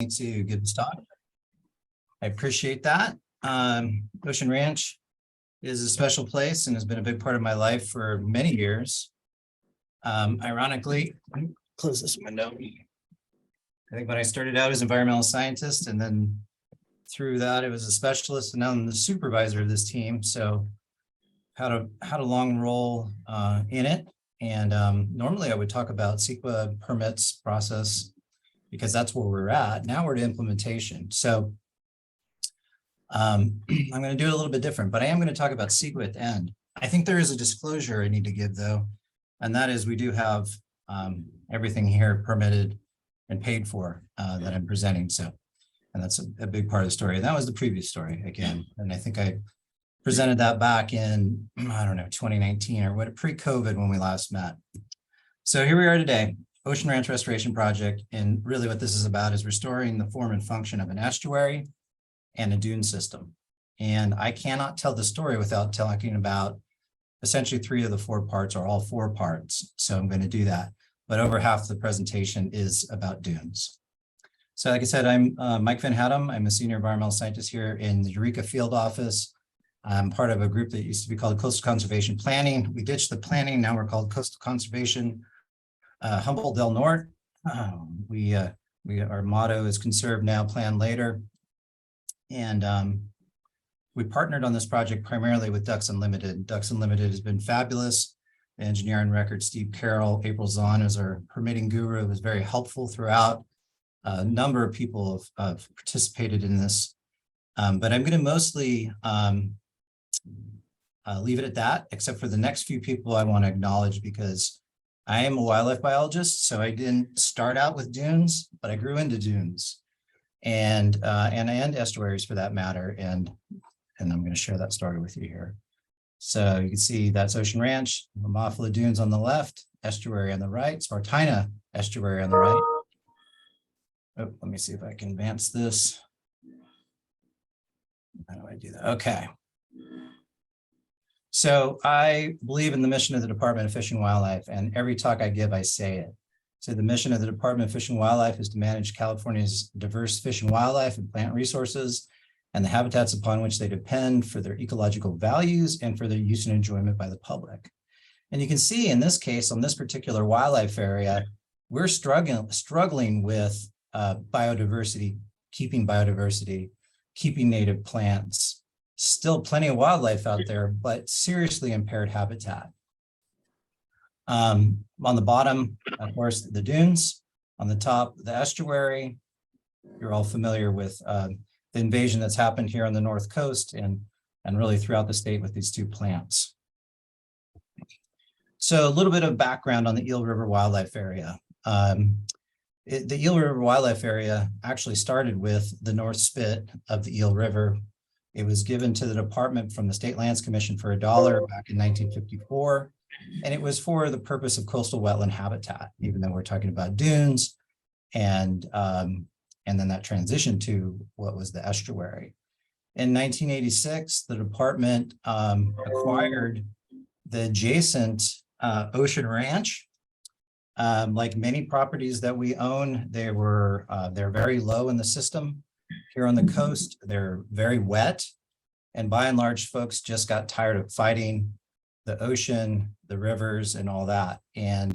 To give stock. I appreciate that. Ocean Ranch is a special place and has been a big part of my life for many years. Ironically, let me close this window. I think when I started out as environmental scientist, and then through that, I was a specialist, and now I'm the supervisor of this team. So had a long role in it. And normally I would talk about CEQA permits process, because that's where we're at. Now we're to implementation. So I'm going to do it a little bit different, but I am going to talk about CEQA at the end. I think there is a disclosure I need to give though, and that is we do have everything here permitted and paid for that I'm presenting. So, and that's a big part of the story. And that was the previous story again. And I think I presented that back in, I don't know, 2019 or what, pre-COVID when we last met. So here we are today. Ocean Ranch Restoration Project, and really what this is about is restoring the form and function of an estuary and a dune system. And I cannot tell the story without talking about essentially 3 of the 4 parts, or all 4 parts. So I'm going to do that. But over half the presentation is about dunes. So like I said, I'm Mike Van Hattem. I'm a senior environmental scientist here in the Eureka Field Office. I'm part of a group that used to be called Coastal Conservation Planning. We ditched the planning. Now we're called Coastal Conservation Humboldt Del Norte. Our motto is conserve now, plan later. And we partnered on this project primarily with Ducks Unlimited. Ducks Unlimited has been fabulous. The engineer on record, Steve Carroll, April Zahn is our permitting guru, was very helpful throughout. A number of people have participated in this, but I'm going to mostly leave it at that, except for the next few people I want to acknowledge, because I am a wildlife biologist, so I didn't start out with dunes, but I grew into dunes and estuaries for that matter. And I'm going to share that story with you here. So you can see that's Ocean Ranch, Mammophila Dunes on the left, estuary on the right, Spartina estuary on the right. Oh, let me see if I can advance this. How do I do that? Okay. So I believe in the mission of the Department of Fish and Wildlife, and every talk I give, I say it. So the mission of the Department of Fish and Wildlife is to manage California's diverse fish and wildlife and plant resources and the habitats upon which they depend for their ecological values and for their use and enjoyment by the public. And you can see in this case, on this particular wildlife area, we're struggling with biodiversity, keeping native plants. Still plenty of wildlife out there, but seriously impaired habitat. On the bottom, of course, the dunes. On the top, the estuary. You're all familiar with the invasion that's happened here on the North Coast and really throughout the state with these 2 plants. So a little bit of background on the Eel River Wildlife Area. The Eel River Wildlife Area actually started with the North Spit of the Eel River. It was given to the department from the State Lands Commission for $1 back in 1954. And it was for the purpose of coastal wetland habitat, even though we're talking about dunes and then that transition to what was the estuary. In 1986, the department acquired the adjacent Ocean Ranch. Like many properties that we own, they're very low in the system. Here on the coast, they're very wet. And by and large, folks just got tired of fighting the ocean, the rivers, and all that. And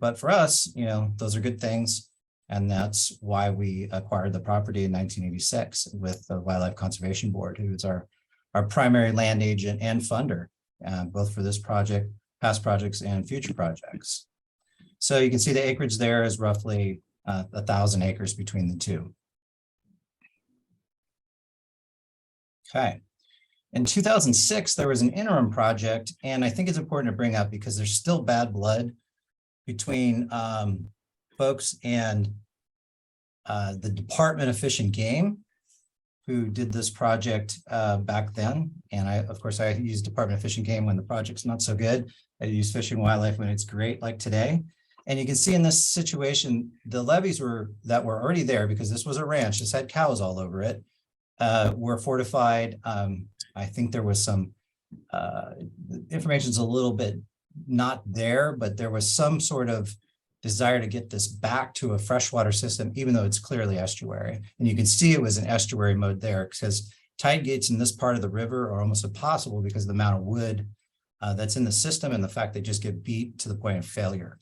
but for us, those are good things. And that's why we acquired the property in 1986 with the Wildlife Conservation Board, who is our primary land agent and funder, both for this project, past projects, and future projects. So you can see the acreage there is roughly 1,000 acres between the 2. Okay. In 2006, there was an interim project, and I think it's important to bring up because there's still bad blood between folks and the Department of Fish and Game, who did this project back then. And of course, I use Department of Fish and Game when the project's not so good. I use Fish and Wildlife when it's great, like today. And you can see in this situation, the levees that were already there, because this was a ranch, this had cows all over it, were fortified. I think there was some information's a little bit not there, but there was some sort of desire to get this back to a freshwater system, even though it's clearly estuary. And you can see it was in estuary mode there because tide gates in this part of the river are almost impossible because of the amount of wood that's in the system and the fact they just get beat to the point of failure.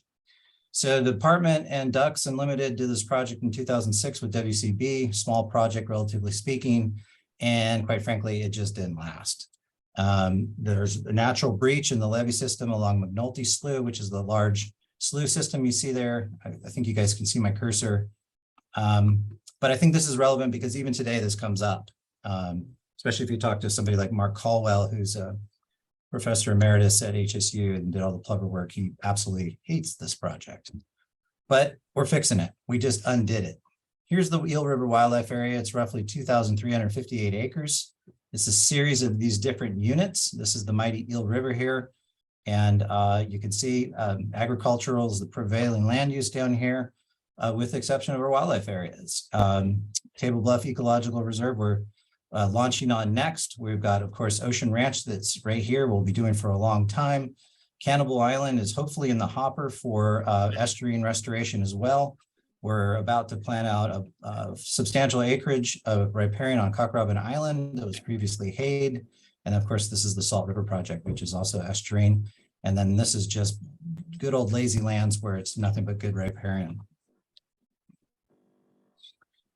So the department and Ducks Unlimited did this project in 2006 with WCB, small project, relatively speaking, and quite frankly, it just didn't last. There's a natural breach in the levee system along McNulty Slough, which is the large slough system you see there. I think you guys can see my cursor. But I think this is relevant because even today this comes up, especially if you talk to somebody like Mark Caldwell, who's a professor emeritus at HSU and did all the Plover work. He absolutely hates this project, but we're fixing it. We just undid it. Here's the Eel River Wildlife Area. It's roughly 2,358 acres. It's a series of these different units. This is the mighty Eel River here. And you can see agricultural is the prevailing land use down here, with the exception of our wildlife areas. Table Bluff Ecological Reserve, we're launching on next. We've got, of course, Ocean Ranch that's right here. We'll be doing for a long time. Cannibal Island is hopefully in the hopper for estuarine restoration as well. We're about to plan out a substantial acreage of riparian on Cock Robin Island that was previously hayed. And of course, this is the Salt River Project, which is also estuarine. And then this is just good old lazy lands where it's nothing but good riparian.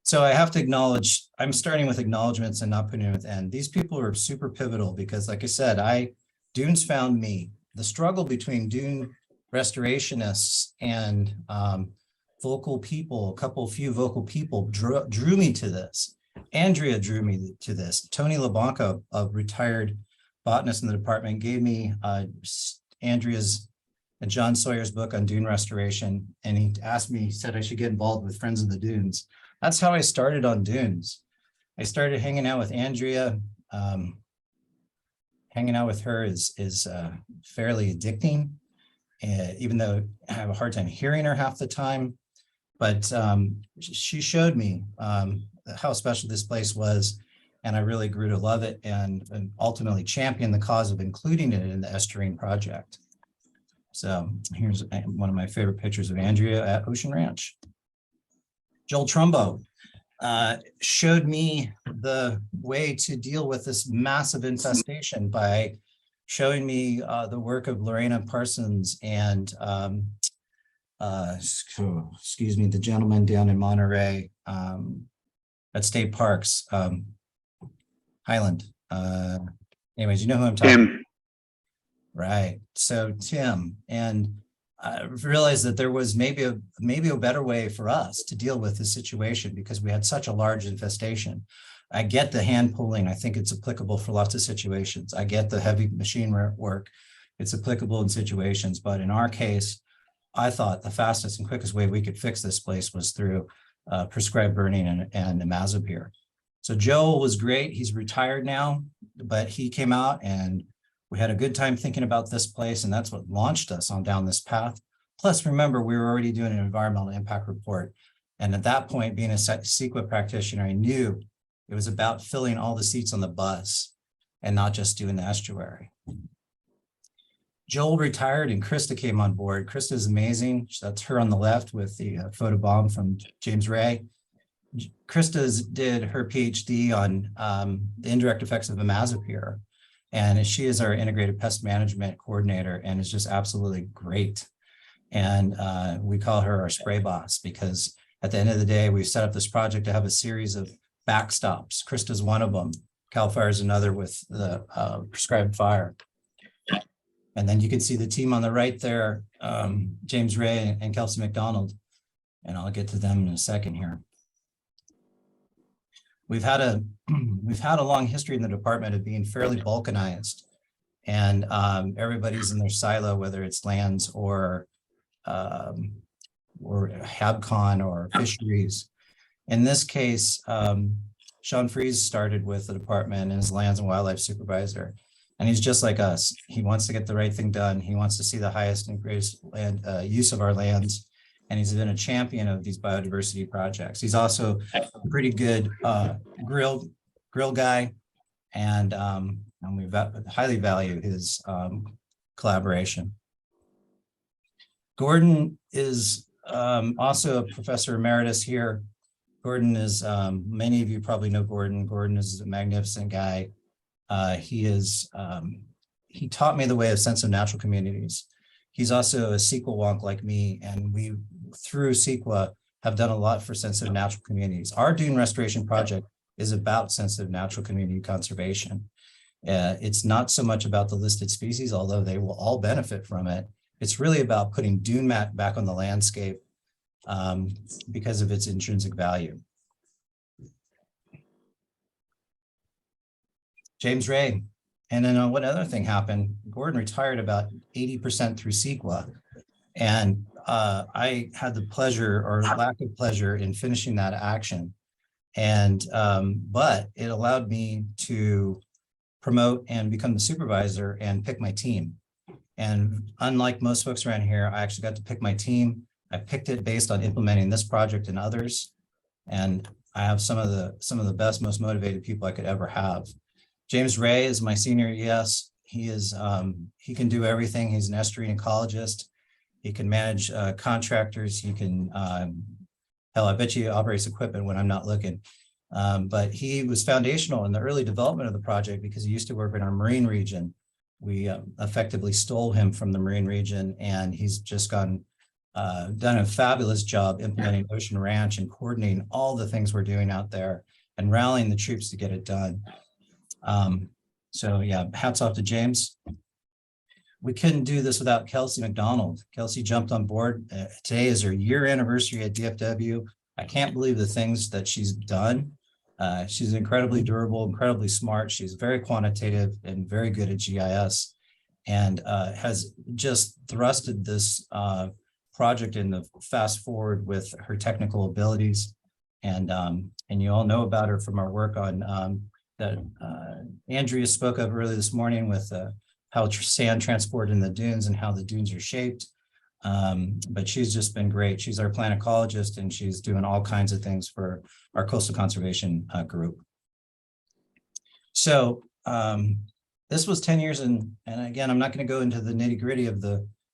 So I have to acknowledge, I'm starting with acknowledgements and not putting it with end. These people are super pivotal because, like I said, dunes found me. The struggle between dune restorationists and vocal people, few vocal people drew me to this. Andrea drew me to this. Tony LeBlanca, a retired botanist in the department, gave me Andrea's and John Sawyer's book on dune restoration. And he asked me, he said I should get involved with Friends of the Dunes. That's how I started on dunes. I started hanging out with Andrea. Hanging out with her is fairly addicting, even though I have a hard time hearing her half the time. But she showed me how special this place was, and I really grew to love it and ultimately championed the cause of including it in the estuarine project. So here's one of my favorite pictures of Andrea at Ocean Ranch. Joel Trumbo showed me the way to deal with this massive infestation by showing me the work of Lorena Parsons and excuse me, the gentleman down in Monterey at State Parks, Highland. Anyways, you know who I'm talking about. Right. So Tim, and I realized that there was maybe a better way for us to deal with this situation because we had such a large infestation. I get the hand pulling. I think it's applicable for lots of situations. I get the heavy machine work. It's applicable in situations, but in our case, I thought the fastest and quickest way we could fix this place was through prescribed burning and imazapyr. So Joel was great. He's retired now, but he came out and we had a good time thinking about this place, and that's what launched us on down this path. Plus, remember, we were already doing an environmental impact report. And at that point, being a CEQA practitioner, I knew it was about filling all the seats on the bus and not just doing the estuary. Joel retired and Krista came on board. Krista is amazing. That's her on the left with the photobomb from James Ray. Krista did her PhD on the indirect effects of imazapyr. And she is our integrated pest management coordinator and is just absolutely great. And we call her our spray boss because at the end of the day, we've set up this project to have a series of backstops. Krista's one of them. CAL FIRE is another with the prescribed fire. And then you can see the team on the right there, James Ray and Kelsey McDonald. And I'll get to them in a second here. We've had a long history in the department of being fairly balkanized, and everybody's in their silo, whether it's lands or HabCon or fisheries. In this case, Sean Fries started with the department and is lands and wildlife supervisor, and he's just like us. He wants to get the right thing done. He wants to see the highest and greatest land use of our lands. And he's been a champion of these biodiversity projects. He's also a pretty good grill guy, and we highly value his collaboration. Gordon is also a professor emeritus here. Gordon is, many of you probably know Gordon. Gordon is a magnificent guy. He taught me the way of sense of natural communities. He's also a CEQA wonk like me, and we, through CEQA, have done a lot for sensitive natural communities. Our dune restoration project is about sensitive natural community conservation. It's not so much about the listed species, although they will all benefit from it. It's really about putting dune mat back on the landscape because of its intrinsic value. James Ray. And then what other thing happened? Gordon retired about 80% through CEQA. And I had the pleasure or lack of pleasure in finishing that action. And but it allowed me to promote and become the supervisor and pick my team. And unlike most folks around here, I actually got to pick my team. I picked it based on implementing this project and others. And I have some of the best, most motivated people I could ever have. James Ray is my senior ES. He can do everything. He's an estuarine ecologist. He can manage contractors. He can, hell, I bet you he operates equipment when I'm not looking. But he was foundational in the early development of the project because he used to work in our marine region. We effectively stole him from the marine region, and he's just done a fabulous job implementing Ocean Ranch and coordinating all the things we're doing out there and rallying the troops to get it done. So yeah, hats off to James. We couldn't do this without Kelsey McDonald. Kelsey jumped on board. Today is her year anniversary at DFW. I can't believe the things that she's done. She's incredibly durable, incredibly smart. She's very quantitative and very good at GIS, and has just thrusted this project in the fast forward with her technical abilities. And you all know about her from our work on that Andrea spoke of earlier this morning with how sand transported in the dunes and how the dunes are shaped. But she's just been great. She's our plant ecologist, and she's doing all kinds of things for our coastal conservation group. So this was 10 years, and again, I'm not going to go into the nitty gritty of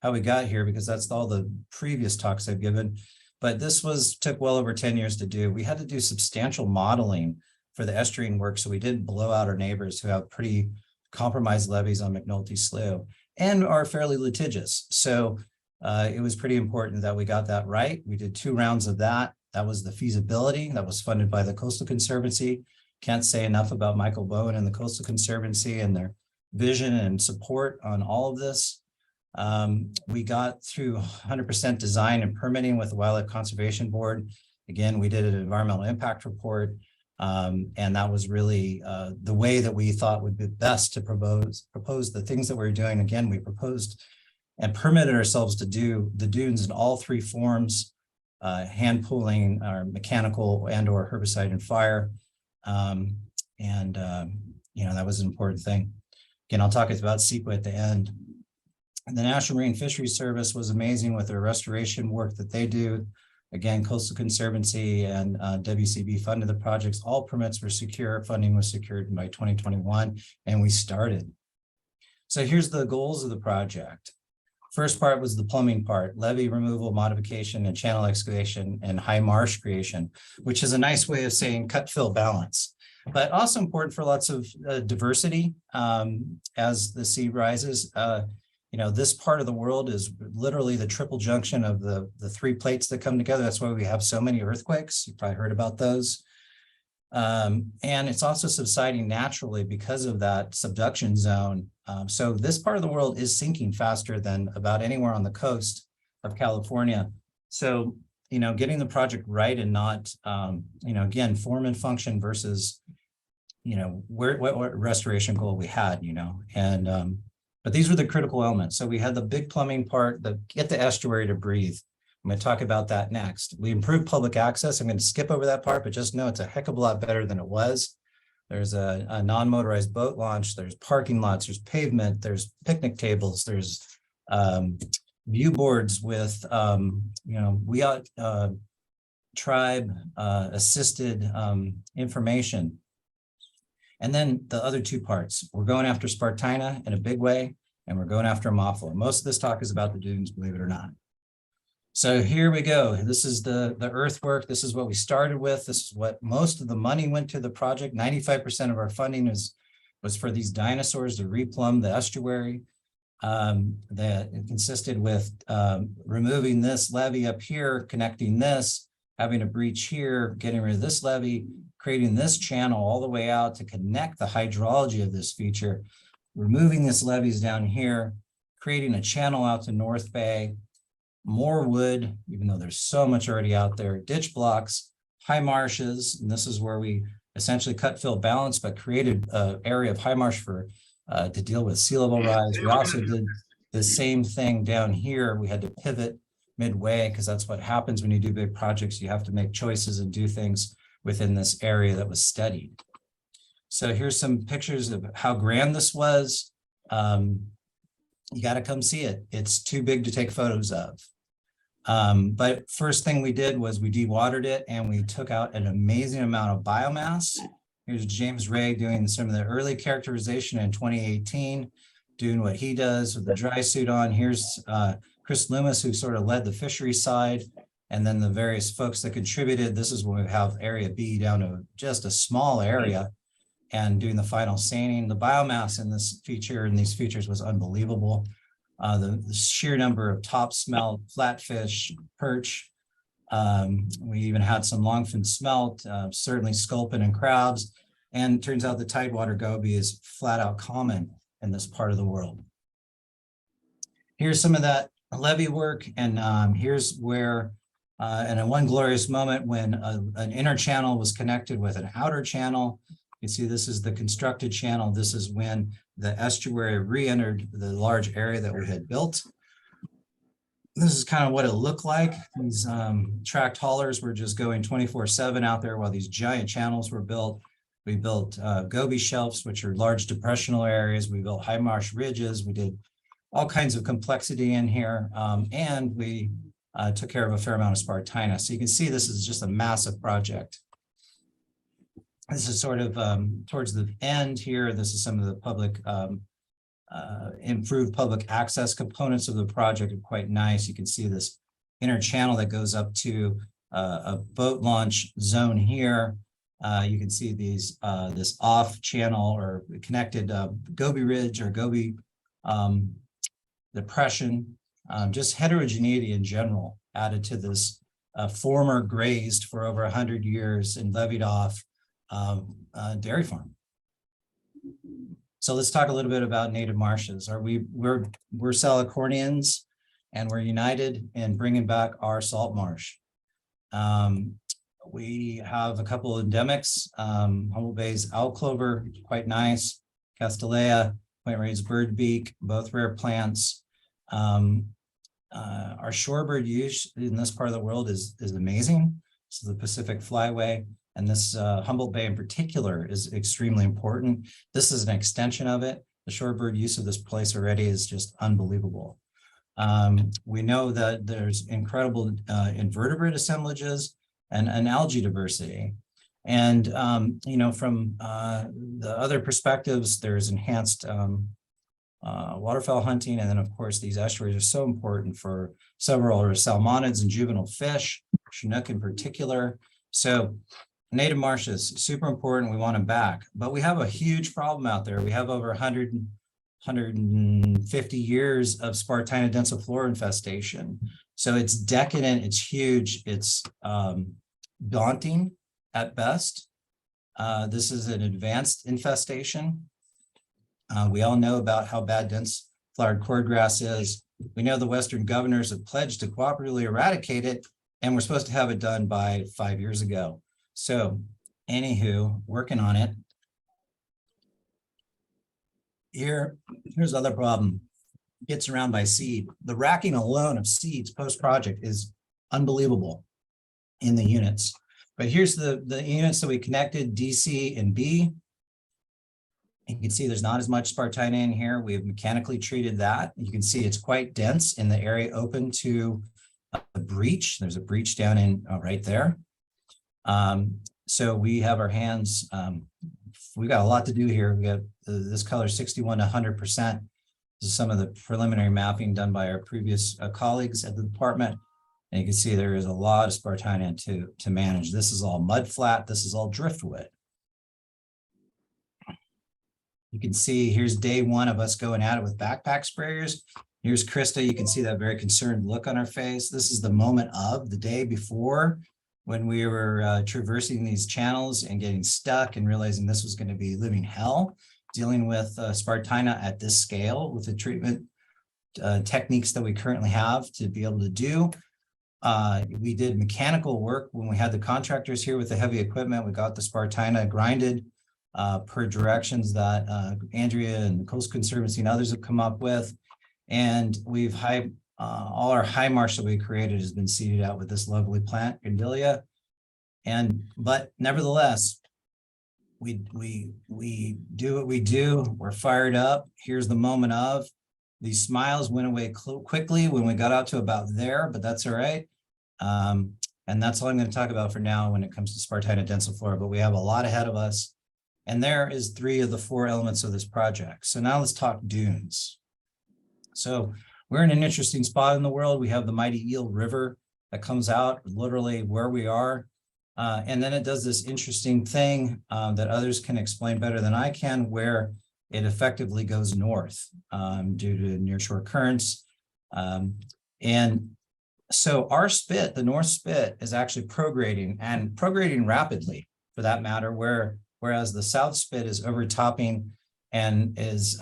how we got here because that's all the previous talks I've given. But this took well over 10 years to do. We had to do substantial modeling for the estuarine work, so we didn't blow out our neighbors who have pretty compromised levees on McNulty Slough and are fairly litigious. So it was pretty important that we got that right. We did 2 rounds of that. That was the feasibility that was funded by the Coastal Conservancy. Can't say enough about Michael Bowen and the Coastal Conservancy and their vision and support on all of this. We got through 100% design and permitting with the Wildlife Conservation Board. Again, we did an environmental impact report. And that was really the way that we thought would be best to propose the things that we're doing. Again, we proposed and permitted ourselves to do the dunes in all 3 forms, hand pulling, or mechanical and or herbicide and fire. You know, that was an important thing. Again, I'll talk about CEQA at the end. And the National Marine Fisheries Service was amazing with their restoration work that they do. Again, Coastal Conservancy and WCB funded the projects. All permits were secure. Funding was secured by 2021, and we started. So here's the goals of the project. First part was the plumbing part, levee removal, modification, and channel excavation, and high marsh creation, which is a nice way of saying cut, fill, balance. But also important for lots of diversity as the sea rises. You know, this part of the world is literally the triple junction of the 3 plates that come together. That's why we have so many earthquakes. You've probably heard about those. And it's also subsiding naturally because of that subduction zone. So this part of the world is sinking faster than about anywhere on the coast of California. So, you know, getting the project right and not, you know, again, form and function versus, you know, what restoration goal we had, you know, and but these were the critical elements. So we had the big plumbing part, get the estuary to breathe. I'm going to talk about that next. We improved public access. I'm going to skip over that part, but just know it's a heck of a lot better than it was. There's a non-motorized boat launch. There's parking lots. There's pavement. There's picnic tables. There's view boards with, you know, we got tribe assisted information. And then the other 2 parts, we're going after Spartina in a big way, and we're going after Amalfi. Most of this talk is about the dunes, believe it or not. So here we go. This is the earthwork. This is what we started with. This is what most of the money went to the project. 95% of our funding was for these dinosaurs to replumb the estuary. That it consisted with removing this levee up here, connecting this, having a breach here, getting rid of this levee, creating this channel all the way out to connect the hydrology of this feature, removing this levees down here, creating a channel out to North Bay, more wood, even though there's so much already out there, ditch blocks, high marshes, and this is where we essentially cut, fill, balance, but created an area of high marsh for to deal with sea level rise. We also did the same thing down here. We had to pivot midway because that's what happens when you do big projects. You have to make choices and do things within this area that was studied. So here's some pictures of how grand this was. You got to come see it. It's too big to take photos of. But first thing we did was we dewatered it and we took out an amazing amount of biomass. Here's James Ray doing some of the early characterization in 2018, doing what he does with the dry suit on. Here's Chris Loomis, who sort of led the fishery side, and then the various folks that contributed. This is when we have area B down to just a small area and doing the final seining. The biomass in this feature and these features was unbelievable. The sheer number of top smelt, flatfish, perch. We even had some longfin smelt, certainly sculpin and crabs. And turns out the tidewater goby is flat out common in this part of the world. Here's some of that levee work. And here's where, in a one glorious moment when an inner channel was connected with an outer channel. You see, this is the constructed channel. This is when the estuary re-entered the large area that we had built. This is kind of what it looked like. These tracked haulers were just going 24/7 out there while these giant channels were built. We built goby shelves, which are large depressional areas. We built high marsh ridges. We did all kinds of complexity in here. And we took care of a fair amount of Spartina. So you can see this is just a massive project. This is sort of towards the end here. This is some of the public improved public access components of the project are quite nice. You can see this inner channel that goes up to a boat launch zone here. You can see these this off channel or connected goby ridge or goby depression. Just heterogeneity in general added to this former grazed for over 100 years and levied off dairy farm. So let's talk a little bit about native marshes. We're Salicornians, and we're united in bringing back our salt marsh. We have a couple of endemics. Humboldt Bay's owl clover, quite nice. Castanea, Point Reyes birdbeak, both rare plants. Our shorebird use in this part of the world is amazing. This is the Pacific Flyway. And this Humboldt Bay in particular is extremely important. This is an extension of it. The shorebird use of this place already is just unbelievable. We know that there's incredible invertebrate assemblages and algae diversity. And, you know, from the other perspectives, there's enhanced waterfowl hunting. And then, of course, these estuaries are so important for several salmonids and juvenile fish, Chinook in particular. So native marshes, super important. We want them back, but we have a huge problem out there. We have over 150 years of Spartina densiflora infestation. So it's decadent, it's huge, it's daunting at best. This is an advanced infestation. We all know about how bad dense flowered cordgrass is. We know the Western governors have pledged to cooperatively eradicate it, and we're supposed to have it done by 5 years ago. So, anywho, working on it. Here's other problem. Gets around by seed. The racking alone of seeds post-project is unbelievable in the units. But here's the units that we connected, D, C, and B. You can see there's not as much Spartina in here. We have mechanically treated that. You can see it's quite dense in the area open to a breach. There's a breach down in right there. So we have our hands, we got a lot to do here. We got this color 61 to 100%. This is some of the preliminary mapping done by our previous colleagues at the department. And you can see there is a lot of Spartina to manage. This is all mud flat. This is all driftwood. You can see here's day one of us going at it with backpack sprayers. Here's Krista. You can see that very concerned look on her face. This is the moment of the day before when we were traversing these channels and getting stuck and realizing this was going to be living hell, dealing with Spartina at this scale with the treatment techniques that we currently have to be able to do. We did mechanical work when we had the contractors here with the heavy equipment. We got the Spartina grinded per directions that Andrea and the Coastal Conservancy and others have come up with. And we've all our high marsh that we created has been seeded out with this lovely plant, Grandilia. But nevertheless, we do what we do. We're fired up. Here's the moment of. These smiles went away quickly when we got out to about there, but that's all right. And that's all I'm going to talk about for now when it comes to Spartina densiflora, but we have a lot ahead of us. And there is 3 of the 4 elements of this project. So now let's talk dunes. So we're in an interesting spot in the world. We have the mighty Eel River that comes out literally where we are. And then it does this interesting thing that others can explain better than I can, where it effectively goes north due to nearshore currents. And so our spit, the North Spit, is actually prograding and prograding rapidly for that matter, whereas the South Spit is overtopping and is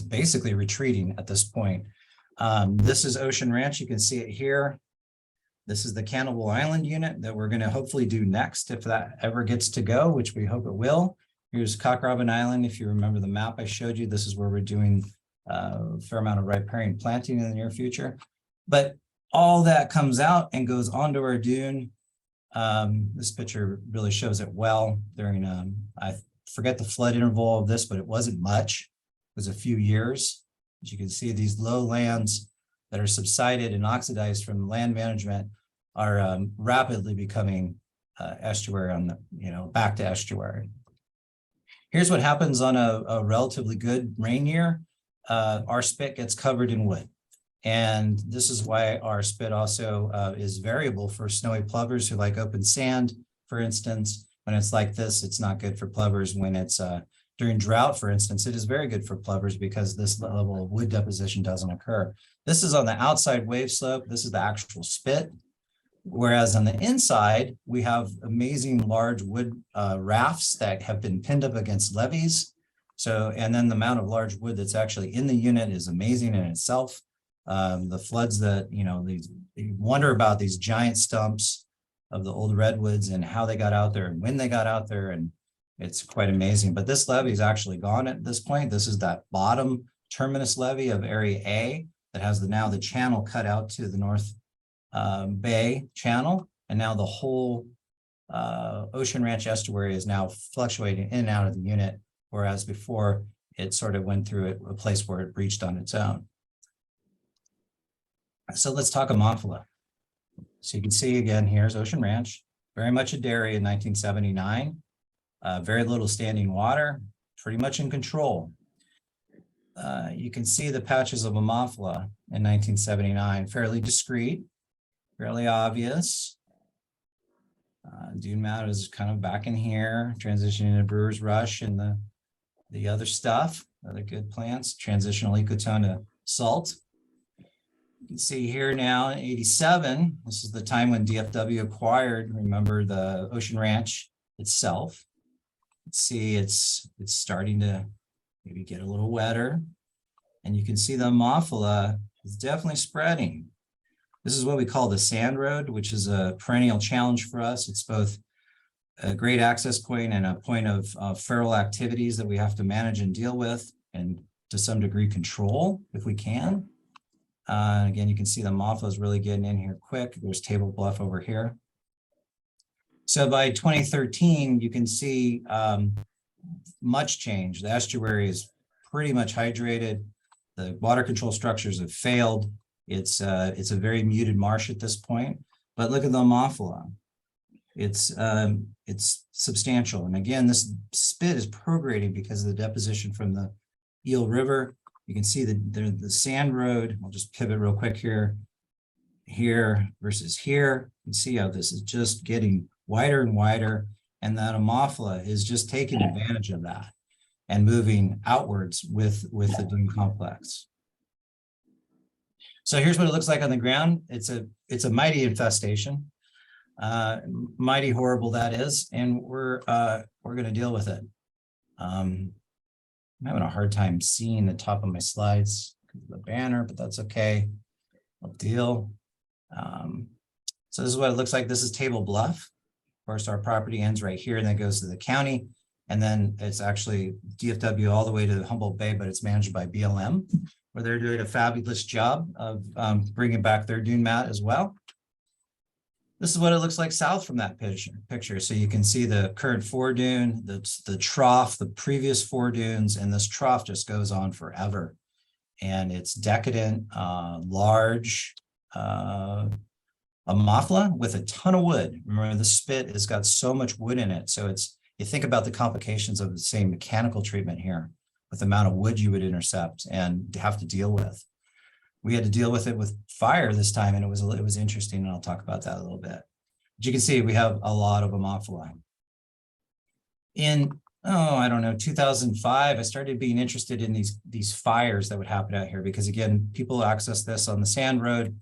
basically retreating at this point. This is Ocean Ranch. You can see it here. This is the Cannibal Island unit that we're going to hopefully do next if that ever gets to go, which we hope it will. Here's Cock Robin Island. If you remember the map I showed you, this is where we're doing a fair amount of riparian planting in the near future. But all that comes out and goes onto our dune. This picture really shows it well during, I forget the flood interval of this, but it wasn't much. It was a few years. As you can see, these low lands that are subsided and oxidized from land management are rapidly becoming estuary on the, back to estuary. Here's what happens on a relatively good rain year. Our spit gets covered in wood. And this is why our spit also is variable for snowy plovers who like open sand, for instance. When it's like this, it's not good for plovers. When it's during drought, for instance, it is very good for plovers because this level of wood deposition doesn't occur. This is on the outside wave slope. This is the actual spit. Whereas on the inside, we have amazing large wood rafts that have been pinned up against levees. So, and then the amount of large wood that's actually in the unit is amazing in itself. The floods that, you wonder about these giant stumps of the old redwoods and how they got out there and when they got out there. And it's quite amazing. But this levee is actually gone at this point. This is that bottom terminus levee of Area A that has now the channel cut out to the North Bay channel. And now the whole Ocean Ranch estuary is now fluctuating in and out of the unit, whereas before it sort of went through a place where it breached on its own. So let's talk Ammophila. So you can see again, here's Ocean Ranch, very much a dairy in 1979, very little standing water, pretty much in control. You can see the patches of Ammophila in 1979, fairly discreet, fairly obvious. Dune Mound is kind of back in here, transitioning to Brewer's Rush and the other stuff, other good plants, transitional ecotone to salt. You can see here now in 87, this is the time when DFW acquired, remember, the Ocean Ranch itself. Let's see, it's starting to maybe get a little wetter. And you can see the Ammophila is definitely spreading. This is what we call the sand road, which is a perennial challenge for us. It's both a great access point and a point of feral activities that we have to manage and deal with, and to some degree control if we can. Again, you can see the Ammophila is really getting in here quick. There's Table Bluff over here. So by 2013, you can see much change. The estuary is pretty much hydrated. The water control structures have failed. It's a very muted marsh at this point. But look at the Ammophila. It's substantial. And again, this spit is prograding because of the deposition from the Eel River. You can see the sand road. I'll just pivot real quick here. here versus here. You can see how this is just getting wider and wider, and that Ammophila is just taking advantage of that and moving outwards with the dune complex. So here's what it looks like on the ground. It's a mighty infestation, mighty horrible that is, and we're going to deal with it. I'm having a hard time seeing the top of my slides because of the banner, but that's okay. I'll deal. So this is what it looks like. This is Table Bluff. Of course, our property ends right here and then goes to the county. And then it's actually DFW all the way to Humboldt Bay, but it's managed by BLM, where they're doing a fabulous job of bringing back their dune mat as well. This is what it looks like south from that picture. So you can see the current foredune, the trough, the previous foredunes, and this trough just goes on forever. And it's decadent, large, Ammophila with a ton of wood. Remember, the spit has got so much wood in it. So you think about the complications of the same mechanical treatment here with the amount of wood you would intercept and have to deal with. We had to deal with it with fire this time, and it was interesting, and I'll talk about that a little bit. But you can see we have a lot of Ammophila. In, I don't know, 2005, I started being interested in these fires that would happen out here because, again, people access this on the sand road.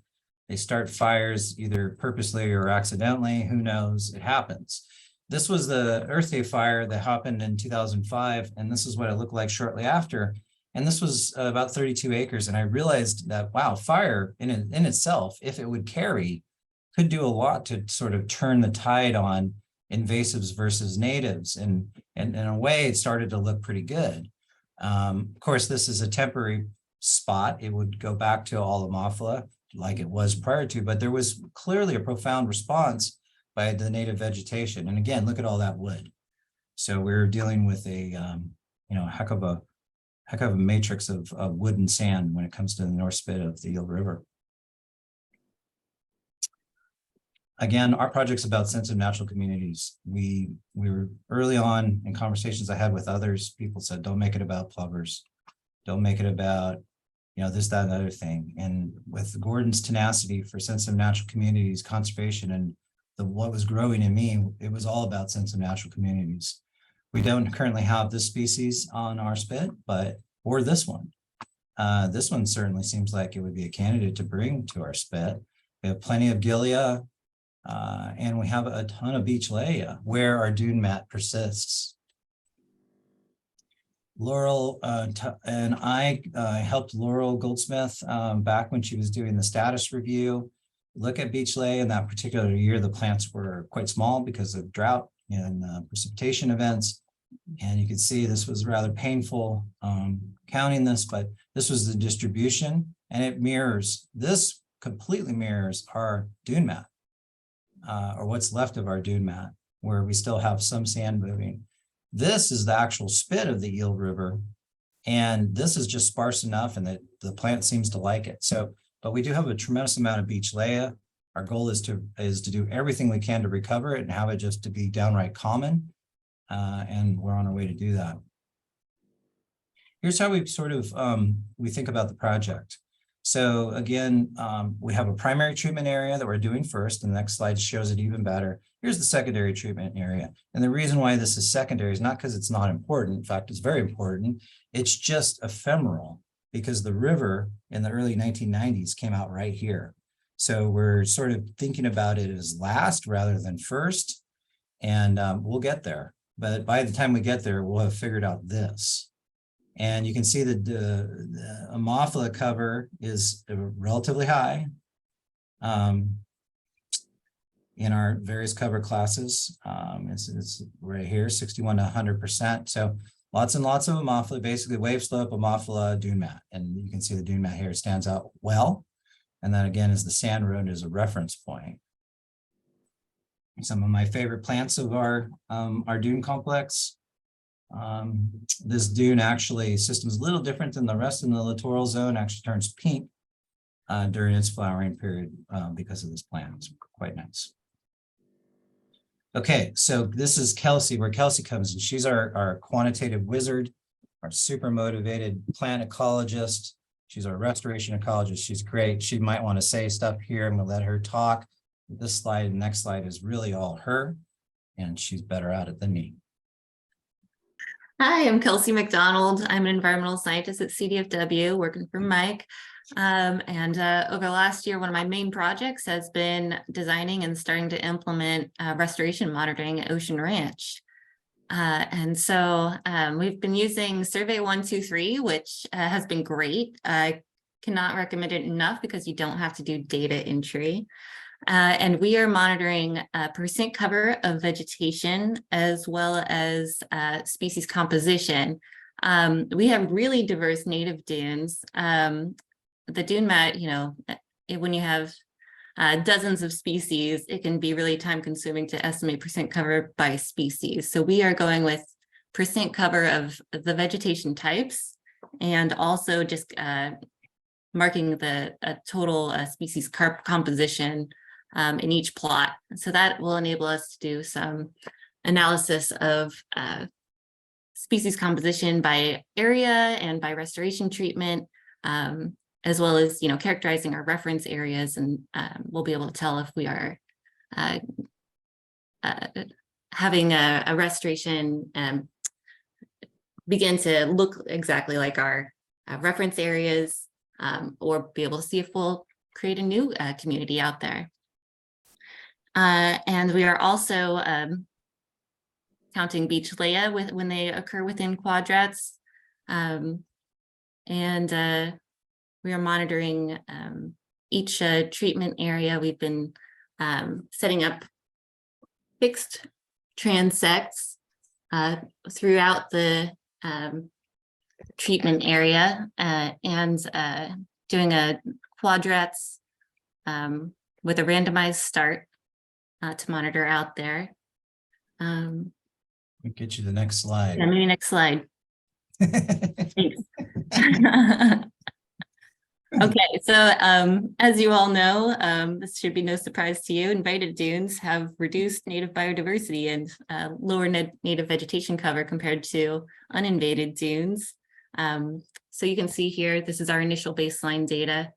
They start fires either purposely or accidentally, who knows, it happens. This was the Earth Day fire that happened in 2005, and this is what it looked like shortly after. And this was about 32 acres, and I realized that, wow, fire in itself, if it would carry, could do a lot to sort of turn the tide on invasives versus natives, and in a way, it started to look pretty good. Of course, this is a temporary spot. It would go back to all Ammophila like it was prior to, but there was clearly a profound response by the native vegetation. And again, look at all that wood. So we're dealing with a heck of a matrix of wood and sand when it comes to the North Spit of the Eel River. Again, our project's about sensitive natural communities. We were early on in conversations I had with others. People said, don't make it about plovers. Don't make it about, this, that, and the other thing. And with Gordon's tenacity for sensitive natural communities, conservation, and what was growing in me, it was all about sensitive natural communities. We don't currently have this species on our spit, or this one. This one certainly seems like it would be a candidate to bring to our spit. We have plenty of Gillia, and we have a ton of Beachlea where our dune mat persists. Laurel and I helped Laurel Goldsmith back when she was doing the status review. Look at Beachlea in that particular year, the plants were quite small because of drought and precipitation events. And you can see this was rather painful counting this, but this was the distribution, and this completely mirrors our dune mat, or what's left of our dune mat, where we still have some sand moving. This is the actual spit of the Eel River, and this is just sparse enough, and the plant seems to like it. So, but we do have a tremendous amount of Beachlea. Our goal is to do everything we can to recover it and have it just to be downright common. And we're on our way to do that. Here's how we sort of, we think about the project. So again, we have a primary treatment area that we're doing first. And the next slide shows it even better. Here's the secondary treatment area. And the reason why this is secondary is not because it's not important. In fact, it's very important. It's just ephemeral because the river in the early 1990s came out right here. So we're sort of thinking about it as last rather than first. And we'll get there. But by the time we get there, we'll have figured out this. And you can see that the Ammophila cover is relatively high in our various cover classes. It's right here, 61 to 100%. So lots and lots of Ammophila, basically wave slope, Ammophila, dune mat. And you can see the dune mat here stands out well. And then again, is the sand road as a reference point. Some of my favorite plants of our dune complex. This dune system is a little different than the rest in the littoral zone, actually turns pink during its flowering period because of this plant. It's quite nice. Okay, so this is Kelsey, where Kelsey comes in. She's our quantitative wizard, our super motivated plant ecologist. She's our restoration ecologist. She's great. She might want to say stuff here. I'm going to let her talk. This slide and next slide is really all her, and she's better at it than me. Hi, I'm Kelsey McDonald. I'm an environmental scientist at CDFW, working for Mike. Over the last year, one of my main projects has been designing and starting to implement restoration monitoring at Ocean Ranch. We've been using Survey 123, which has been great. I cannot recommend it enough because you don't have to do data entry. And we are monitoring percent cover of vegetation as well as species composition. We have really diverse native dunes. The dune mat, when you have dozens of species, it can be really time consuming to estimate percent cover by species. So we are going with percent cover of the vegetation types and also just marking the total species composition in each plot. So that will enable us to do some analysis of species composition by area and by restoration treatment, as well as, characterizing our reference areas, and we'll be able to tell if we are having a restoration begin to look exactly like our reference areas, or be able to see if we'll create a new community out there. And we are also counting beach lea when they occur within quadrats. We are monitoring each treatment area. We've been setting up fixed transects throughout the treatment area and doing a quadrats with a randomized start to monitor out there. We'll get you the next slide. Yeah, maybe next slide. Thanks. Okay, so as you all know, this should be no surprise to you, invited dunes have reduced native biodiversity and lower native vegetation cover compared to uninvaded dunes. So you can see here, this is our initial baseline data.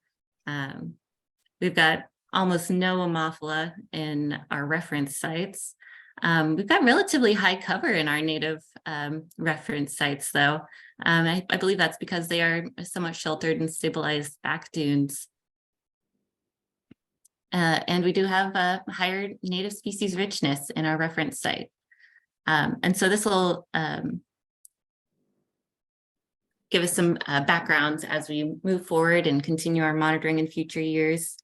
We've got almost no Ammophila in our reference sites. We've got relatively high cover in our native reference sites, though. I believe that's because they are somewhat sheltered and stabilized back dunes. And we do have a higher native species richness in our reference site. And so this will give us some backgrounds as we move forward and continue our monitoring in future years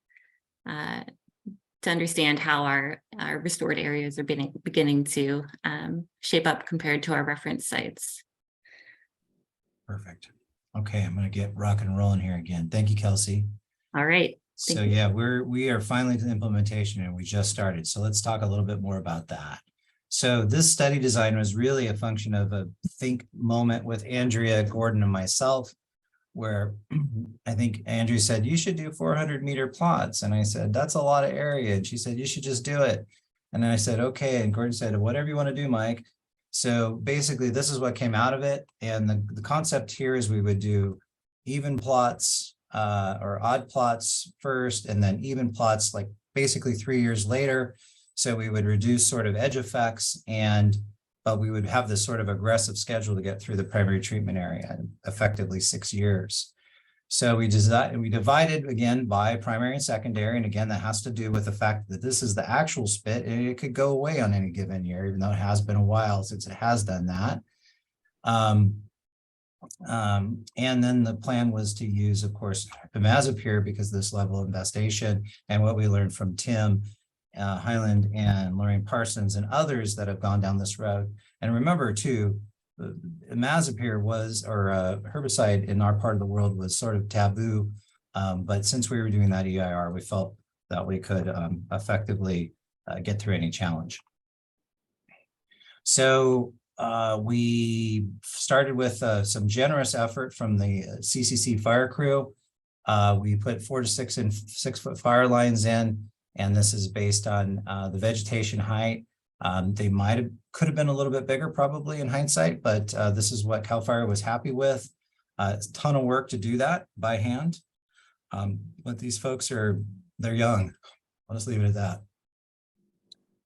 to understand how our restored areas are beginning to shape up compared to our reference sites. Perfect. Okay, I'm going to get rock and rolling here again. Thank you, Kelsey. All right. So yeah, we are finally to implementation, and we just started. So let's talk a little bit more about that. So this study design was really a function of a think moment with Andrea, Gordon, and myself, where I think Andrea said, you should do 400-meter plots. And I said, that's a lot of area. And she said, you should just do it. And then I said, okay. And Gordon said, whatever you want to do, Mike. So basically, this is what came out of it. And the concept here is we would do even plots or odd plots first, and then even plots like basically 3 years later. So we would reduce sort of edge effects, but we would have this sort of aggressive schedule to get through the primary treatment area in effectively 6 years. So we divided again by primary and secondary. And again, that has to do with the fact that this is the actual spit, and it could go away on any given year, even though it has been a while since it has done that. And then the plan was to use, of course, imazapyr because of this level of infestation, and what we learned from Tim Hyland and Lorraine Parsons and others that have gone down this road. And remember too, imazapyr was, or herbicide in our part of the world was sort of taboo. But since we were doing that EIR, we felt that we could effectively get through any challenge. So we started with some generous effort from the CCC fire crew. We put 4 to 6 and 6 foot fire lines in, and this is based on the vegetation height. They could have been a little bit bigger probably in hindsight, but this is what CAL FIRE was happy with. It's a ton of work to do that by hand. But these folks they're young. I'll just leave it at that.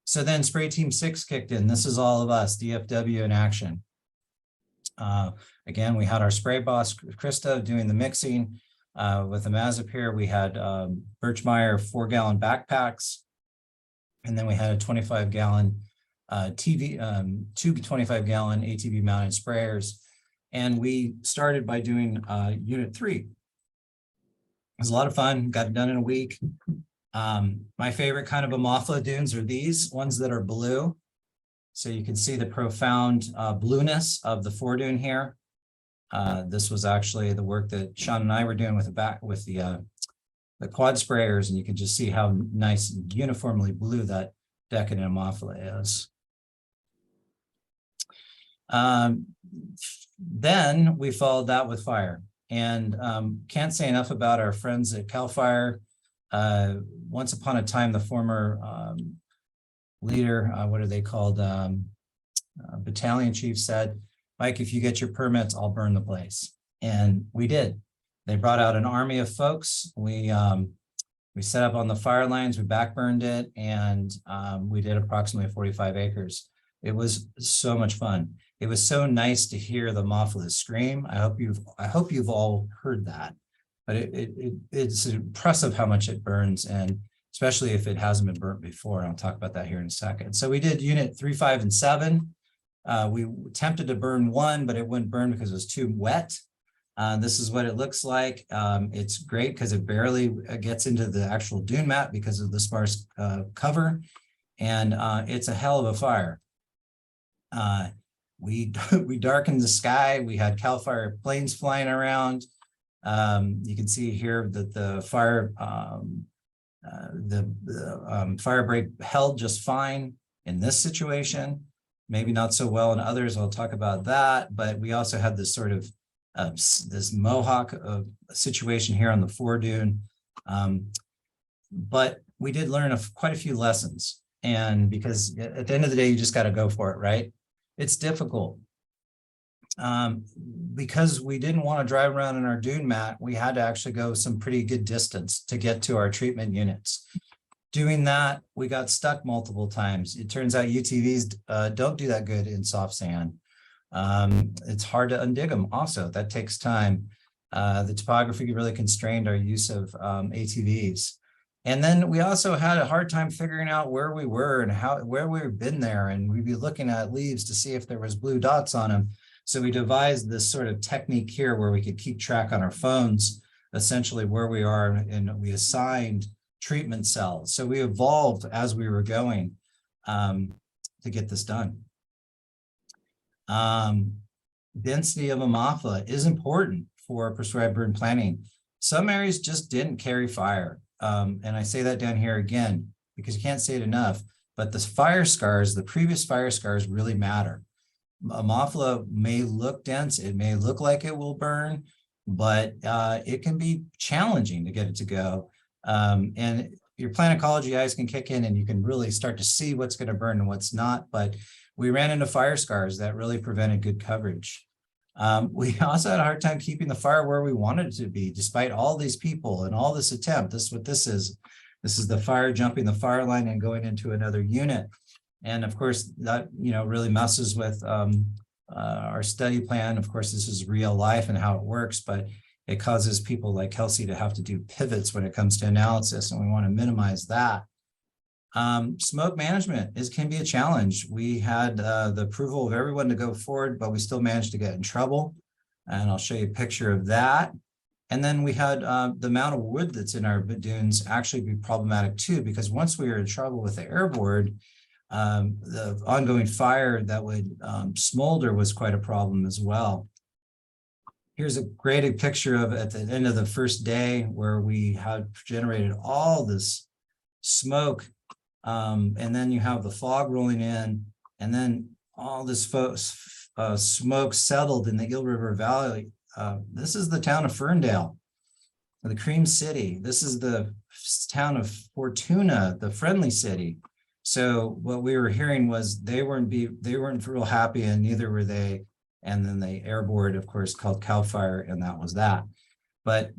So then Spray Team 6 kicked in. This is all of us, DFW in action. Again, we had our spray boss, Krista, doing the mixing. With the Mazepir, we had Birchmeyer 4-gallon backpacks. And then we had a 25-gallon two 25-gallon ATV mounted sprayers. And we started by doing unit 3. It was a lot of fun, got it done in a week. My favorite kind of Ammophila dunes are these ones that are blue. So you can see the profound blueness of the foredune here. This was actually the work that Sean and I were doing with the quad sprayers, and you can just see how nice and uniformly blue that Decadent Ammophila is. Then we followed that with fire, and can't say enough about our friends at CAL FIRE. Once upon a time, the former leader, what are they called? Battalion chief said, Mike, if you get your permits, I'll burn the place. And we did. They brought out an army of folks. We set up on the fire lines, we backburned it, and we did approximately 45 acres. It was so much fun. It was so nice to hear the Ammophila scream. I hope you've all heard that. But it's impressive how much it burns, and especially if it hasn't been burnt before. And I'll talk about that here in a second. So we did unit 3, 5, and 7. We attempted to burn 1, but it wouldn't burn because it was too wet. This is what it looks like. It's great because it barely gets into the actual dune mat because of the sparse cover. And it's a hell of a fire. We darkened the sky. We had CAL FIRE planes flying around. You can see here that the fire fire break held just fine in this situation, maybe not so well in others. I'll talk about that, but we also had this sort of this mohawk situation here on the foredune. But we did learn quite a few lessons, and because at the end of the day, you just got to go for it, right? It's difficult. Because we didn't want to drive around in our dune mat, we had to actually go some pretty good distance to get to our treatment units. Doing that, we got stuck multiple times. It turns out UTVs don't do that good in soft sand. It's hard to undig them also. That takes time. The topography really constrained our use of ATVs. And then we also had a hard time figuring out where we were and where we've been there. And we'd be looking at leaves to see if there was blue dots on them. So we devised this sort of technique here where we could keep track on our phones, essentially where we are, and we assigned treatment cells. So we evolved as we were going to get this done. Density of Ammophila is important for prescribed burn planning. Some areas just didn't carry fire. And I say that down here again, because you can't say it enough, but the fire scars, the previous fire scars really matter. Ammophila may look dense, it may look like it will burn, but it can be challenging to get it to go. And your plant ecology eyes can kick in and you can really start to see what's going to burn and what's not. But we ran into fire scars that really prevented good coverage. We also had a hard time keeping the fire where we wanted it to be, despite all these people and all this attempt. This is what this is. This is the fire jumping the fire line and going into another unit. And of course, that really messes with our study plan. Of course, this is real life and how it works, but it causes people like Kelsey to have to do pivots when it comes to analysis, and we want to minimize that. Smoke management can be a challenge. We had the approval of everyone to go forward, but we still managed to get in trouble. And I'll show you a picture of that. And then we had the amount of wood that's in our dunes actually be problematic too, because once we were in trouble with the air board, the ongoing fire that would smolder was quite a problem as well. Here's a great picture of at the end of the first day where we had generated all this smoke. And then you have the fog rolling in, and then all this smoke settled in the Eel River Valley. This is the town of Ferndale, the Cream City. This is the town of Fortuna, the Friendly City. So what we were hearing was they weren't real happy, and neither were they And then the air board, of course, called CAL FIRE, and that was that. But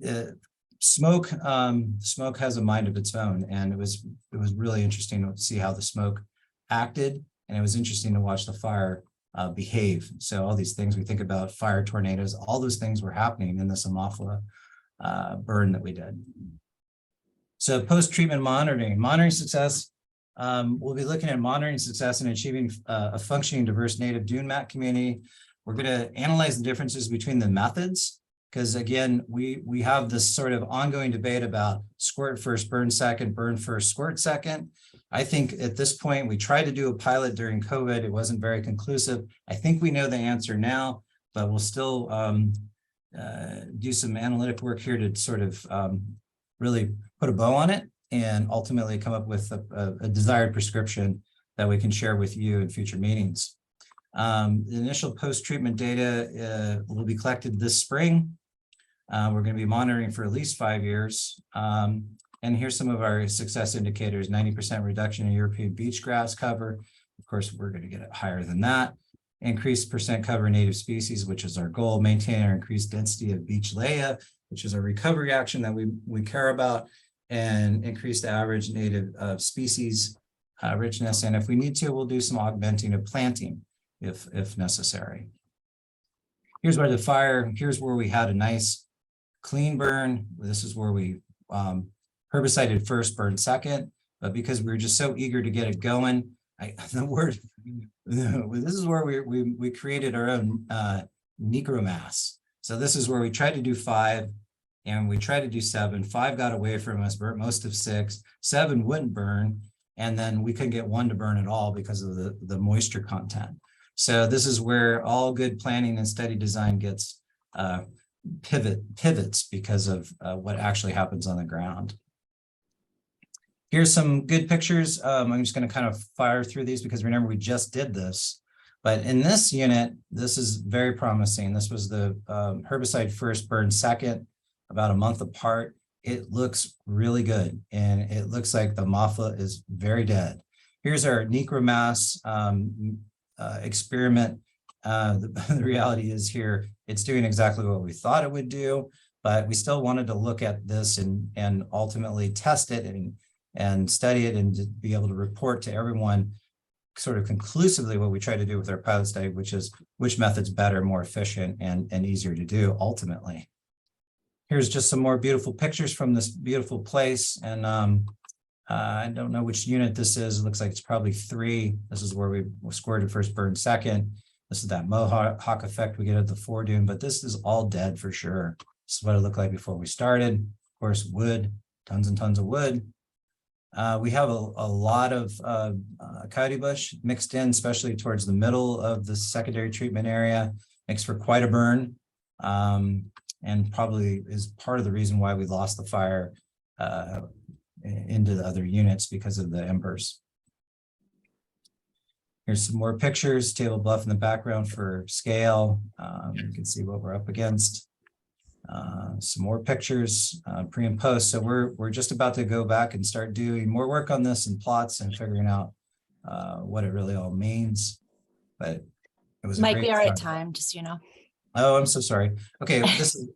smoke has a mind of its own, and it was really interesting to see how the smoke acted, and it was interesting to watch the fire behave. So all these things we think about, fire, tornadoes, all those things were happening in this Ammophila burn that we did. So post-treatment monitoring success. We'll be looking at monitoring success in achieving a functioning diverse native dune mat community. We're going to analyze the differences between the methods, because again, we have this sort of ongoing debate about squirt first, burn second, burn first, squirt second. I think at this point, we tried to do a pilot during COVID. It wasn't very conclusive. I think we know the answer now, but we'll still do some analytic work here to sort of really put a bow on it and ultimately come up with a desired prescription that we can share with you in future meetings. The initial post-treatment data will be collected this spring. We're going to be monitoring for at least 5 years. And here's some of our success indicators: 90% reduction in European beach grass cover. Of course, we're going to get it higher than that. Increased percent cover native species, which is our goal. Maintain our increased density of beach leia, which is a recovery action that we care about, and increase the average native species richness. And if we need to, we'll do some augmenting of planting if necessary. Here's where here's where we had a nice clean burn. This is where we herbicided first, burn second, but because we were just so eager to get it going, this is where we created our own necromass. So this is where we tried to do 5 and we tried to do 7. 5 got away from us, burnt most of 6. 7 wouldn't burn, and then we couldn't get 1 to burn at all because of the moisture content. So this is where all good planning and study design gets pivots because of what actually happens on the ground. Here's some good pictures. I'm just going to kind of fire through these because remember we just did this. But in this unit, this is very promising. This was the herbicide first, burn second, about a month apart. It looks really good, and it looks like the Ammophila is very dead. Here's our necromass experiment. The reality is here, it's doing exactly what we thought it would do, but we still wanted to look at this and ultimately test it and study it and to be able to report to everyone sort of conclusively what we try to do with our pilot study, which is which method's better, more efficient, and easier to do ultimately. Here's just some more beautiful pictures from this beautiful place. And I don't know which unit this is. It looks like it's probably 3. This is where we squirted first, burned second. This is that mohawk effect we get at the foredune, but this is all dead for sure. This is what it looked like before we started. Of course, wood, tons and tons of wood. We have a lot of coyote bush mixed in, especially towards the middle of the secondary treatment area, makes for quite a burn, and probably is part of the reason why we lost the fire into the other units because of the embers. Here's some more pictures, Table Bluff in the background for scale. You can see what we're up against. Some more pictures, pre and post. So we're just about to go back and start doing more work on this and plots and figuring out what it really all means. But it was Mike, we are at time, just so you know. Oh, I'm so sorry. Okay,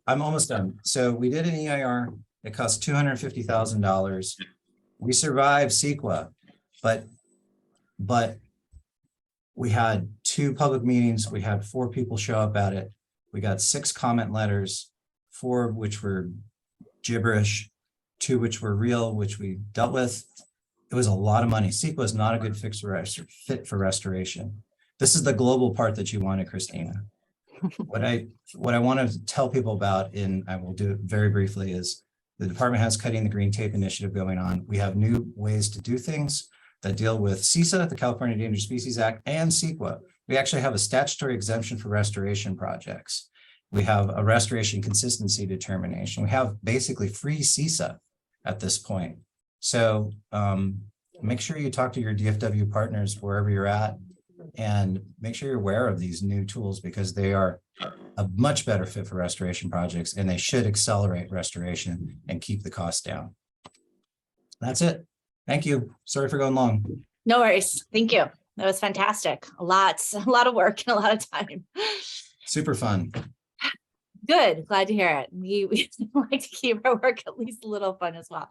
I'm almost done. So we did an EIR. It cost $250,000. We survived CEQA, but we had 2 public meetings. We had 4 people show up at it. We got 6 comment letters, 4 of which were gibberish, 2 which were real, which we dealt with. It was a lot of money. CEQA is not a good fit for restoration. This is the global part that you wanted, Christina. What I want to tell people about, and I will do it very briefly, is the department has Cutting the Green Tape initiative going on. We have new ways to do things that deal with CISA, the California Endangered Species Act, and CEQA. We actually have a statutory exemption for restoration projects. We have a restoration consistency determination. We have basically free CISA at this point. So make sure you talk to your DFW partners wherever you're at, and make sure you're aware of these new tools because they are a much better fit for restoration projects, and they should accelerate restoration and keep the costs down. That's it. Thank you. Sorry for going long. No worries. Thank you. That was fantastic. A lot of work and a lot of time. Super fun. Good. Glad to hear it. We like to keep our work at least a little fun as well.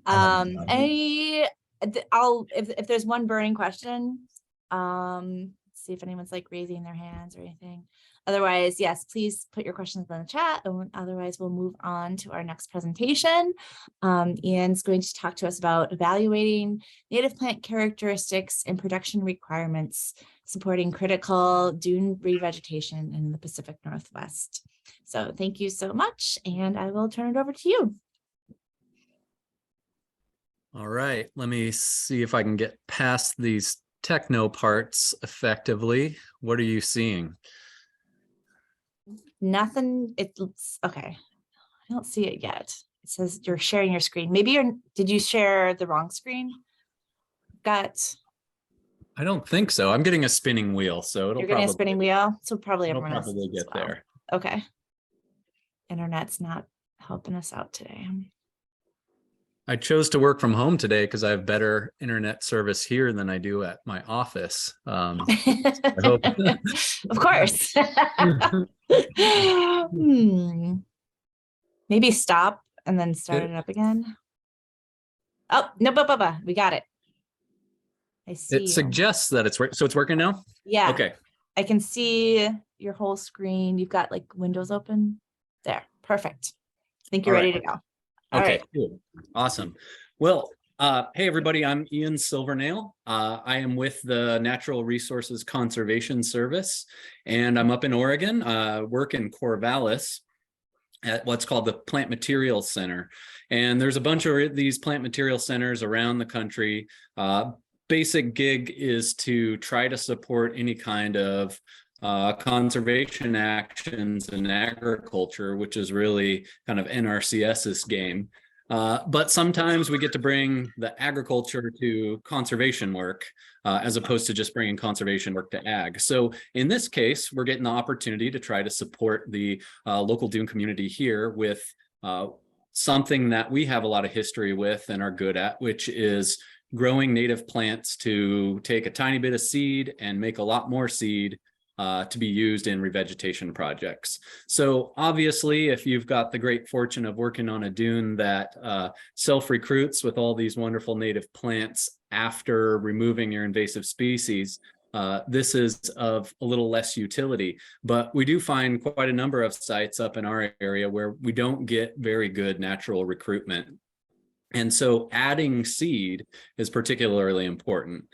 I love that. If there's one burning question, see if anyone's like raising their hands or anything. Otherwise, yes, please put your questions in the chat. And otherwise, we'll move on to our next presentation. Ian's going to talk to us about evaluating native plant characteristics and production requirements, supporting critical dune revegetation in the Pacific Northwest. So thank you so much, and I will turn it over to you. All right, let me see if I can get past these techno parts effectively. What are you seeing? Nothing. It's okay. I don't see it yet. It says you're sharing your screen. Maybe did you share the wrong screen? I don't think so. I'm getting a spinning wheel, so You're getting a spinning wheel. So probably it'll everyone else probably as get well. there. Okay. Internet's not helping us out today. I chose to work from home today because I have better internet service here than I do at my office. I hope. Of course. Maybe stop and then start it up again. Oh, no, we got it. I see. It suggests that it's working. So it's working now? Yeah. Okay. I can see your whole screen. You've got like windows open. There. Perfect. I think you're ready to go. All Okay, right. cool. Awesome. Well, hey everybody, I'm Ian Silvernail. I am with the Natural Resources Conservation Service, and I'm up in Oregon, work in Corvallis at what's called the Plant Materials Center. And there's a bunch of these plant material centers around the country. Basic gig is to try to support any kind of conservation actions in agriculture, which is really kind of NRCS's game. But sometimes we get to bring the agriculture to conservation work as opposed to just bringing conservation work to ag. So in this case, we're getting the opportunity to try to support the local dune community here with something that we have a lot of history with and are good at, which is growing native plants to take a tiny bit of seed and make a lot more seed to be used in revegetation projects. So obviously, if you've got the great fortune of working on a dune that self-recruits with all these wonderful native plants after removing your invasive species, this is of a little less utility. But we do find quite a number of sites up in our area where we don't get very good natural recruitment. And so adding seed is particularly important.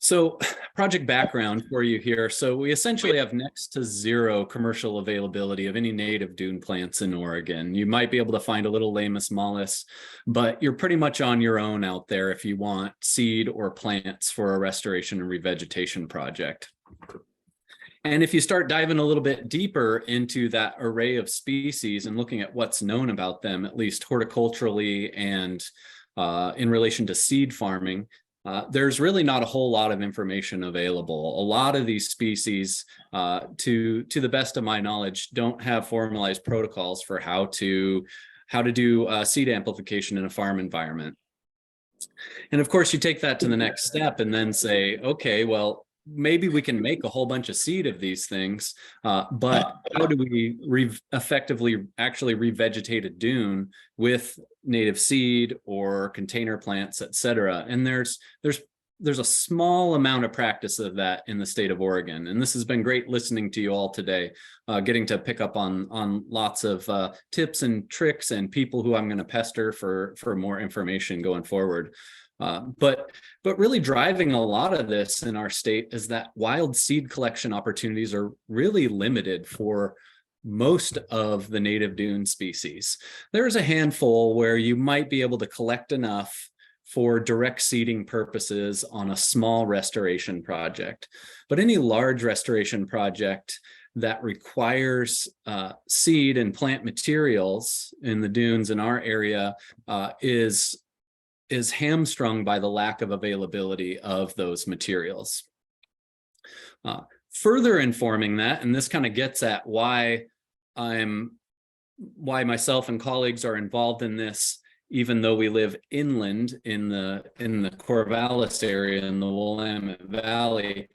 So project background for you here. So we essentially have next to zero commercial availability of any native dune plants in Oregon. You might be able to find a little Lamus mollis, but you're pretty much on your own out there if you want seed or plants for a restoration and revegetation project. And if you start diving a little bit deeper into that array of species and looking at what's known about them, at least horticulturally and in relation to seed farming, there's really not a whole lot of information available. A lot of these species, to the best of my knowledge, don't have formalized protocols for how to do seed amplification in a farm environment. And of course, you take that to the next step and then say, okay, well, maybe we can make a whole bunch of seed of these things, but how do we effectively actually revegetate a dune with native seed or container plants, et cetera? And there's a small amount of practice of that in the state of Oregon. And this has been great listening to you all today, getting to pick up on lots of tips and tricks and people who I'm going to pester for more information going forward. But really driving a lot of this in our state is that wild seed collection opportunities are really limited for most of the native dune species. There's a handful where you might be able to collect enough for direct seeding purposes on a small restoration project. But any large restoration project that requires seed and plant materials in the dunes in our area is hamstrung by the lack of availability of those materials. Further informing that, and this kind of gets at why myself and colleagues are involved in this, even though we live inland in the Corvallis area in the Willamette Valley,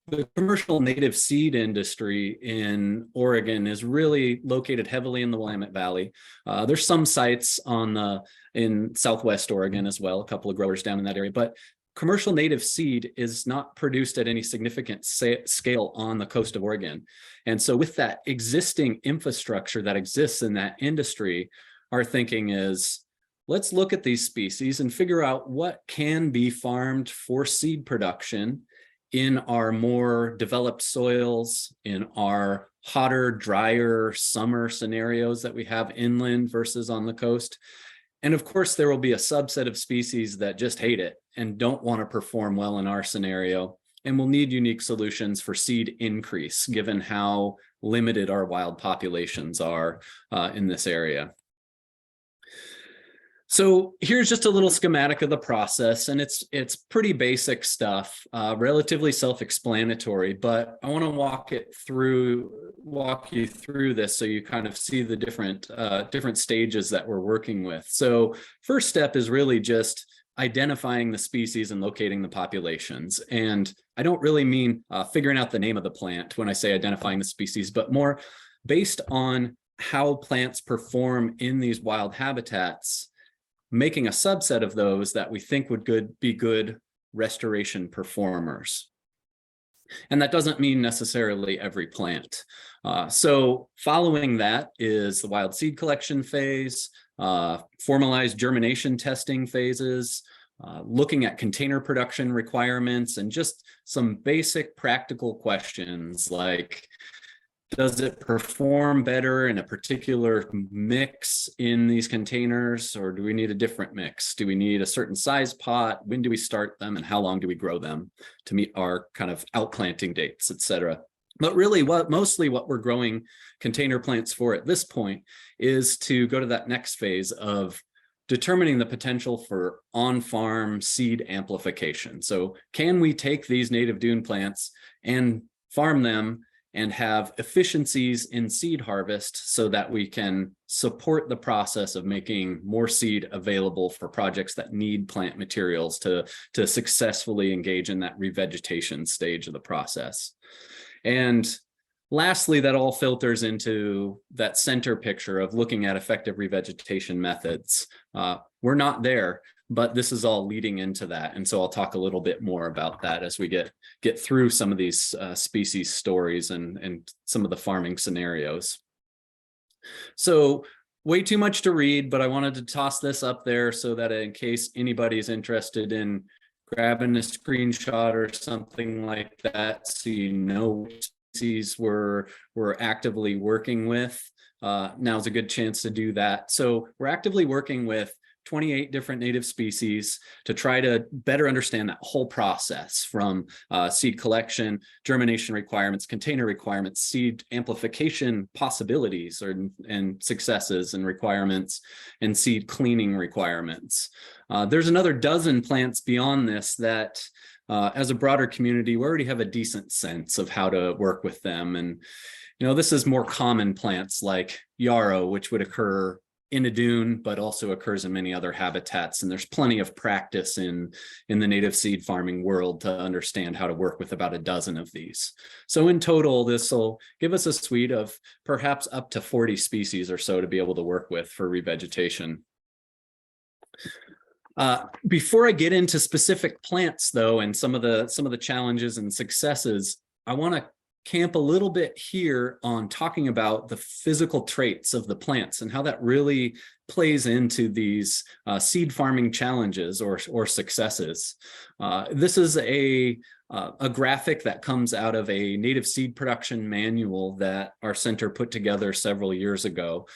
the commercial native seed industry in Oregon is really located heavily in the Willamette Valley. There's some sites in Southwest Oregon as well, a couple of growers down in that area, but commercial native seed is not produced at any significant scale on the coast of Oregon. And so with that existing infrastructure that exists in that industry, our thinking is, let's look at these species and figure out what can be farmed for seed production in our more developed soils, in our hotter, drier summer scenarios that we have inland versus on the coast. And of course, there will be a subset of species that just hate it and don't want to perform well in our scenario. And we'll need unique solutions for seed increase, given how limited our wild populations are in this area. So here's just a little schematic of the process, and it's pretty basic stuff, relatively self-explanatory, but I want to walk you through this so you kind of see the different stages that we're working with. So first step is really just identifying the species and locating the populations. And I don't really mean figuring out the name of the plant when I say identifying the species, but more based on how plants perform in these wild habitats, making a subset of those that we think would be good restoration performers. And that doesn't mean necessarily every plant. So following that is the wild seed collection phase, formalized germination testing phases, looking at container production requirements, and just some basic practical questions like, does it perform better in a particular mix in these containers, or do we need a different mix? Do we need a certain size pot? When do we start them, and how long do we grow them to meet our kind of outplanting dates, et cetera? But really, mostly what we're growing container plants for at this point is to go to that next phase of determining the potential for on-farm seed amplification. So can we take these native dune plants and farm them and have efficiencies in seed harvest so that we can support the process of making more seed available for projects that need plant materials to successfully engage in that revegetation stage of the process. And lastly, that all filters into that center picture of looking at effective revegetation methods. We're not there, but this is all leading into that. And so I'll talk a little bit more about that as we get through some of these species stories and some of the farming scenarios. So way too much to read, but I wanted to toss this up there so that in case anybody's interested in grabbing a screenshot or something like that, so you know which species we're actively working with. Now's a good chance to do that. So we're actively working with 28 different native species to try to better understand that whole process from seed collection, germination requirements, container requirements, seed amplification possibilities and successes and requirements, and seed cleaning requirements. There's another dozen plants beyond this that as a broader community, we already have a decent sense of how to work with them. And, you know, this is more common plants like yarrow, which would occur in a dune, but also occurs in many other habitats. And there's plenty of practice in the native seed farming world to understand how to work with about a dozen of these. So in total, this will give us a suite of perhaps up to 40 species or so to be able to work with for revegetation. Before I get into specific plants, though, and some of the challenges and successes, I want to camp a little bit here on talking about the physical traits of the plants and how that really plays into these seed farming challenges or successes. This is a graphic that comes out of a native seed production manual that our center put together several years ago,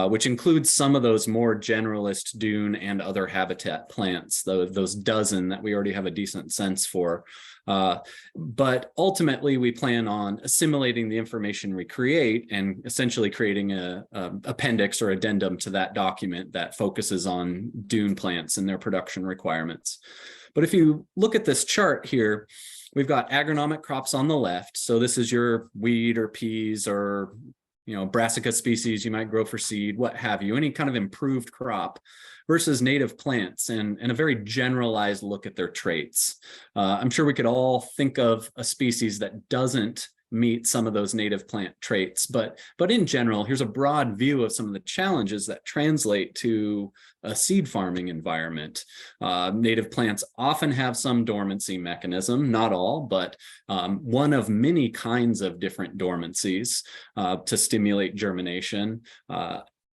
which includes some of those more generalist dune and other habitat plants, those dozen that we already have a decent sense for. But ultimately, we plan on assimilating the information we create and essentially creating a appendix or addendum to that document that focuses on dune plants and their production requirements. But if you look at this chart here, we've got agronomic crops on the left. So this is your wheat or peas or brassica species you might grow for seed, what have you, any kind of improved crop versus native plants and a very generalized look at their traits. I'm sure we could all think of a species that doesn't meet some of those native plant traits, but in general, here's a broad view of some of the challenges that translate to a seed farming environment. Native plants often have some dormancy mechanism, not all, but one of many kinds of different dormancies to stimulate germination.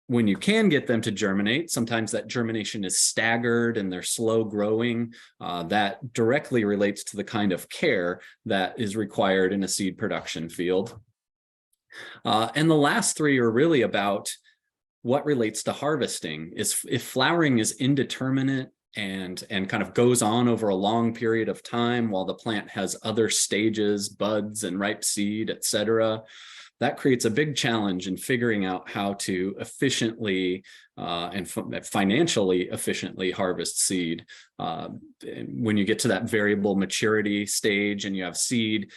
When you can get them to germinate, sometimes that germination is staggered and they're slow growing. That directly relates to the kind of care that is required in a seed production field. And the last three are really about what relates to harvesting. If flowering is indeterminate and kind of goes on over a long period of time while the plant has other stages, buds and ripe seed, etc., that creates a big challenge in figuring out how to efficiently and financially efficiently harvest seed. When you get to that variable maturity stage and you have seed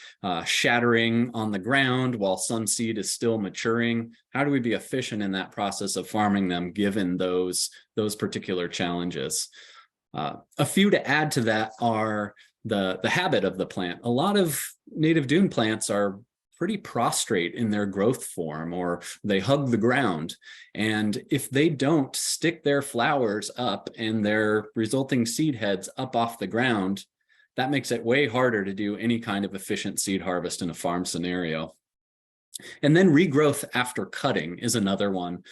shattering on the ground while some seed is still maturing, how do we be efficient in that process of farming them given those particular challenges? A few to add to that are the habit of the plant. A lot of native dune plants are pretty prostrate in their growth form, or they hug the ground. And if they don't stick their flowers up and their resulting seed heads up off the ground, that makes it way harder to do any kind of efficient seed harvest in a farm scenario. And then regrowth after cutting is another one.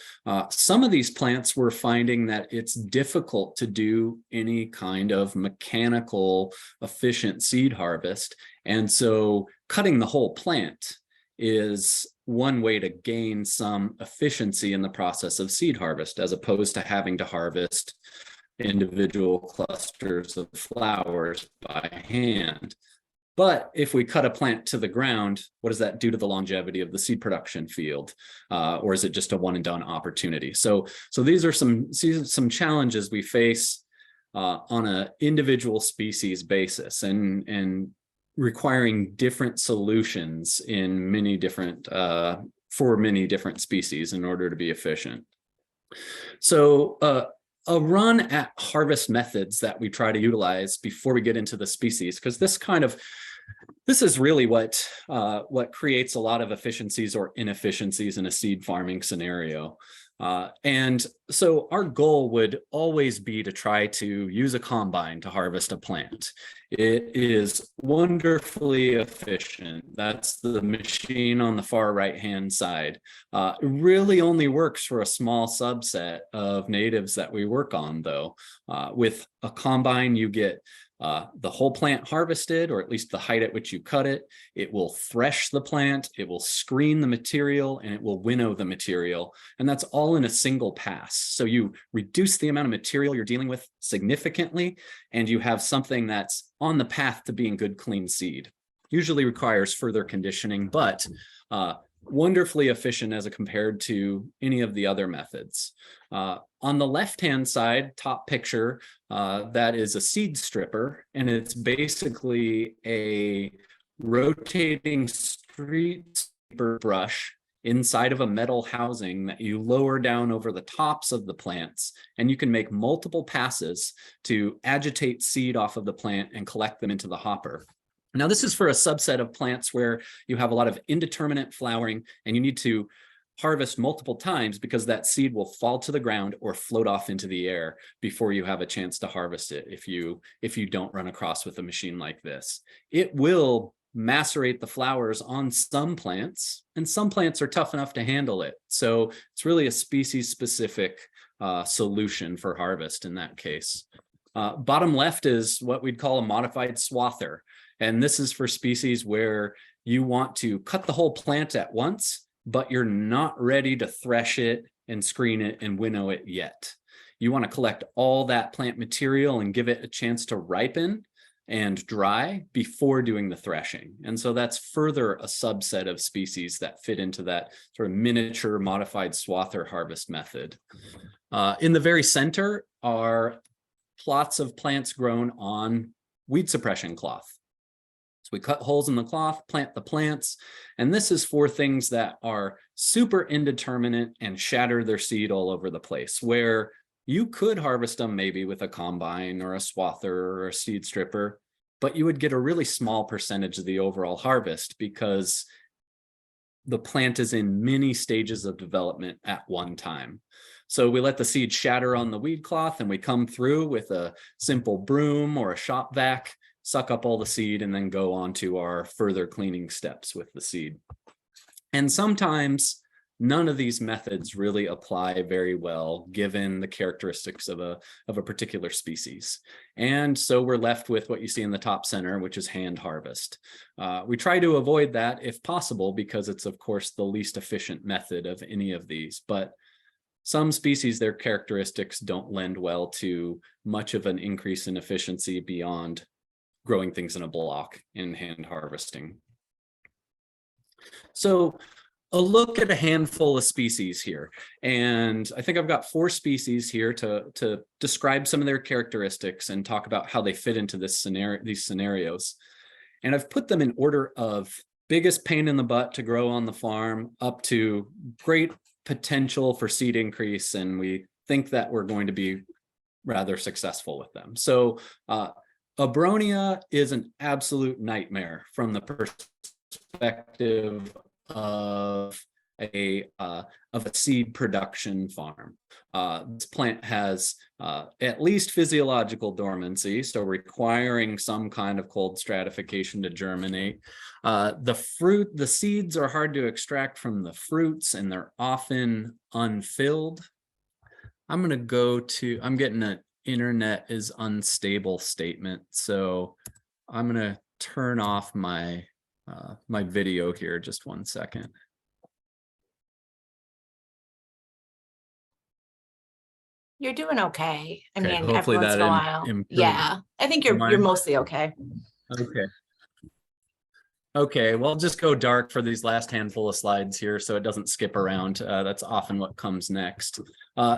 Some of these plants we're finding that it's difficult to do any kind of mechanical efficient seed harvest. And so cutting the whole plant is one way to gain some efficiency in the process of seed harvest, as opposed to having to harvest individual clusters of flowers by hand. But if we cut a plant to the ground, what does that do to the longevity of the seed production field? Or is it just a one and done opportunity? So these are some challenges we face on an individual species basis, and requiring different solutions in many different for many different species in order to be efficient. So a run at harvest methods that we try to utilize before we get into the species, because this is really what creates a lot of efficiencies or inefficiencies in a seed farming scenario. And so our goal would always be to try to use a combine to harvest a plant. It is wonderfully efficient. That's the machine on the far right-hand side. It really only works for a small subset of natives that we work on, though. With a combine, you get the whole plant harvested, or at least the height at which you cut it. It will thresh the plant, it will screen the material, and it will winnow the material. And that's all in a single pass. So you reduce the amount of material you're dealing with significantly, and you have something that's on the path to being good, clean seed. Usually requires further conditioning, but wonderfully efficient as compared to any of the other methods. On the left-hand side, top picture, that is a seed stripper, and it's basically a rotating street sweeper brush inside of a metal housing that you lower down over the tops of the plants, and you can make multiple passes to agitate seed off of the plant and collect them into the hopper. Now, this is for a subset of plants where you have a lot of indeterminate flowering and you need to harvest multiple times because that seed will fall to the ground or float off into the air before you have a chance to harvest it if you don't run across with a machine like this. It will macerate the flowers on some plants, and some plants are tough enough to handle it. So it's really a species-specific solution for harvest in that case. Bottom left is what we'd call a modified swather. And this is for species where you want to cut the whole plant at once, but you're not ready to thresh it and screen it and winnow it yet. You want to collect all that plant material and give it a chance to ripen and dry before doing the threshing. And so that's further a subset of species that fit into that sort of miniature modified swather harvest method. In the very center are plots of plants grown on weed suppression cloth. We cut holes in the cloth, plant the plants, and this is for things that are super indeterminate and shatter their seed all over the place, where you could harvest them maybe with a combine or a swather or a seed stripper, but you would get a really small percentage of the overall harvest because the plant is in many stages of development at one time. So we let the seed shatter on the weed cloth and we come through with a simple broom or a shop vac, suck up all the seed, and then go on to our further cleaning steps with the seed. And sometimes none of these methods really apply very well given the characteristics of a particular species. And so we're left with what you see in the top center, which is hand harvest. We try to avoid that if possible, because it's of course the least efficient method of any of these, but some species, their characteristics don't lend well to much of an increase in efficiency beyond growing things in a block in hand harvesting. So a look at a handful of species here. And I think I've got 4 species here to describe some of their characteristics and talk about how they fit into this scenario, these scenarios. And I've put them in order of biggest pain in the butt to grow on the farm up to great potential for seed increase. And we think that we're going to be rather successful with them. So Abronia is an absolute nightmare from the perspective of a seed production farm. This plant has at least physiological dormancy, so requiring some kind of cold stratification to germinate. The seeds are hard to extract from the fruits, and they're often unfilled. I'm getting an internet is unstable statement, so I'm gonna turn off my my video here just one second. You're doing okay. I Okay, mean, hopefully every once that in a while. improved. Yeah, I think you're Mine? mostly okay. Okay, well, just go dark for these last handful of slides here so it doesn't skip around. That's often what comes next.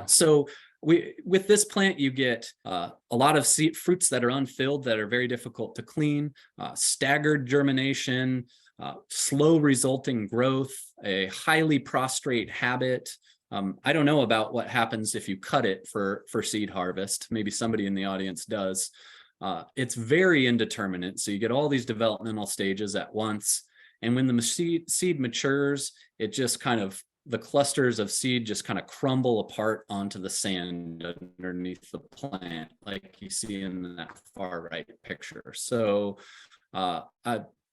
So with this plant, you get a lot of fruits that are unfilled that are very difficult to clean, staggered germination, slow resulting growth, a highly prostrate habit. I don't know about what happens if you cut it for seed harvest. Maybe somebody in the audience does. It's very indeterminate. So you get all these developmental stages at once. And when the seed matures, it just kind of, the clusters of seed just kind of crumble apart onto the sand underneath the plant, like you see in that far right picture. So a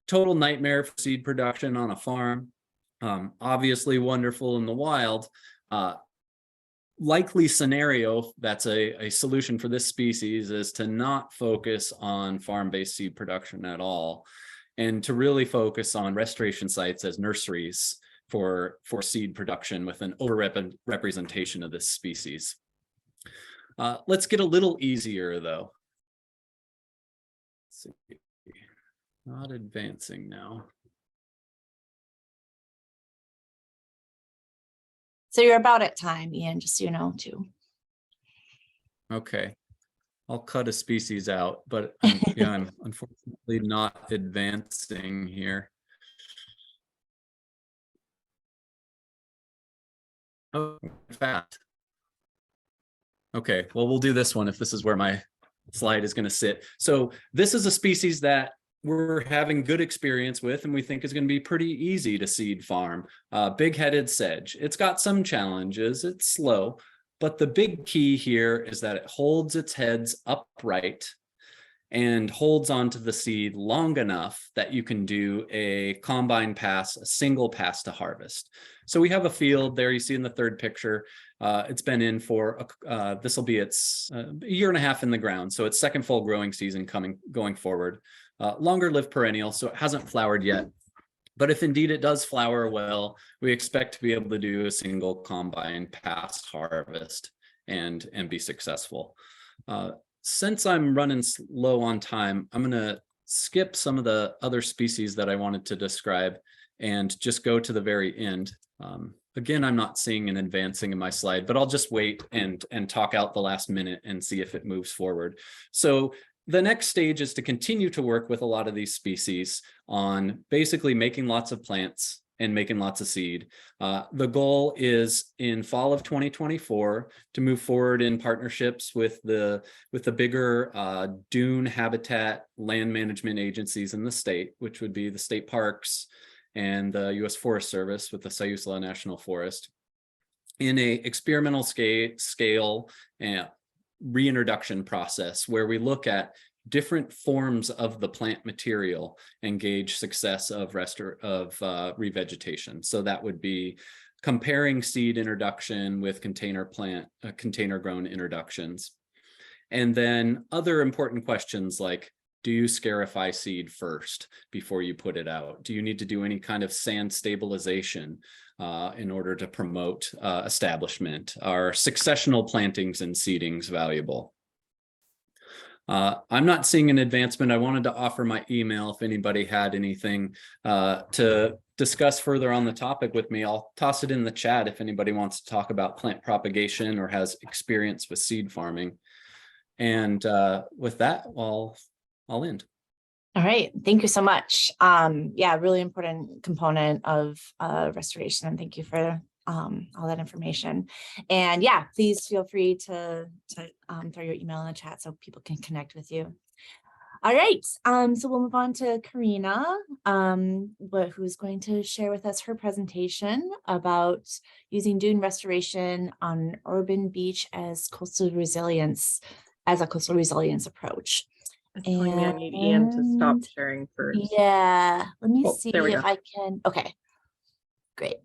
total nightmare for seed production on a farm. Obviously wonderful in the wild. Likely scenario that's a solution for this species is to not focus on farm-based seed production at all, and to really focus on restoration sites as nurseries for seed production with an overrepresentation of this species. Let's get a little easier though. Let's see. Not advancing now. So you're about at time, Ian, just so you know, too. Okay, I'll cut a species out, but I'm unfortunately not advancing here. Oh, fast. Okay, well, we'll do this one if this is where my slide is going to sit. So this is a species that we're having good experience with and we think is going to be pretty easy to seed farm. Big-headed sedge. It's got some challenges. It's slow, but the big key here is that it holds its heads upright and holds onto the seed long enough that you can do a combine pass, a single pass to harvest. So we have a field there you see in the third picture. It's been in for, this will be its a year and a half in the ground. So it's second full growing season going forward. Longer lived perennial, so it hasn't flowered yet. But if indeed it does flower well, we expect to be able to do a single combine pass harvest and be successful. Since I'm running low on time, I'm going to skip some of the other species that I wanted to describe and just go to the very end. Again, I'm not seeing an advancing in my slide, but I'll just wait and talk out the last minute and see if it moves forward. So the next stage is to continue to work with a lot of these species on basically making lots of plants and making lots of seed. The goal is in fall of 2024 to move forward in partnerships with the bigger dune habitat land management agencies in the state, which would be the state parks and the U.S. Forest Service with the Siuslaw National Forest, in a experimental scale and reintroduction process where we look at different forms of the plant material and gauge success of revegetation. So that would be comparing seed introduction with container grown introductions. And then other important questions like, do you scarify seed first before you put it out? Do you need to do any kind of sand stabilization in order to promote establishment? Are successional plantings and seedings valuable? I'm not seeing an advancement. I wanted to offer my email if anybody had anything to discuss further on the topic with me. I'll toss it in the chat if anybody wants to talk about plant propagation or has experience with seed farming. And with that, I'll end. All right, thank you so much. Yeah, really important component of restoration, and thank you for all that information. And yeah, please feel free to throw your email in the chat so people can connect with you. All right, so we'll move on to Karina, who's going to share with us her presentation about using dune restoration on urban beach as a coastal resilience approach. It's telling me I need Ian to stop sharing first. Yeah, let me see there we if go. I can. Okay, great.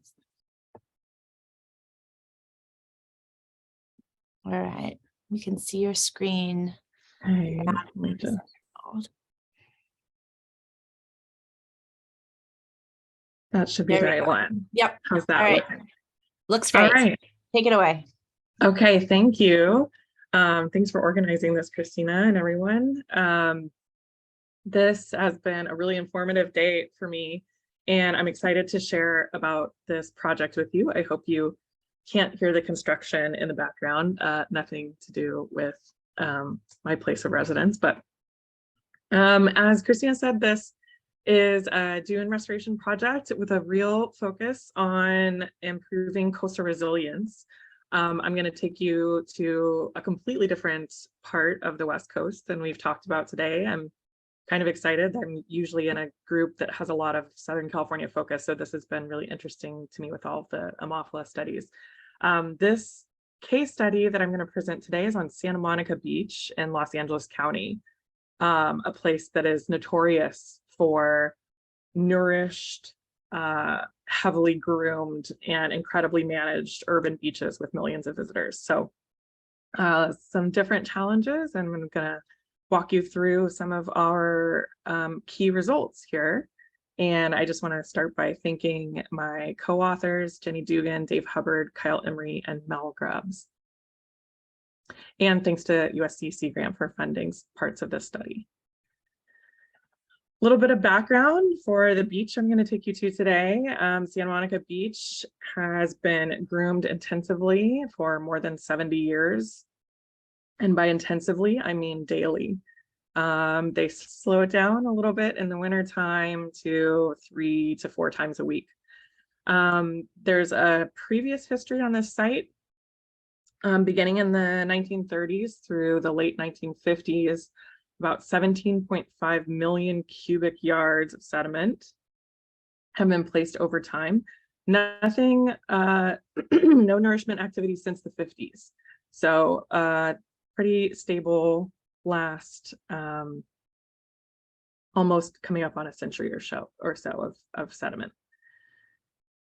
All right, we can see your screen. Hey, let me just- that should be There the we right go. one. Yep, How's all that right. looking? Looks All great. right. Take it away. Okay, thank you. Thanks for organizing this, Christina and everyone. This has been a really informative day for me, and I'm excited to share about this project with you. I hope you can't hear the construction in the background, nothing to do with my place of residence, but as Christina said, this is a dune restoration project with a real focus on improving coastal resilience. I'm going to take you to a completely different part of the West Coast than we've talked about today. I'm kind of excited. I'm usually in a group that has a lot of Southern California focus, so this has been really interesting to me with all of the Ammophila studies. This case study that I'm going to present today is on Santa Monica Beach in Los Angeles County, a place that is notorious for nourished, heavily groomed, and incredibly managed urban beaches with millions of visitors. So some different challenges, and I'm going to walk you through some of our key results here. And I just want to start by thanking my co-authors, Jenny Dugan, Dave Hubbard, Kyle Emery, and Mel Grubbs. And thanks to USC Sea Grant for funding parts of this study. A little bit of background for the beach I'm going to take you to today. Santa Monica Beach has been groomed intensively for more than 70 years. And by intensively, I mean daily. They slow it down a little bit in the wintertime to 3 to 4 times a week. There's a previous history on this site beginning in the 1930s through the late 1950s. About 17.5 million cubic yards of sediment have been placed over time. Nothing, no nourishment activity since the 50s. So pretty stable last, almost coming up on a century or so of sediment.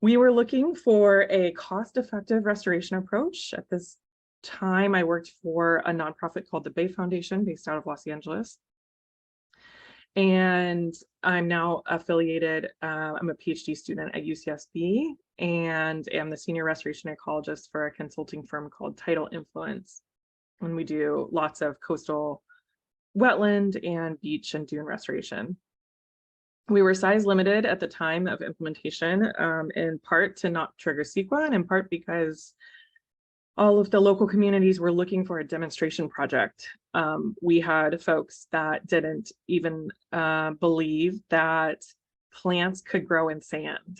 We were looking for a cost-effective restoration approach. At this time, I worked for a nonprofit called the Bay Foundation based out of Los Angeles. And I'm now affiliated, I'm a PhD student at UCSB and am the senior restoration ecologist for a consulting firm called Tidal Influence. And we do lots of coastal wetland and beach and dune restoration. We were size limited at the time of implementation, in part to not trigger CEQA and in part because all of the local communities were looking for a demonstration project. We had folks that didn't even believe that plants could grow in sand.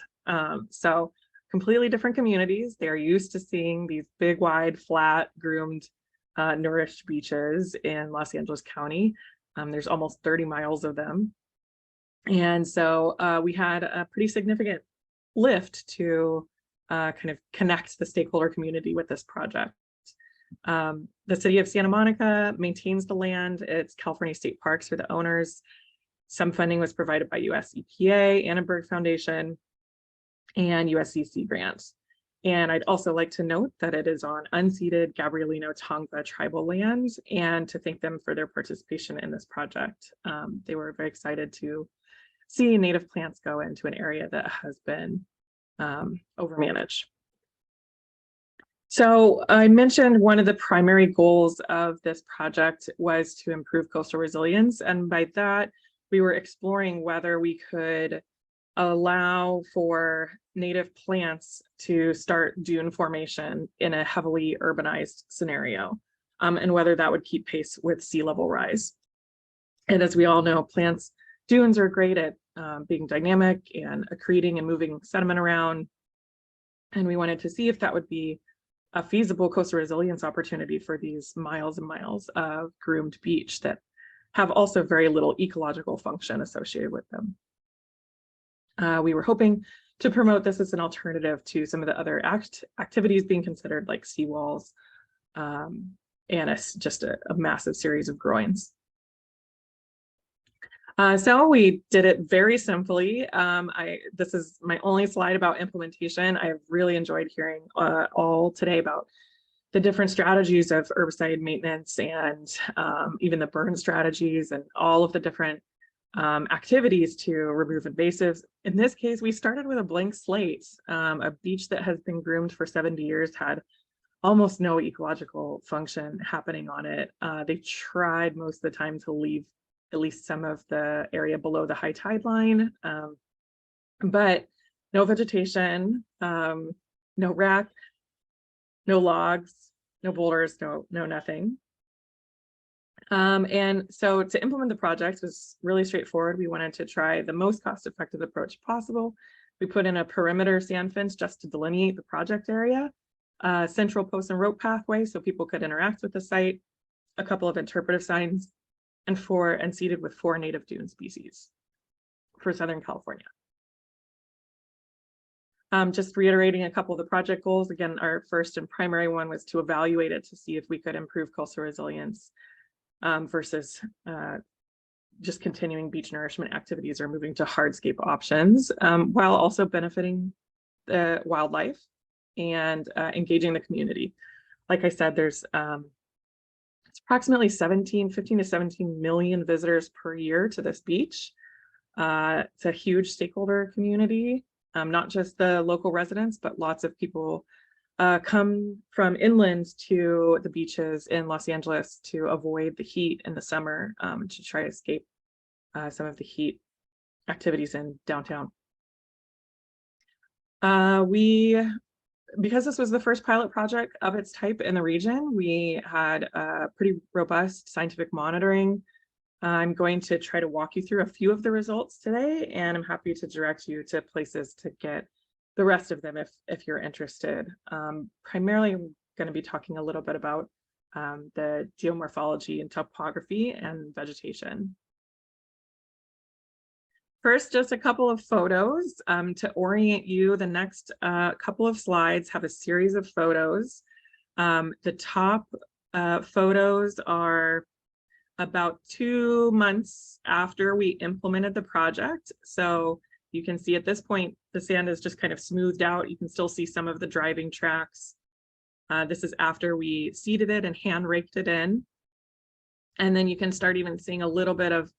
So completely different communities. They are used to seeing these big, wide, flat, groomed, nourished beaches in Los Angeles County. There's almost 30 miles of them. And so we had a pretty significant lift to kind of connect the stakeholder community with this project. The city of Santa Monica maintains the land. It's California State Parks for the owners. Some funding was provided by US EPA, Annenberg Foundation, and USCC grants. And I'd also like to note that it is on unceded Gabrielino Tongva tribal lands, and to thank them for their participation in this project. They were very excited to see native plants go into an area that has been overmanaged. So I mentioned one of the primary goals of this project was to improve coastal resilience. And by that, we were exploring whether we could allow for native plants to start dune formation in a heavily urbanized scenario, and whether that would keep pace with sea level rise. And as we all know, dunes are great at being dynamic and accreting and moving sediment around. And we wanted to see if that would be a feasible coastal resilience opportunity for these miles and miles of groomed beach that have also very little ecological function associated with them. We were hoping to promote this as an alternative to some of the other activities being considered, like seawalls, and just a massive series of groins. So we did it very simply. This is my only slide about implementation. I have really enjoyed hearing all today about the different strategies of herbicide maintenance and even the burn strategies and all of the different activities to remove invasives. In this case, we started with a blank slate. A beach that has been groomed for 70 years had almost no ecological function happening on it. They tried most of the time to leave at least some of the area below the high tide line, but no vegetation, no wrack, no logs, no boulders, no nothing. And so to implement the project was really straightforward. We wanted to try the most cost-effective approach possible. We put in a perimeter sand fence just to delineate the project area, central post and rope pathway so people could interact with the site, a couple of interpretive signs, and seeded with 4 native dune species for Southern California. Just reiterating a couple of the project goals. Again, our first and primary one was to evaluate it to see if we could improve coastal resilience versus just continuing beach nourishment activities or moving to hardscape options, while also benefiting the wildlife and engaging the community. Like I said, there's it's approximately 15 to 17 million visitors per year to this beach. It's a huge stakeholder community, not just the local residents, but lots of people come from inland to the beaches in Los Angeles to avoid the heat in the summer, to try to escape some of the heat activities in downtown. Because this was the first pilot project of its type in the region, we had pretty robust scientific monitoring. I'm going to try to walk you through a few of the results today, and I'm happy to direct you to places to get the rest of them if you're interested. Primarily, I'm going to be talking a little bit about the geomorphology and topography and vegetation. First, just a couple of photos to orient you. The next couple of slides have a series of photos. The top photos are about 2 months after we implemented the project. So you can see at this point, the sand is just kind of smoothed out. You can still see some of the driving tracks. This is after we seeded it and hand raked it in. And then you can start even seeing a little bit of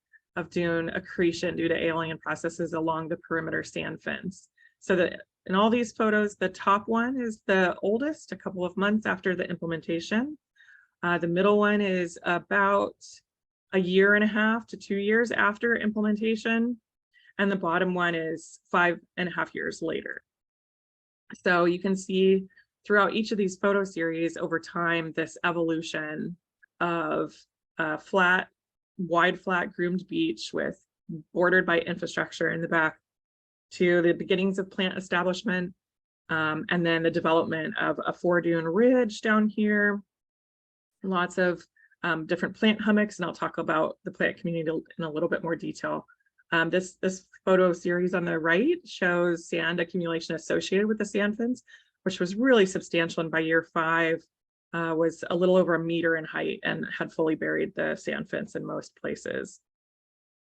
dune accretion due to alien processes along the perimeter sand fence. So that in all these photos, the top one is the oldest, a couple of months after the implementation. The middle one is about 1.5 to 2 years after implementation. And the bottom one is 5.5 years later. So you can see throughout each of these photo series over time, this evolution of flat, wide, flat groomed beach with bordered by infrastructure in the back to the beginnings of plant establishment, and then the development of a 4-dune ridge down here. Lots of different plant hummocks, and I'll talk about the plant community in a little bit more detail. This photo series on the right shows sand accumulation associated with the sand fence, which was really substantial, and by year 5 was a little over 1 meter in height and had fully buried the sand fence in most places.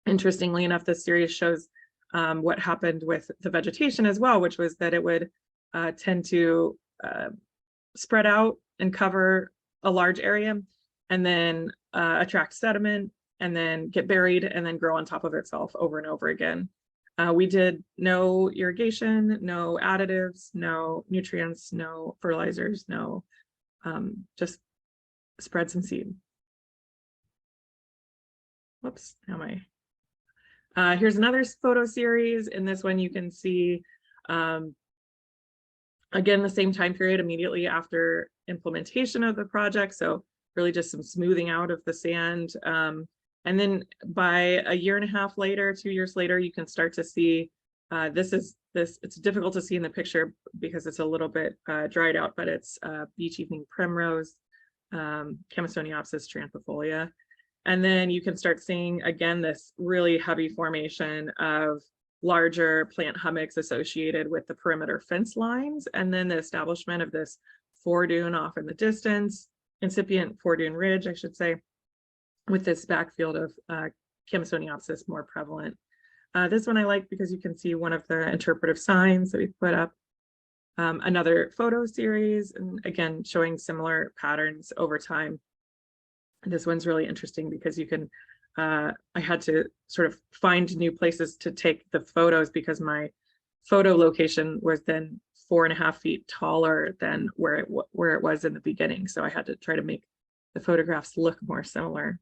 Interestingly enough, this series shows what happened with the vegetation as well, which was that it would tend to spread out and cover a large area, and then attract sediment, and then get buried, and then grow on top of itself over and over again. We did no irrigation, no additives, no nutrients, no fertilizers, no, just spread some seed. Whoops, how am I? Here's another photo series. In this one, you can see, again, the same time period immediately after implementation of the project. So really just some smoothing out of the sand. And then by 1.5 years later, 2 years later, you can start to see, it's difficult to see in the picture because it's a little bit dried out, but it's beach evening primrose, Chamisoniopsis trianthifolia. And then you can start seeing, again, this really heavy formation of larger plant hummocks associated with the perimeter fence lines, and then the establishment of this 4-dune off in the distance, incipient 4-dune ridge, I should say, with this backfield of Chamisoniopsis more prevalent. This one I like because you can see one of the interpretive signs that we put up. Another photo series, and again, showing similar patterns over time. This one's really interesting because you can, I had to sort of find new places to take the photos because my photo location was then 4.5 feet taller than where it was in the beginning. So I had to try to make the photographs look more similar.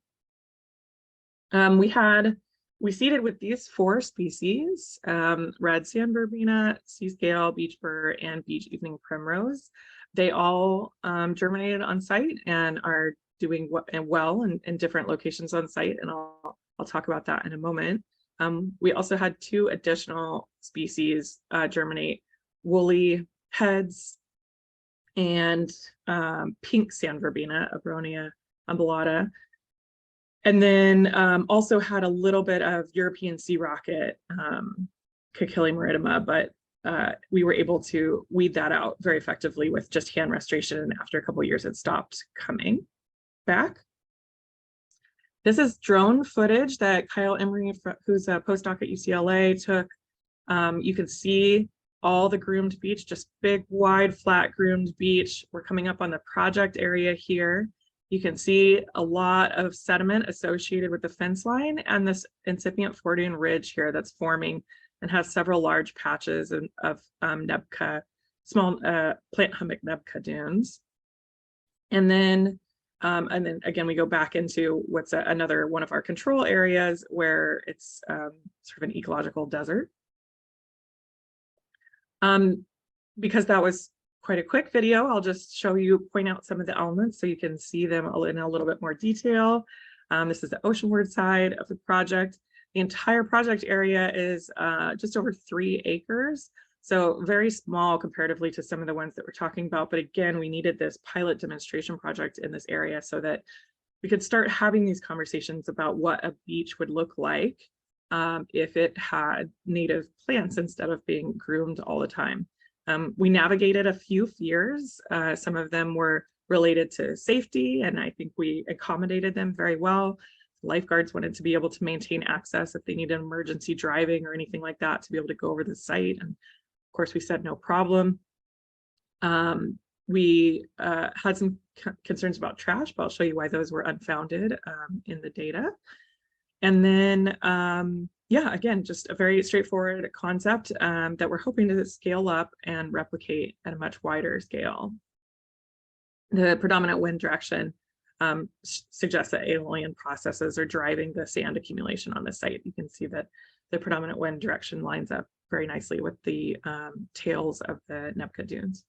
We seeded with these 4 species, red sand verbena, sea scale, beach burr, and beach evening primrose. They all germinated on site and are doing well in different locations on site, and I'll talk about that in a moment. We also had 2 additional species germinate, woolly heads and pink sand verbena, Abronia umbellata. And then also had a little bit of European sea rocket, Caechili marittima, but we were able to weed that out very effectively with just hand restoration, and after a couple of years it stopped coming back. This is drone footage that Kyle Emery, who's a postdoc at UCLA, took. You can see all the groomed beach, just big, wide, flat groomed beach. We're coming up on the project area here. You can see a lot of sediment associated with the fence line and this incipient 4-dune ridge here that's forming and has several large patches of Nebka, small plant hummock Nebka dunes. And then again, we go back into what's another one of our control areas where it's sort of an ecological desert. Because that was quite a quick video, I'll just point out some of the elements so you can see them in a little bit more detail. This is the oceanward side of the project. The entire project area is just over 3 acres. So very small comparatively to some of the ones that we're talking about. But again, we needed this pilot demonstration project in this area so that we could start having these conversations about what a beach would look like if it had native plants instead of being groomed all the time. We navigated a few fears. Some of them were related to safety, and I think we accommodated them very well. Lifeguards wanted to be able to maintain access if they needed emergency driving or anything like that to be able to go over the site. And of course, we said no problem. We had some concerns about trash, but I'll show you why those were unfounded in the data. And then, yeah, again, just a very straightforward concept that we're hoping to scale up and replicate at a much wider scale. The predominant wind direction suggests that aeolian processes are driving the sand accumulation on the site. You can see that the predominant wind direction lines up very nicely with the tails of the Nebka dunes.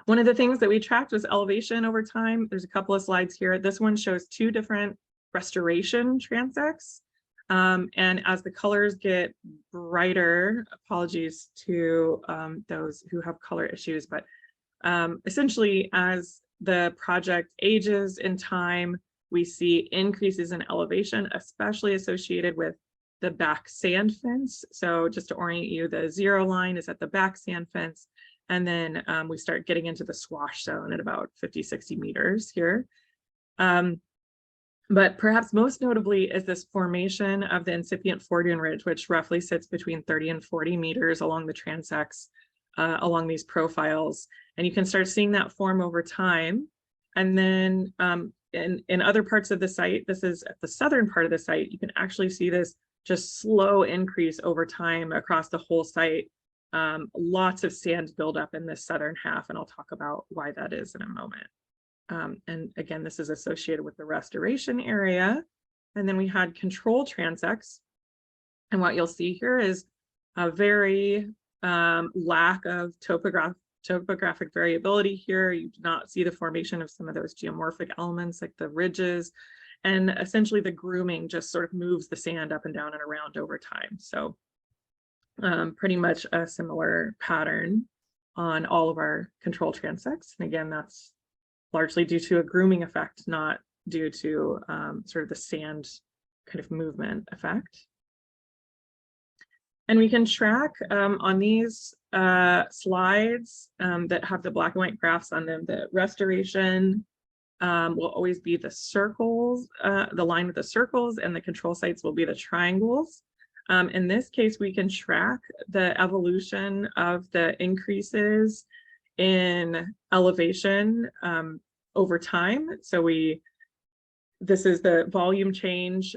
One of the things that we tracked was elevation over time. There's a couple of slides here. This one shows 2 different restoration transects. And as the colors get brighter, apologies to those who have color issues, but essentially as the project ages in time, we see increases in elevation, especially associated with the back sand fence. So just to orient you, the 0 line is at the back sand fence. And then we start getting into the swash zone at about 50, 60 meters here. But perhaps most notably is this formation of the incipient foredune ridge, which roughly sits between 30 and 40 meters along the transects, along these profiles. And you can start seeing that form over time. And then in other parts of the site, this is at the southern part of the site, you can actually see this just slow increase over time across the whole site. Lots of sand buildup in this southern half, and I'll talk about why that is in a moment. And again, this is associated with the restoration area. And then we had control transects. And what you'll see here is a very lack of topographic variability here. You do not see the formation of some of those geomorphic elements like the ridges. And essentially the grooming just sort of moves the sand up and down and around over time. So pretty much a similar pattern on all of our control transects. And again, that's largely due to a grooming effect, not due to sort of the sand kind of movement effect. And we can track on these slides that have the black and white graphs on them, the restoration will always be the circles, the line with the circles, and the control sites will be the triangles. In this case, we can track the evolution of the increases in elevation over time. So this is the volume change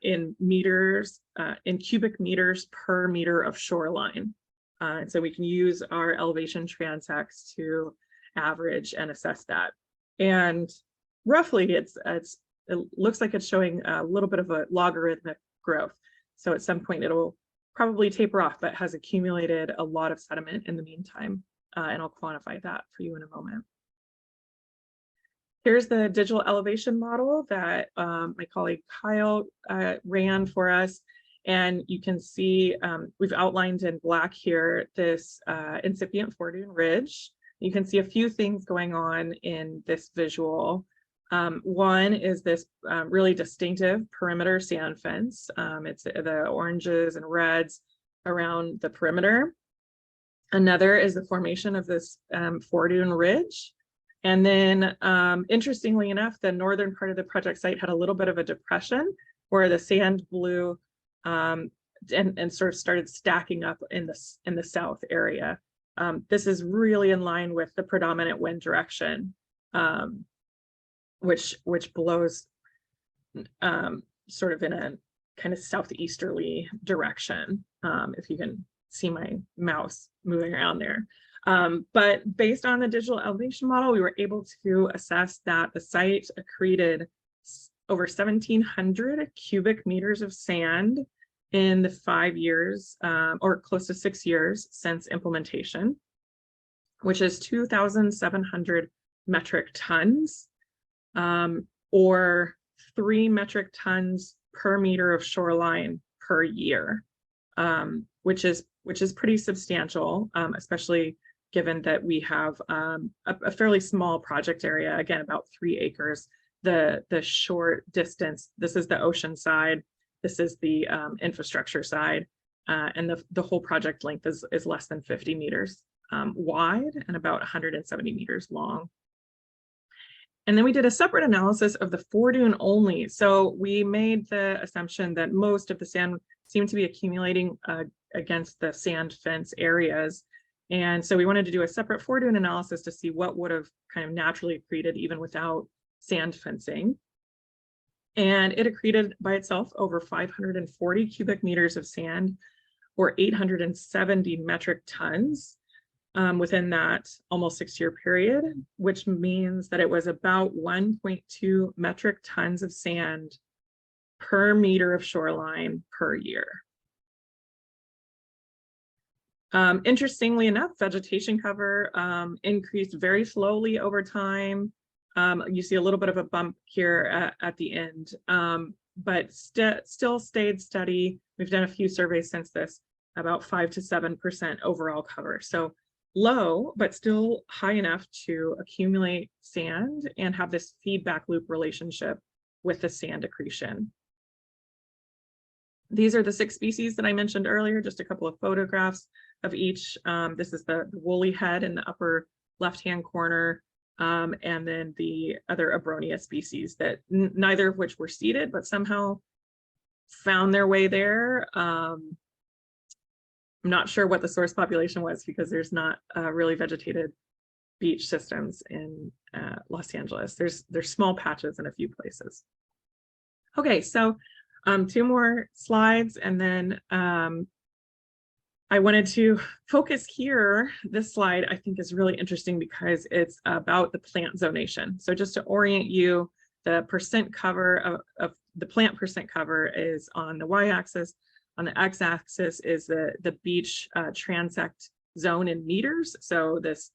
in meters, in cubic meters per meter of shoreline. And so we can use our elevation transects to average and assess that. And roughly it looks like it's showing a little bit of a logarithmic growth. So at some point it'll probably taper off, but has accumulated a lot of sediment in the meantime. And I'll quantify that for you in a moment. Here's the digital elevation model that my colleague Kyle ran for us. And you can see we've outlined in black here this incipient foredune ridge. You can see a few things going on in this visual. One is this really distinctive perimeter sand fence. It's the oranges and reds around the perimeter. Another is the formation of this foredune ridge. And then interestingly enough, the northern part of the project site had a little bit of a depression where the sand blew and sort of started stacking up in the south area. This is really in line with the predominant wind direction, which blows sort of in a kind of southeasterly direction, if you can see my mouse moving around there. But based on the digital elevation model, we were able to assess that the site accreted over 1,700 cubic meters of sand in the 5 years, or close to 6 years since implementation, which is 2,700 metric tons, or 3 metric tons per meter of shoreline per year, which is pretty substantial, especially given that we have a fairly small project area, again, about 3 acres. The short distance, this is the ocean side, this is the infrastructure side, and the whole project length is less than 50 meters wide and about 170 meters long. And then we did a separate analysis of the foredune only. So we made the assumption that most of the sand seemed to be accumulating against the sand fence areas. And so we wanted to do a separate foredune analysis to see what would have kind of naturally accreted even without sand fencing. And it accreted by itself over 540 cubic meters of sand, or 870 metric tons within that almost 6-year period, which means that it was about 1.2 metric tons of sand per meter of shoreline per year. Interestingly enough, vegetation cover increased very slowly over time. You see a little bit of a bump here at the end, but still stayed steady. We've done a few surveys since this, about 5 to 7% overall cover. So low, but still high enough to accumulate sand and have this feedback loop relationship with the sand accretion. These are the 6 species that I mentioned earlier, just a couple of photographs of each. This is the woolly head in the upper left-hand corner, and then the other Abronia species that neither of which were seeded, but somehow found their way there. I'm not sure what the source population was because there's not really vegetated beach systems in Los Angeles. There's small patches in a few places. Okay, so 2 more slides, and then I wanted to focus here. This slide I think is really interesting because it's about the plant zonation. So just to orient you, the percent cover of the plant percent cover is on the y-axis. On the x-axis is the beach transect zone in meters. So this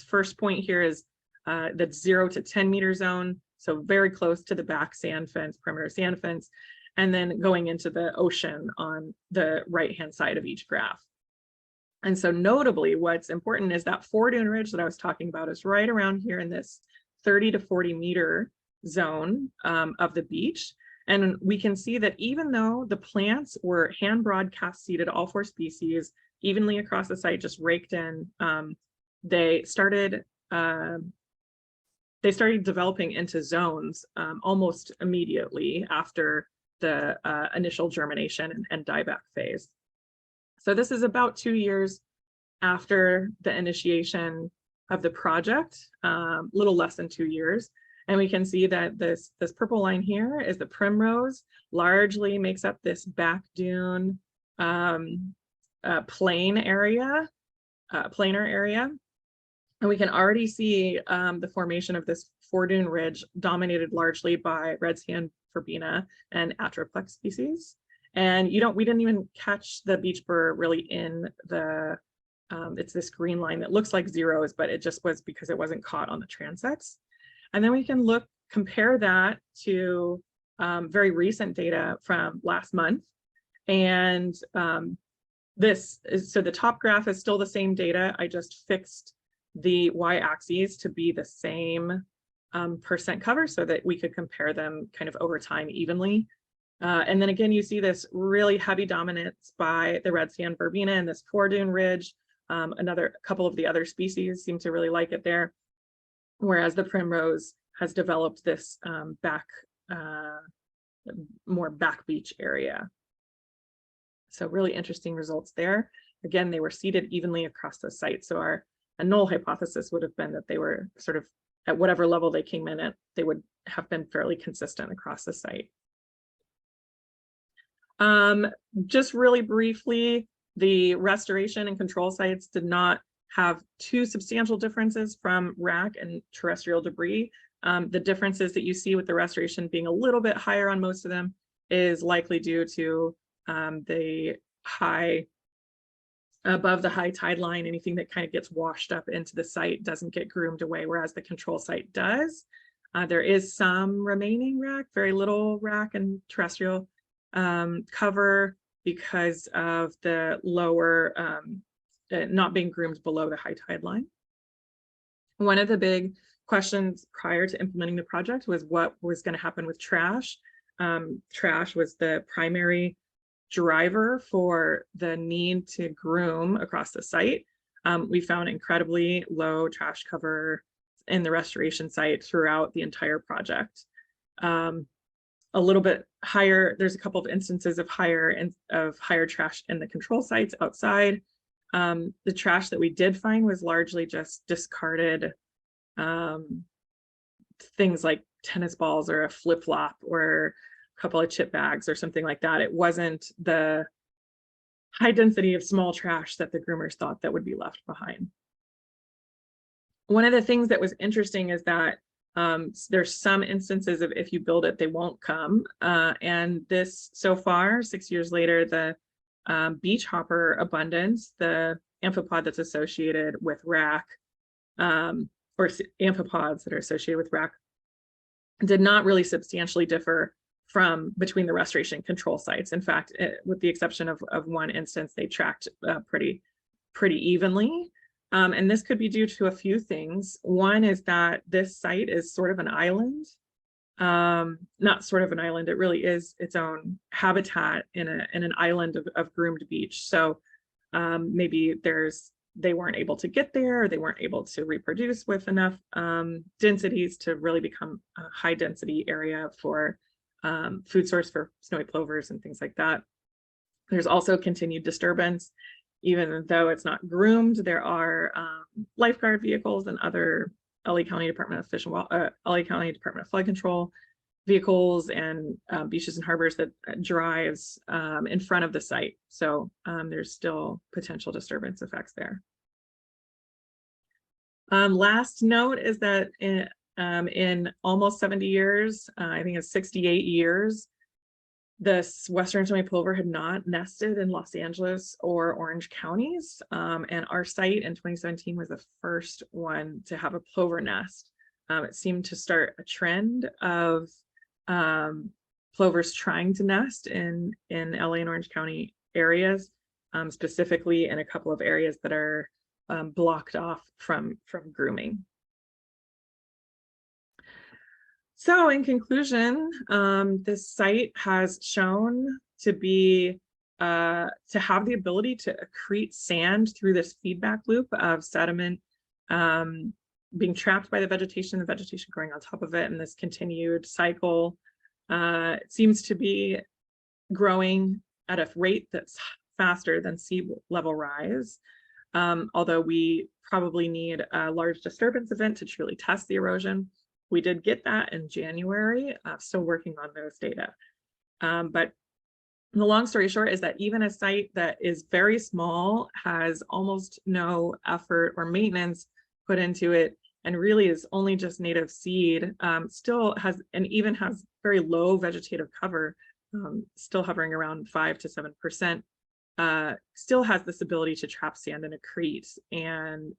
first point here is the 0 to 10 meter zone. So very close to the back sand fence, perimeter sand fence, and then going into the ocean on the right-hand side of each graph. And so notably, what's important is that Fore-Dune Ridge that I was talking about is right around here in this 30 to 40 meter zone of the beach. And we can see that even though the plants were hand broadcast seeded, all 4 species, evenly across the site, just raked in, they started developing into zones almost immediately after the initial germination and dieback phase. So this is about 2 years after the initiation of the project, little less than 2 years. And we can see that this purple line here is the primrose, largely makes up this back dune plain area, planar area. And we can already see the formation of this Fore-Dune Ridge dominated largely by red sand verbena and Atroplex species. And we didn't even catch the beach burr really in the, it's this green line that looks like zeros, but it just was because it wasn't caught on the transects. And then we can compare that to very recent data from last month. And so the top graph is still the same data. I just fixed the y-axes to be the same percent cover so that we could compare them kind of over time evenly. And then again, you see this really heavy dominance by the red sand verbena and this Fore-Dune Ridge. Another couple of the other species seem to really like it there, whereas the primrose has developed this more back beach area. So really interesting results there. Again, they were seeded evenly across the site. So a null hypothesis would have been that they were sort of at whatever level they came in at, they would have been fairly consistent across the site. Just really briefly, the restoration and control sites did not have too substantial differences from rack and terrestrial debris. The differences that you see with the restoration being a little bit higher on most of them is likely due to the above the high tide line, anything that kind of gets washed up into the site doesn't get groomed away, whereas the control site does. There is some remaining rack, very little rack and terrestrial cover because of the lower, not being groomed below the high tide line. One of the big questions prior to implementing the project was what was going to happen with trash. Trash was the primary driver for the need to groom across the site. We found incredibly low trash cover in the restoration site throughout the entire project. A little bit higher, there's a couple of instances of higher trash in the control sites outside. The trash that we did find was largely just discarded things like tennis balls or a flip-flop or a couple of chip bags or something like that. It wasn't the high density of small trash that the groomers thought that would be left behind. One of the things that was interesting is that there's some instances of if you build it, they won't come. And this, so far, 6 years later, the beach hopper abundance, the amphipod that's associated with rack, amphipods that are associated with rack, did not really substantially differ from between the restoration control sites. In fact, with the exception of one instance, they tracked pretty evenly. And this could be due to a few things. One is that this site is sort of an island. Not sort of an island, it really is its own habitat in an island of groomed beach. So maybe they weren't able to get there, or they weren't able to reproduce with enough densities to really become a high density area for food source for snowy plovers and things like that. There's also continued disturbance. Even though it's not groomed, there are lifeguard vehicles and other LA County Department of Fish and LA County Department of Flood Control vehicles and beaches and harbors that drives in front of the site. So there's still potential disturbance effects there. Last note is that in almost 70 years, I think it's 68 years, this western snowy plover had not nested in Los Angeles or Orange counties. And our site in 2017 was the first one to have a plover nest. It seemed to start a trend of plovers trying to nest in LA and Orange County areas, specifically in a couple of areas that are blocked off from grooming. So in conclusion, this site has shown to be to have the ability to accrete sand through this feedback loop of sediment being trapped by the vegetation growing on top of it, and this continued cycle it seems to be growing at a rate that's faster than sea level rise. Although we probably need a large disturbance event to truly test the erosion. We did get that in January, still working on those data. But the long story short is that even a site that is very small has almost no effort or maintenance put into it, and really is only just native seed, still has, and even has very low vegetative cover, still hovering around 5 to 7%, still has this ability to trap sand and accrete and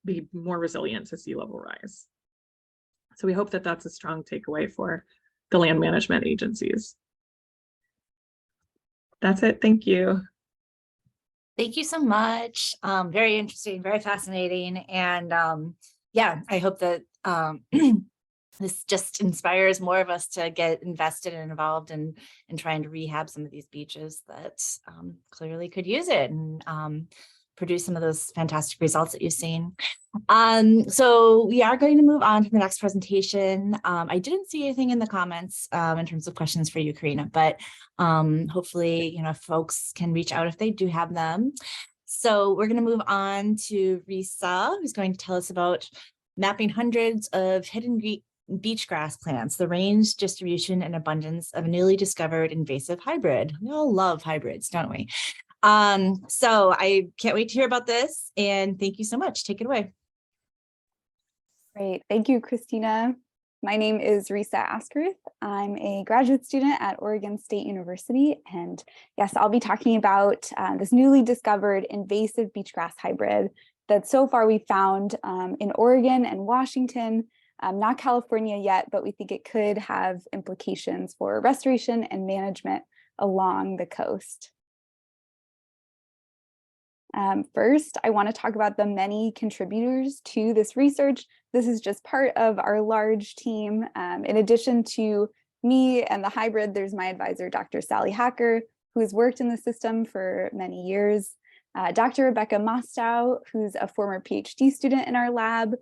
be more resilient to sea level rise. So we hope that that's a strong takeaway for the land management agencies. That's it. Thank you. Thank you so much. Very interesting, very fascinating. And yeah, I hope that this just inspires more of us to get invested and involved in trying to rehab some of these beaches that clearly could use it and produce some of those fantastic results that you've seen. So we are going to move on to the next presentation. I didn't see anything in the comments in terms of questions for you, Karina, but hopefully, folks can reach out if they do have them. So we're going to move on to Risa, who's going to tell us about mapping hundreds of hidden beach grass plants, the range, distribution, and abundance of a newly discovered invasive hybrid. We all love hybrids, don't we? So I can't wait to hear about this, and thank you so much. Take it away. Great. Thank you, Christina. My name is Risa Askeruth. I'm a graduate student at Oregon State University. And yes, I'll be talking about this newly discovered invasive beachgrass hybrid that so far we found in Oregon and Washington, not California yet, but we think it could have implications for restoration and management along the coast. First, I want to talk about the many contributors to this research. This is just part of our large team. In addition to me and the hybrid, there's my advisor, Dr. Sally Hacker, who has worked in the system for many years. Dr. Rebecca Mostow, who's a former PhD student in our lab,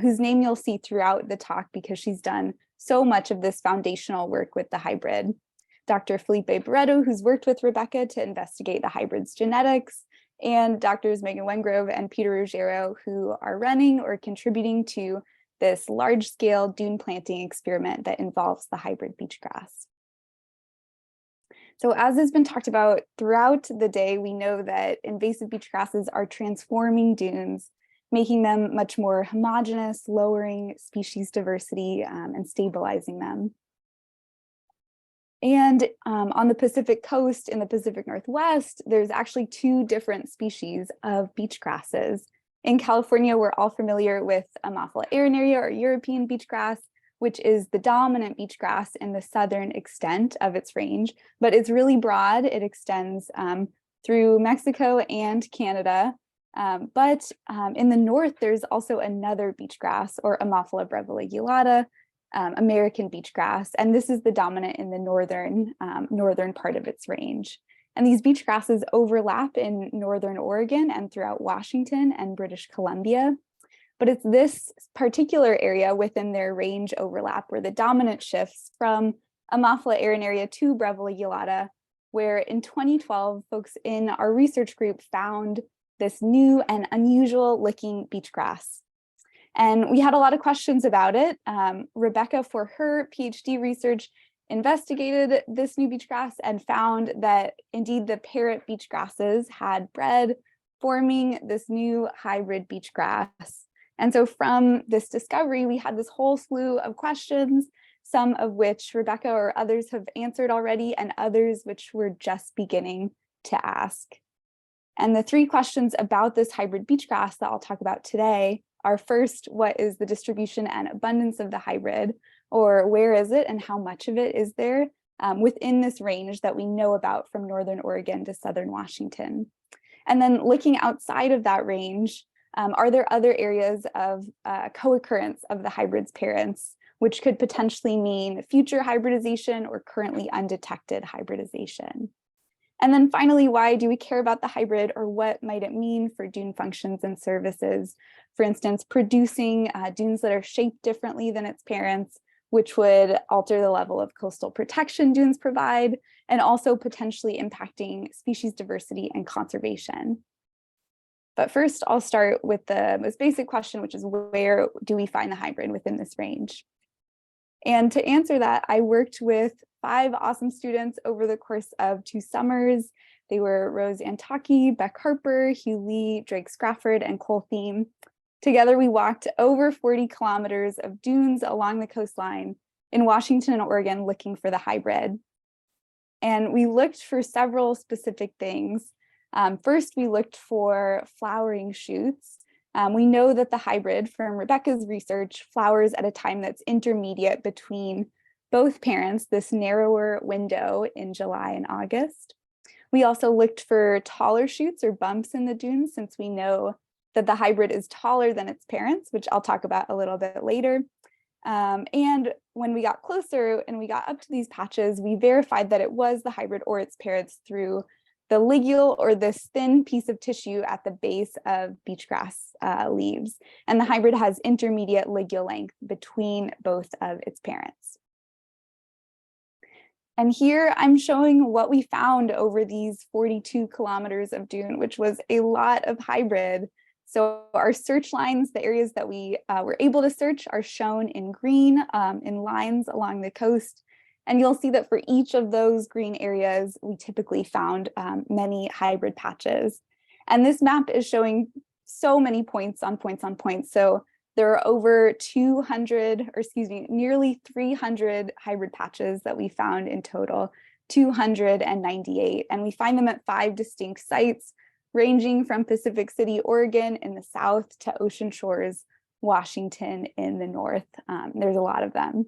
whose name you'll see throughout the talk because she's done so much of this foundational work with the hybrid. Dr. Felipe Barreto, who's worked with Rebecca to investigate the hybrid's genetics, and Drs. Megan Wengrove and Peter Ruggiero, who are running or contributing to this large-scale dune planting experiment that involves the hybrid beachgrass. So as has been talked about throughout the day, we know that invasive beachgrasses are transforming dunes, making them much more homogeneous, lowering species diversity, and stabilizing them. And on the Pacific coast in the Pacific Northwest, there's actually 2 different species of beach grasses. In California, we're all familiar with Ammophila arenaria or European beach grass, which is the dominant beach grass in the southern extent of its range, but it's really broad. It extends through Mexico and Canada. But in the north, there's also another beach grass, or Ammophila breviligulata, American beach grass, and this is the dominant in the northern part of its range. And these beach grasses overlap in northern Oregon and throughout Washington and British Columbia. But it's this particular area within their range overlap where the dominant shifts from Ammophila arenaria to breviligulata, where in 2012, folks in our research group found this new and unusual looking beach grass. And we had a lot of questions about it. Rebecca, for her PhD research, investigated this new beach grass and found that indeed the parrot beach grasses had bred, forming this new hybrid beach grass. And so from this discovery, we had this whole slew of questions, some of which Rebecca or others have answered already, and others which we're just beginning to ask. And the 3 questions about this hybrid beach grass that I'll talk about today are: first, what is the distribution and abundance of the hybrid, or where is it and how much of it is there within this range that we know about from northern Oregon to southern Washington? And then looking outside of that range, are there other areas of co-occurrence of the hybrid's parents, which could potentially mean future hybridization or currently undetected hybridization? And then finally, why do we care about the hybrid, or what might it mean for dune functions and services? For instance, producing dunes that are shaped differently than its parents, which would alter the level of coastal protection dunes provide, and also potentially impacting species diversity and conservation. But first, I'll start with the most basic question, which is where do we find the hybrid within this range? And to answer that, I worked with 5 awesome students over the course of 2 summers. They were Rose Antaki, Beck Harper, Hugh Lee, Drake Scrafford, and Cole Thiem. Together, we walked over 40 kilometers of dunes along the coastline in Washington and Oregon looking for the hybrid. And we looked for several specific things. First, we looked for flowering shoots. We know that the hybrid from Rebecca's research flowers at a time that's intermediate between both parents, this narrower window in July and August. We also looked for taller shoots or bumps in the dunes, since we know that the hybrid is taller than its parents, which I'll talk about a little bit later. And when we got closer and we got up to these patches, we verified that it was the hybrid or its parents through the ligule, or this thin piece of tissue at the base of beachgrass leaves. And the hybrid has intermediate ligule length between both of its parents. And here I'm showing what we found over these 42 kilometers of dune, which was a lot of hybrid. So our search lines, the areas that we were able to search, are shown in green in lines along the coast. And you'll see that for each of those green areas, we typically found many hybrid patches. And this map is showing so many points on points on points. So there are over 200, or excuse me, nearly 300 hybrid patches that we found in total, 298. And we find them at 5 distinct sites, ranging from Pacific City, Oregon in the south to Ocean Shores, Washington in the north. There's a lot of them.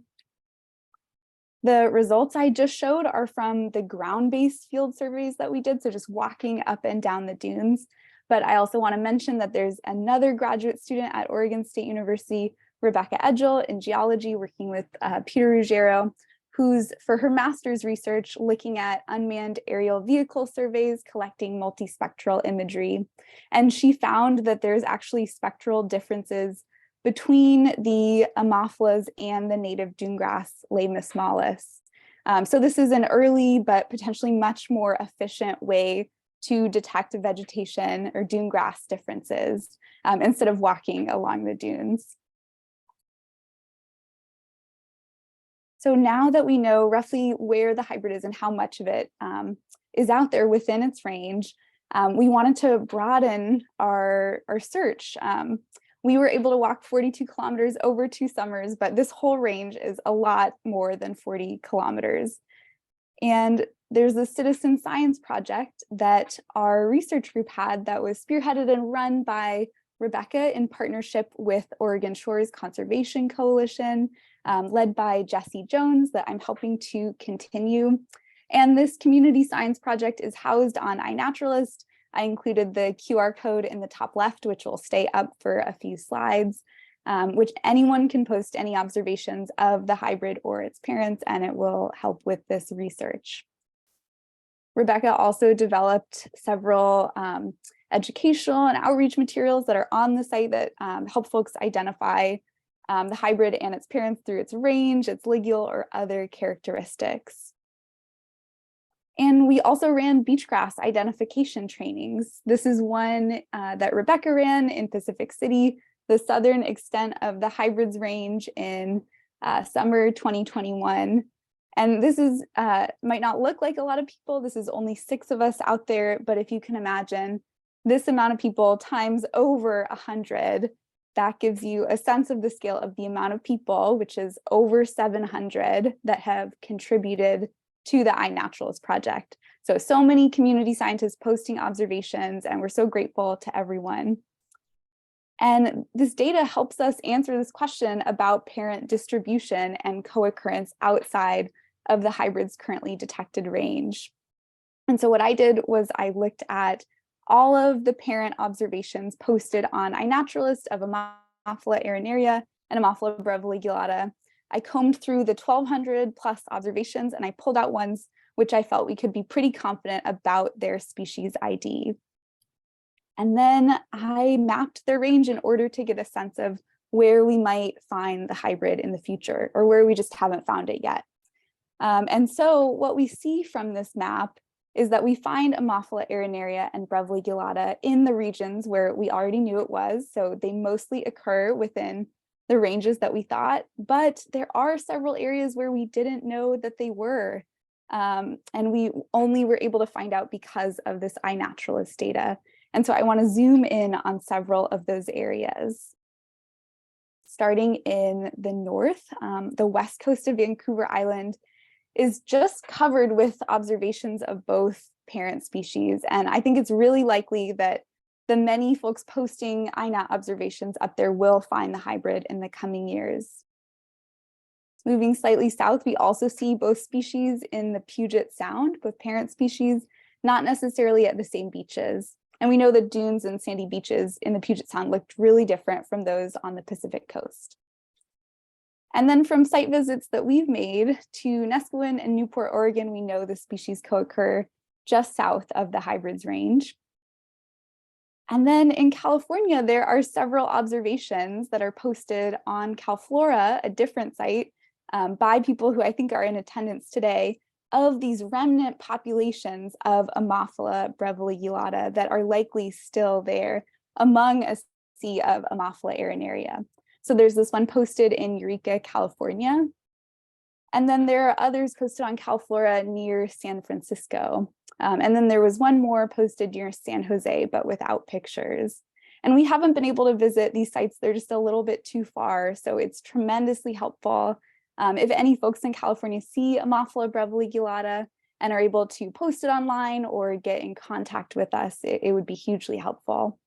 The results I just showed are from the ground-based field surveys that we did, so just walking up and down the dunes. But I also want to mention that there's another graduate student at Oregon State University, Rebecca Edgell, in geology, working with Peter Ruggiero, who's, for her master's research, looking at unmanned aerial vehicle surveys, collecting multispectral imagery. And she found that there's actually spectral differences between the Ammophilas and the native dunegrass Laemus mollis. So this is an early but potentially much more efficient way to detect vegetation or dune grass differences instead of walking along the dunes. So now that we know roughly where the hybrid is and how much of it is out there within its range, we wanted to broaden our search. We were able to walk 42 kilometers over 2 summers, but this whole range is a lot more than 40 kilometers. And there's a citizen science project that our research group had that was spearheaded and run by Rebecca in partnership with Oregon Shores Conservation Coalition, led by Jesse Jones, that I'm helping to continue. And this community science project is housed on iNaturalist. I included the QR code in the top left, which will stay up for a few slides, which anyone can post any observations of the hybrid or its parents, and it will help with this research. Rebecca also developed several educational and outreach materials that are on the site that help folks identify the hybrid and its parents through its range, its ligule, or other characteristics. And we also ran beachgrass identification trainings. This is one that Rebecca ran in Pacific City, the southern extent of the hybrids range in summer 2021. And this is might not look like a lot of people. This is only 6 of us out there, but if you can imagine this amount of people times over 100, that gives you a sense of the scale of the amount of people, which is over 700 that have contributed to the iNaturalist project. So many community scientists posting observations, and we're so grateful to everyone. And this data helps us answer this question about parent distribution and co-occurrence outside of the hybrid's currently detected range. And so what I did was I looked at all of the parent observations posted on iNaturalist of Ammophila arenaria and Ammophila breviligulata. I combed through the 1,200 plus observations, and I pulled out ones which I felt we could be pretty confident about their species ID. And then I mapped their range in order to get a sense of where we might find the hybrid in the future, or where we just haven't found it yet. And so what we see from this map is that we find Ammophila arenaria and breviligulata in the regions where we already knew it was. So they mostly occur within the ranges that we thought, but there are several areas where we didn't know that they were. And we only were able to find out because of this iNaturalist data. And so I want to zoom in on several of those areas. Starting in the north, the west coast of Vancouver Island is just covered with observations of both parent species. And I think it's really likely that the many folks posting iNat observations up there will find the hybrid in the coming years. Moving slightly south, we also see both species in the Puget Sound, both parent species, not necessarily at the same beaches. And we know that dunes and sandy beaches in the Puget Sound looked really different from those on the Pacific coast. And then from site visits that we've made to Neskowin and Newport, Oregon, we know the species co-occur just south of the hybrids range. And then in California, there are several observations that are posted on CalFlora, a different site, by people who I think are in attendance today, of these remnant populations of Ammophila breviligulata that are likely still there among a sea of Ammophila arenaria. So there's this one posted in Eureka, California. And then there are others posted on CalFlora near San Francisco. And then there was one more posted near San Jose, but without pictures. And we haven't been able to visit these sites. They're just a little bit too far. So it's tremendously helpful. If any folks in California see Ammophila breviligulata and are able to post it online or get in contact with us, it would be hugely helpful.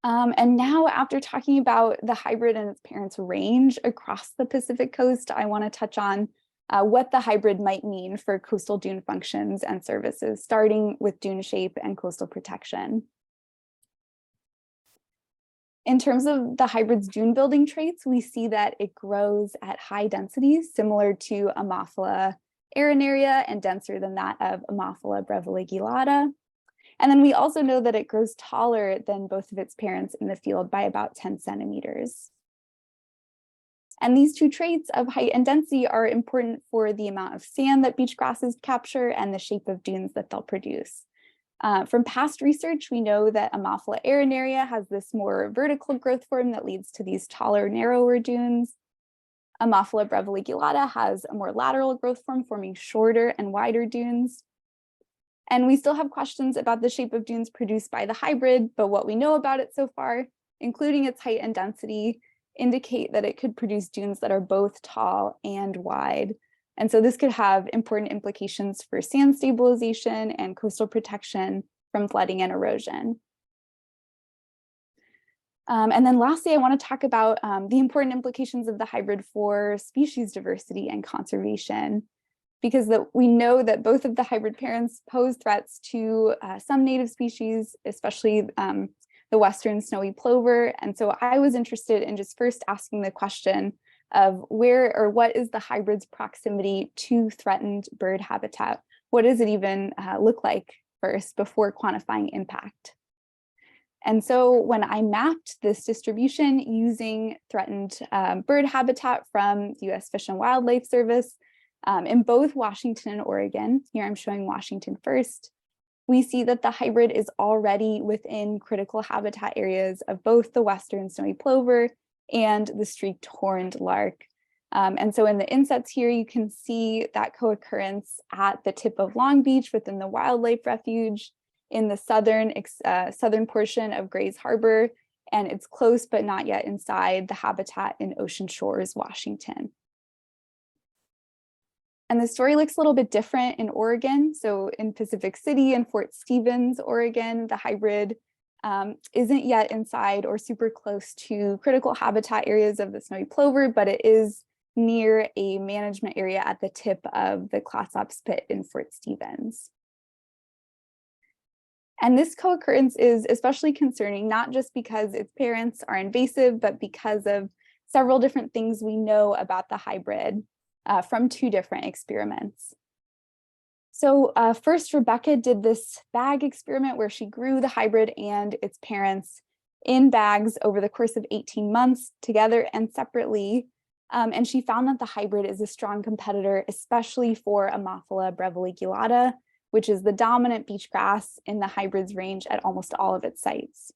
And now, after talking about the hybrid and its parents' range across the Pacific coast, I want to touch on what the hybrid might mean for coastal dune functions and services, starting with dune shape and coastal protection. In terms of the hybrid's dune building traits, we see that it grows at high densities, similar to Ammophila arenaria and denser than that of Ammophila breviligulata. And then we also know that it grows taller than both of its parents in the field by about 10 centimeters. And these two traits of height and density are important for the amount of sand that beach grasses capture and the shape of dunes that they'll produce. From past research, we know that Ammophila arenaria has this more vertical growth form that leads to these taller, narrower dunes. Ammophila breviligulata has a more lateral growth form, forming shorter and wider dunes. And we still have questions about the shape of dunes produced by the hybrid, but what we know about it so far, including its height and density, indicate that it could produce dunes that are both tall and wide. And so this could have important implications for sand stabilization and coastal protection from flooding and erosion. And then lastly, I want to talk about the important implications of the hybrid for species diversity and conservation, because we know that both of the hybrid parents pose threats to some native species, especially the western snowy plover. And so I was interested in just first asking the question of where or what is the hybrid's proximity to threatened bird habitat? What does it even look like first before quantifying impact? And so when I mapped this distribution using threatened bird habitat from the U.S. Fish and Wildlife Service in both Washington and Oregon, here I'm showing Washington first, we see that the hybrid is already within critical habitat areas of both the western snowy plover and the streaked horned lark. And so in the insets here, you can see that co-occurrence at the tip of Long Beach within the wildlife refuge, in the southern portion of Grays Harbor, and it's close but not yet inside the habitat in Ocean Shores, Washington. And the story looks a little bit different in Oregon. So in Pacific City and Fort Stevens, Oregon, the hybrid isn't yet inside or super close to critical habitat areas of the snowy plover, but it is near a management area at the tip of the Clatsop Spit in Fort Stevens. And this co-occurrence is especially concerning, not just because its parents are invasive, but because of several different things we know about the hybrid from two different experiments. So first, Rebecca did this bag experiment where she grew the hybrid and its parents in bags over the course of 18 months together and separately. And she found that the hybrid is a strong competitor, especially for Ammophila breviligulata, which is the dominant beach grass in the hybrid's range at almost all of its sites.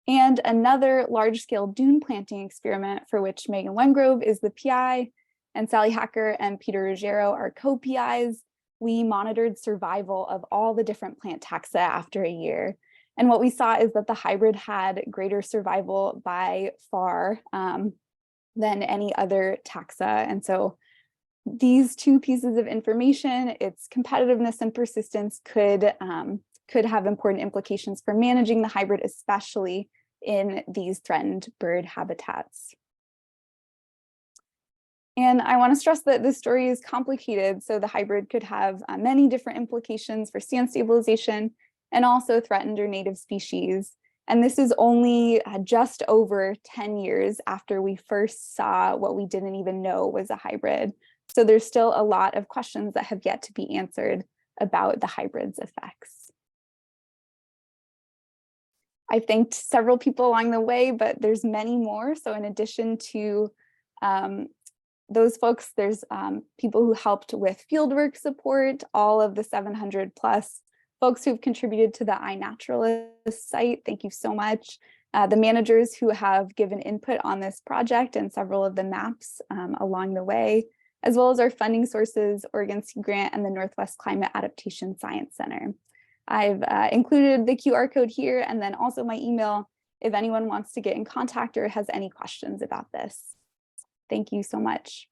And another large-scale dune planting experiment for which Megan Wengrove is the PI, and Sally Hacker and Peter Ruggiero are co-PIs, we monitored survival of all the different plant taxa after a year. And what we saw is that the hybrid had greater survival by far than any other taxa. And so these two pieces of information, its competitiveness and persistence, could have important implications for managing the hybrid, especially in these threatened bird habitats. And I want to stress that this story is complicated, so the hybrid could have many different implications for sand stabilization and also threatened or native species. And this is only just over 10 years after we first saw what we didn't even know was a hybrid. So there's still a lot of questions that have yet to be answered about the hybrid's effects. I thanked several people along the way, but there's many more. So in addition to those folks, there's people who helped with fieldwork support, all of the 700 plus folks who've contributed to the iNaturalist site. Thank you so much. The managers who have given input on this project and several of the maps along the way, as well as our funding sources, Oregon Sea Grant and the Northwest Climate Adaptation Science Center. I've included the QR code here and then also my email if anyone wants to get in contact or has any questions about this. Thank you so much.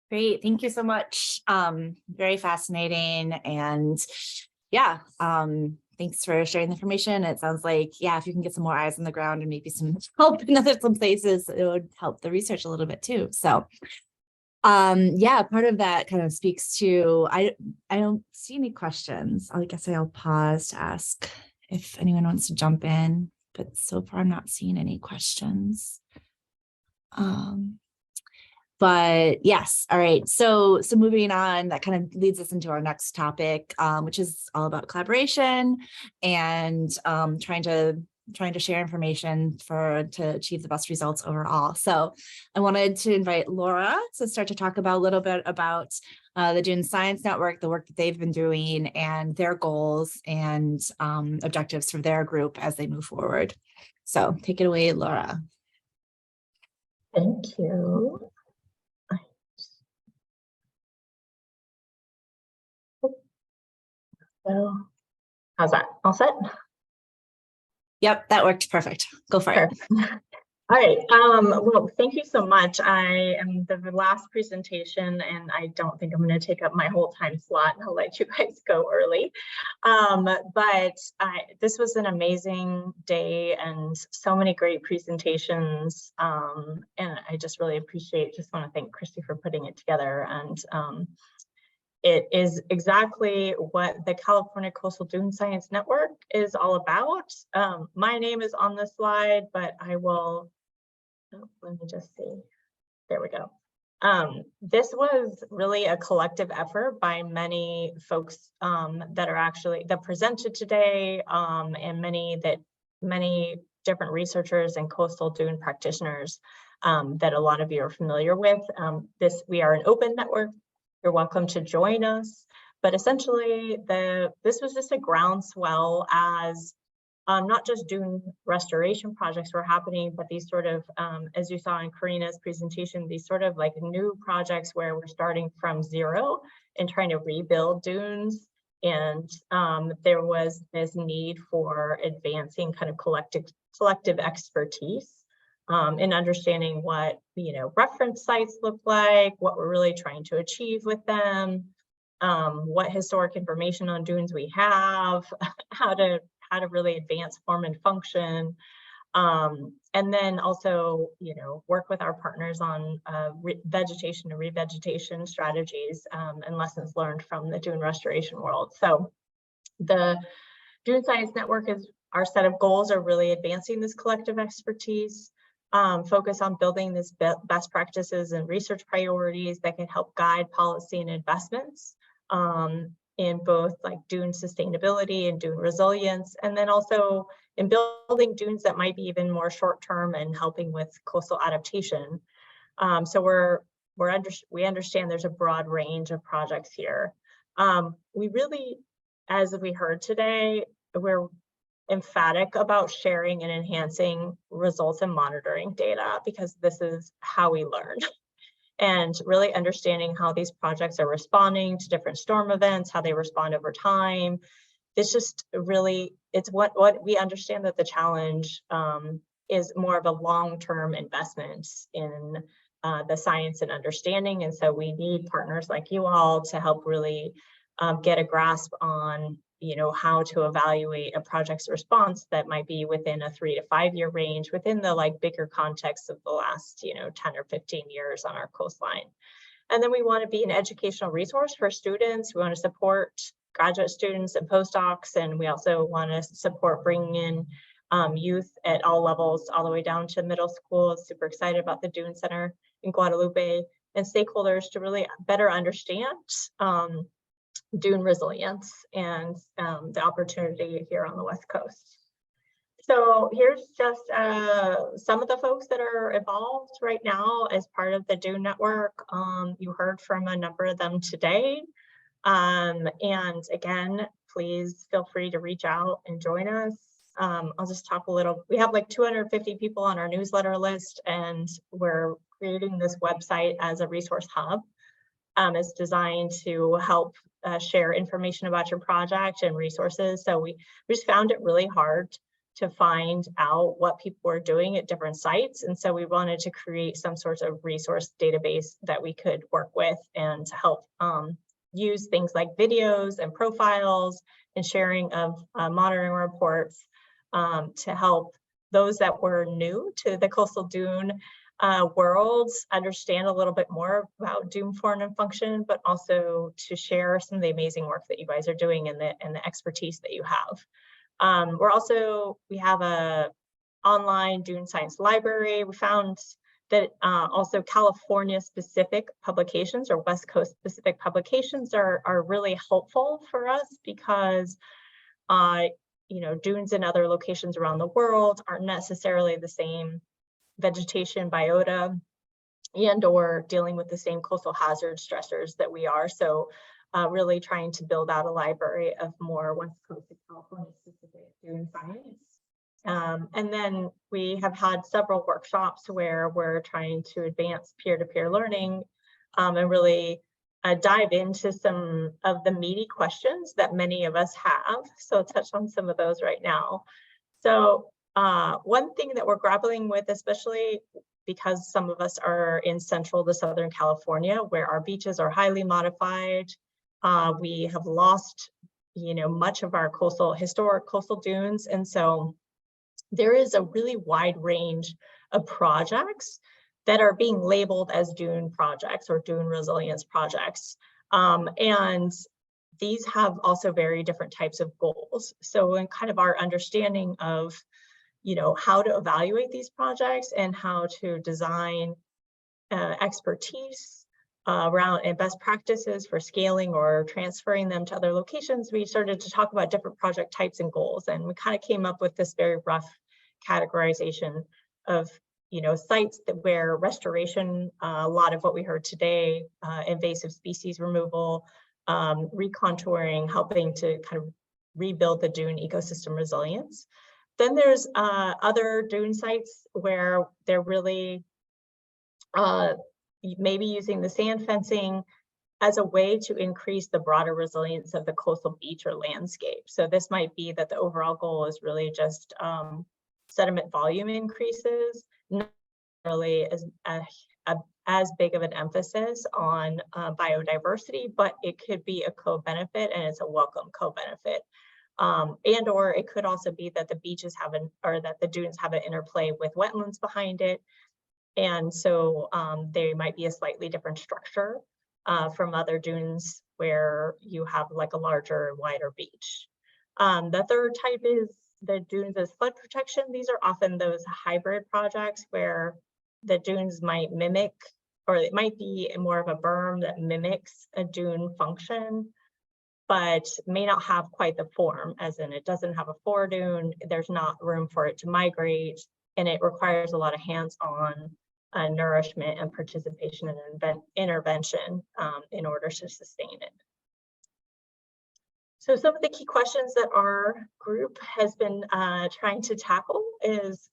Great, thank you so much. Very fascinating, and yeah, thanks for sharing the information. It sounds like, yeah, if you can get some more eyes on the ground and maybe some help in some places, it would help the research a little bit too. So yeah, part of that kind of speaks to, I don't see any questions. I guess I'll pause to ask if anyone wants to jump in, but so far I'm not seeing any questions. But yes, all right. So moving on, that kind of leads us into our next topic, which is all about collaboration and trying to share information to achieve the best results overall. So I wanted to invite Laura to start to talk about a little bit about the Dune Science Network, the work that they've been doing, and their goals and objectives for their group as they move forward. So take it away, Laura. Thank you. So how's that? All set? Yep, that worked perfect. Go for it. All right. Well, thank you so much. I am the last presentation and I don't think I'm going to take up my whole time slot. I'll let you guys go early. But this was an amazing day and so many great presentations. And I just really just want to thank Christy for putting it together. And it is exactly what the California Coastal Dune Science Network is all about. My name is on the slide, but I will. Oh, let me just see. There we go. This was really a collective effort by many folks that are actually that presented today, and many different researchers and coastal dune practitioners that a lot of you are familiar with. We are an open network. You're welcome to join us. But essentially, this was just a groundswell as not just dune restoration projects were happening, but these sort of, as you saw in Karina's presentation, these sort of like new projects where we're starting from zero and trying to rebuild dunes. And there was this need for advancing kind of collective expertise in understanding what, reference sites look like, what we're really trying to achieve with them, what historic information on dunes we have, how to really advance form and function, and then also, work with our partners on vegetation and revegetation strategies and lessons learned from the dune restoration world. So the Dune Science Network our set of goals are really advancing this collective expertise, focus on building this best practices and research priorities that can help guide policy and investments in both like dune sustainability and dune resilience, and then also in building dunes that might be even more short-term and helping with coastal adaptation. So we understand there's a broad range of projects here. We really, as we heard today, we're emphatic about sharing and enhancing results and monitoring data because this is how we learn. And really understanding how these projects are responding to different storm events, how they respond over time. It's just really, it's what we understand that the challenge is more of a long-term investment in the science and understanding. And so we need partners like you all to help really get a grasp on how to evaluate a project's response that might be within a 3 to 5 year range within the like bigger context of the last 10 or 15 years on our coastline. And then we want to be an educational resource for students. We want to support graduate students and postdocs, and we also want to support bringing in youth at all levels all the way down to middle school. Super excited about the Dune Center in Guadalupe and stakeholders to really better understand dune resilience and the opportunity here on the West Coast. So here's just some of the folks that are involved right now as part of the Dune Network. You heard from a number of them today. And again, please feel free to reach out and join us. I'll just talk a little. We have like 250 people on our newsletter list, and we're creating this website as a resource hub. It's designed to help share information about your project and resources. So we just found it really hard to find out what people were doing at different sites. And so we wanted to create some sort of resource database that we could work with and help use things like videos and profiles and sharing of monitoring reports to help those that were new to the coastal dune worlds understand a little bit more about dune form and function, but also to share some of the amazing work that you guys are doing and the expertise that you have. We have a online dune science library. We found that also California specific publications or West Coast specific publications are really helpful for us because dunes in other locations around the world aren't necessarily the same vegetation biota and or dealing with the same coastal hazard stressors that we are. So really trying to build out a library of more West Coast and California specific dune science. And then we have had several workshops where we're trying to advance peer-to-peer learning and really dive into some of the meaty questions that many of us have. So I'll touch on some of those right now. So one thing that we're grappling with, especially because some of us are in central to Southern California, where our beaches are highly modified, we have lost, much of our historic coastal dunes. And so there is a really wide range of projects that are being labeled as dune projects or dune resilience projects. And these have also very different types of goals. So in kind of our understanding of, how to evaluate these projects and how to design expertise around and best practices for scaling or transferring them to other locations, we started to talk about different project types and goals. And we kind of came up with this very rough categorization of, sites where restoration, a lot of what we heard today, invasive species removal, recontouring, helping to kind of rebuild the dune ecosystem resilience. Then there's other dune sites where they're really maybe using the sand fencing as a way to increase the broader resilience of the coastal beach or landscape. So this might be that the overall goal is really just sediment volume increases, not really as big of an emphasis on biodiversity, but it could be a co-benefit, and it's a welcome co-benefit. And or it could also be that the beaches that the dunes have an interplay with wetlands behind it. And so they might be a slightly different structure from other dunes where you have like a larger, wider beach. The third type is the dunes as flood protection. These are often those hybrid projects where the dunes might mimic, or it might be more of a berm that mimics a dune function, but may not have quite the form, as in it doesn't have a foredune, there's not room for it to migrate, and it requires a lot of hands-on nourishment and participation and intervention in order to sustain it. So some of the key questions that our group has been trying to tackle is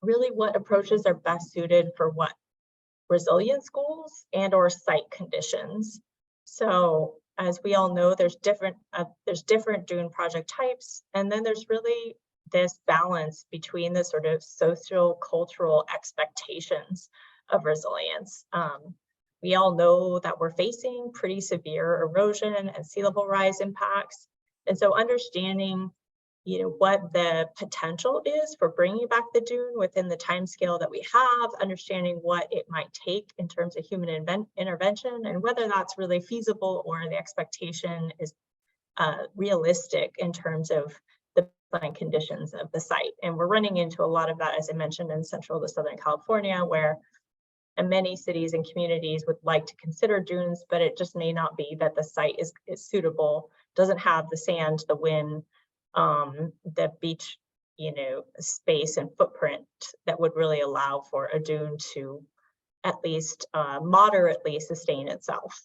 really what approaches are best suited for what resilience goals and or site conditions. So as we all know, there's different dune project types, and then there's really this balance between the sort of social cultural expectations of resilience. We all know that we're facing pretty severe erosion and sea level rise impacts. And so understanding, what the potential is for bringing back the dune within the time scale that we have, understanding what it might take in terms of human intervention, and whether that's really feasible or the expectation is realistic in terms of the baseline conditions of the site. And we're running into a lot of that, as I mentioned, in central to Southern California, where many cities and communities would like to consider dunes, but it just may not be that the site is suitable, doesn't have the sand, the wind, the beach, space and footprint that would really allow for a dune to at least moderately sustain itself.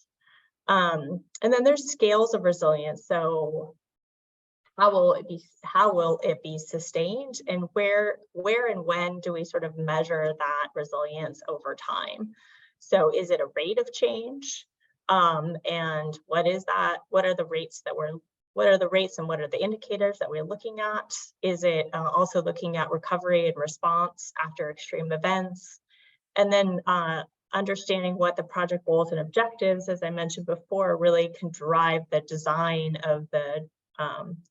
And then there's scales of resilience. So how will it be sustained, and where and when do we sort of measure that resilience over time? So is it a rate of change? And what is that? What are the rates and what are the indicators that we're looking at? Is it also looking at recovery and response after extreme events? And then understanding what the project goals and objectives, as I mentioned before, really can drive the design of the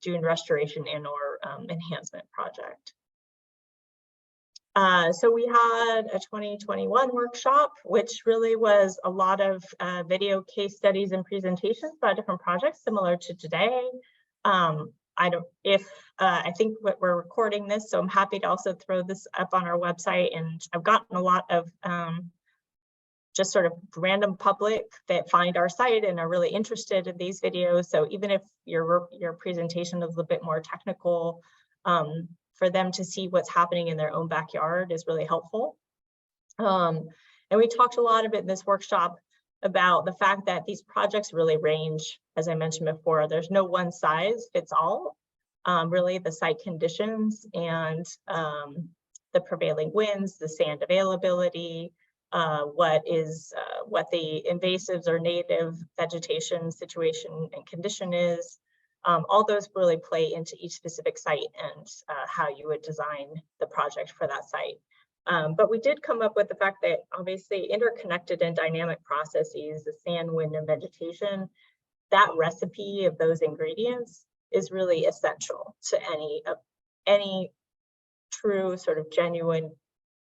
dune restoration and or enhancement project. So we had a 2021 workshop, which really was a lot of video case studies and presentations about different projects similar to today. I think we're recording this, so I'm happy to also throw this up on our website. And I've gotten a lot of just sort of random public that find our site and are really interested in these videos. So even if your presentation is a little bit more technical, for them to see what's happening in their own backyard is really helpful. And we talked a lot a bit in this workshop about the fact that these projects really range, as I mentioned before. There's no one size fits all. Really the site conditions and the prevailing winds, the sand availability, what the invasives or native vegetation situation and condition is, All those really play into each specific site and how you would design the project for that site. But we did come up with the fact that obviously interconnected and dynamic processes, the sand, wind, and vegetation, that recipe of those ingredients is really essential to any true sort of genuine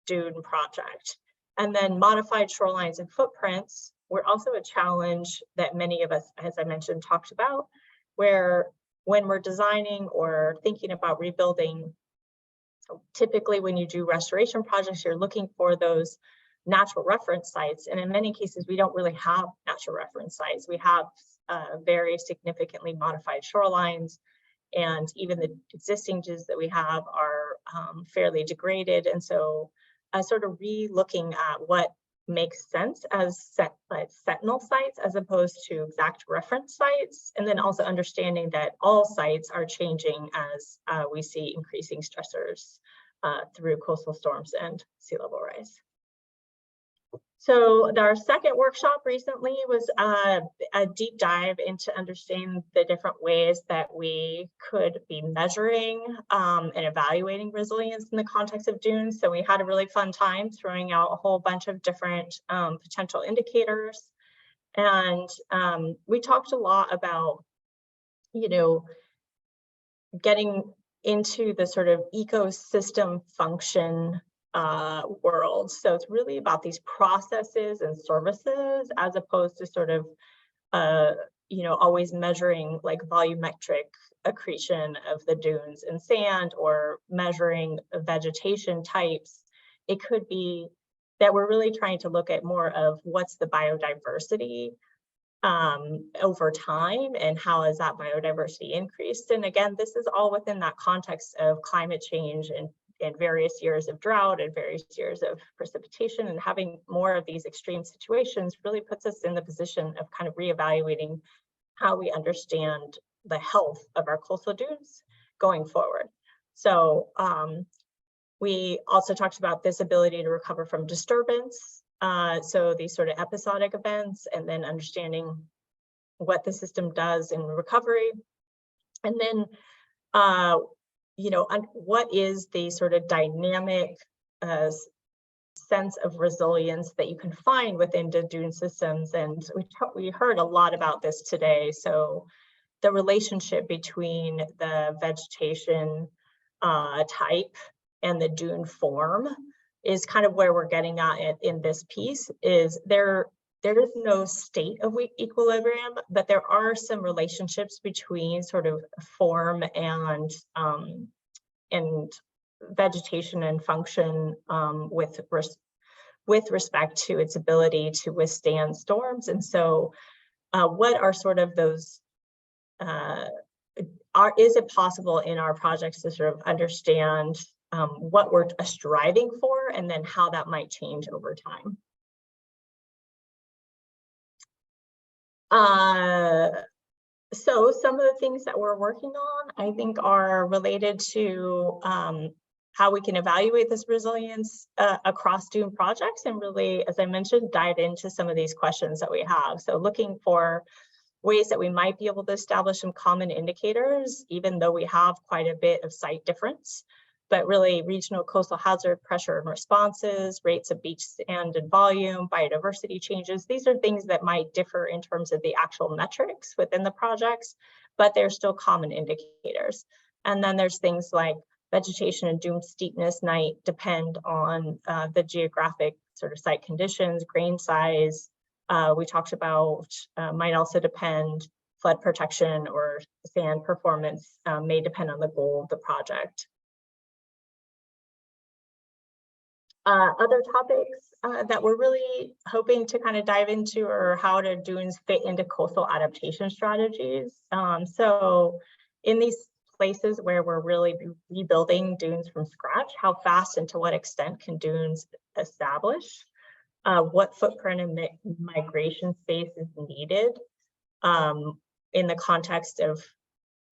dune project. And then modified shorelines and footprints were also a challenge that many of us, as I mentioned, talked about, where when we're designing or thinking about rebuilding, typically when you do restoration projects, you're looking for those natural reference sites. And in many cases, we don't really have natural reference sites. We have very significantly modified shorelines, and even the existing dunes that we have are fairly degraded. And so sort of re-looking at what makes sense as sentinel sites as opposed to exact reference sites, and then also understanding that all sites are changing as we see increasing stressors through coastal storms and sea level rise. So our second workshop recently was a deep dive into understanding the different ways that we could be measuring and evaluating resilience in the context of dunes. So we had a really fun time throwing out a whole bunch of different potential indicators. And we talked a lot about, you know, getting into the sort of ecosystem function world. So it's really about these processes and services as opposed to sort of, you know, always measuring like volumetric accretion of the dunes and sand or measuring vegetation types. It could be that we're really trying to look at more of what's the biodiversity over time and how has that biodiversity increased. And again, this is all within that context of climate change and various years of drought and various years of precipitation, and having more of these extreme situations really puts us in the position of kind of reevaluating how we understand the health of our coastal dunes going forward. So we also talked about this ability to recover from disturbance. So these sort of episodic events, and then understanding what the system does in recovery. And then you know, what is the sort of dynamic sense of resilience that you can find within the dune systems? And we heard a lot about this today. So the relationship between the vegetation type and the dune form is kind of where we're getting at in this piece. Is there is no state of equilibrium, but there are some relationships between sort of form and vegetation and function with respect to its ability to withstand storms. And so what are sort of those, is it possible in our projects to sort of understand what we're striving for and then how that might change over time? So some of the things that we're working on, I think, are related to how we can evaluate this resilience across dune projects, and really, as I mentioned, dive into some of these questions that we have. So looking for ways that we might be able to establish some common indicators, even though we have quite a bit of site difference. But really, regional coastal hazard pressure and responses, rates of beach sand and volume, biodiversity changes. These are things that might differ in terms of the actual metrics within the projects, but they're still common indicators. And then there's things like vegetation and dune steepness might depend on the geographic sort of site conditions, grain size. We talked about might also depend, flood protection or sand performance may depend on the goal of the project. Other topics that we're really hoping to kind of dive into are how do dunes fit into coastal adaptation strategies. So in these places where we're really rebuilding dunes from scratch, how fast and to what extent can dunes establish? What footprint and migration space is needed in the context of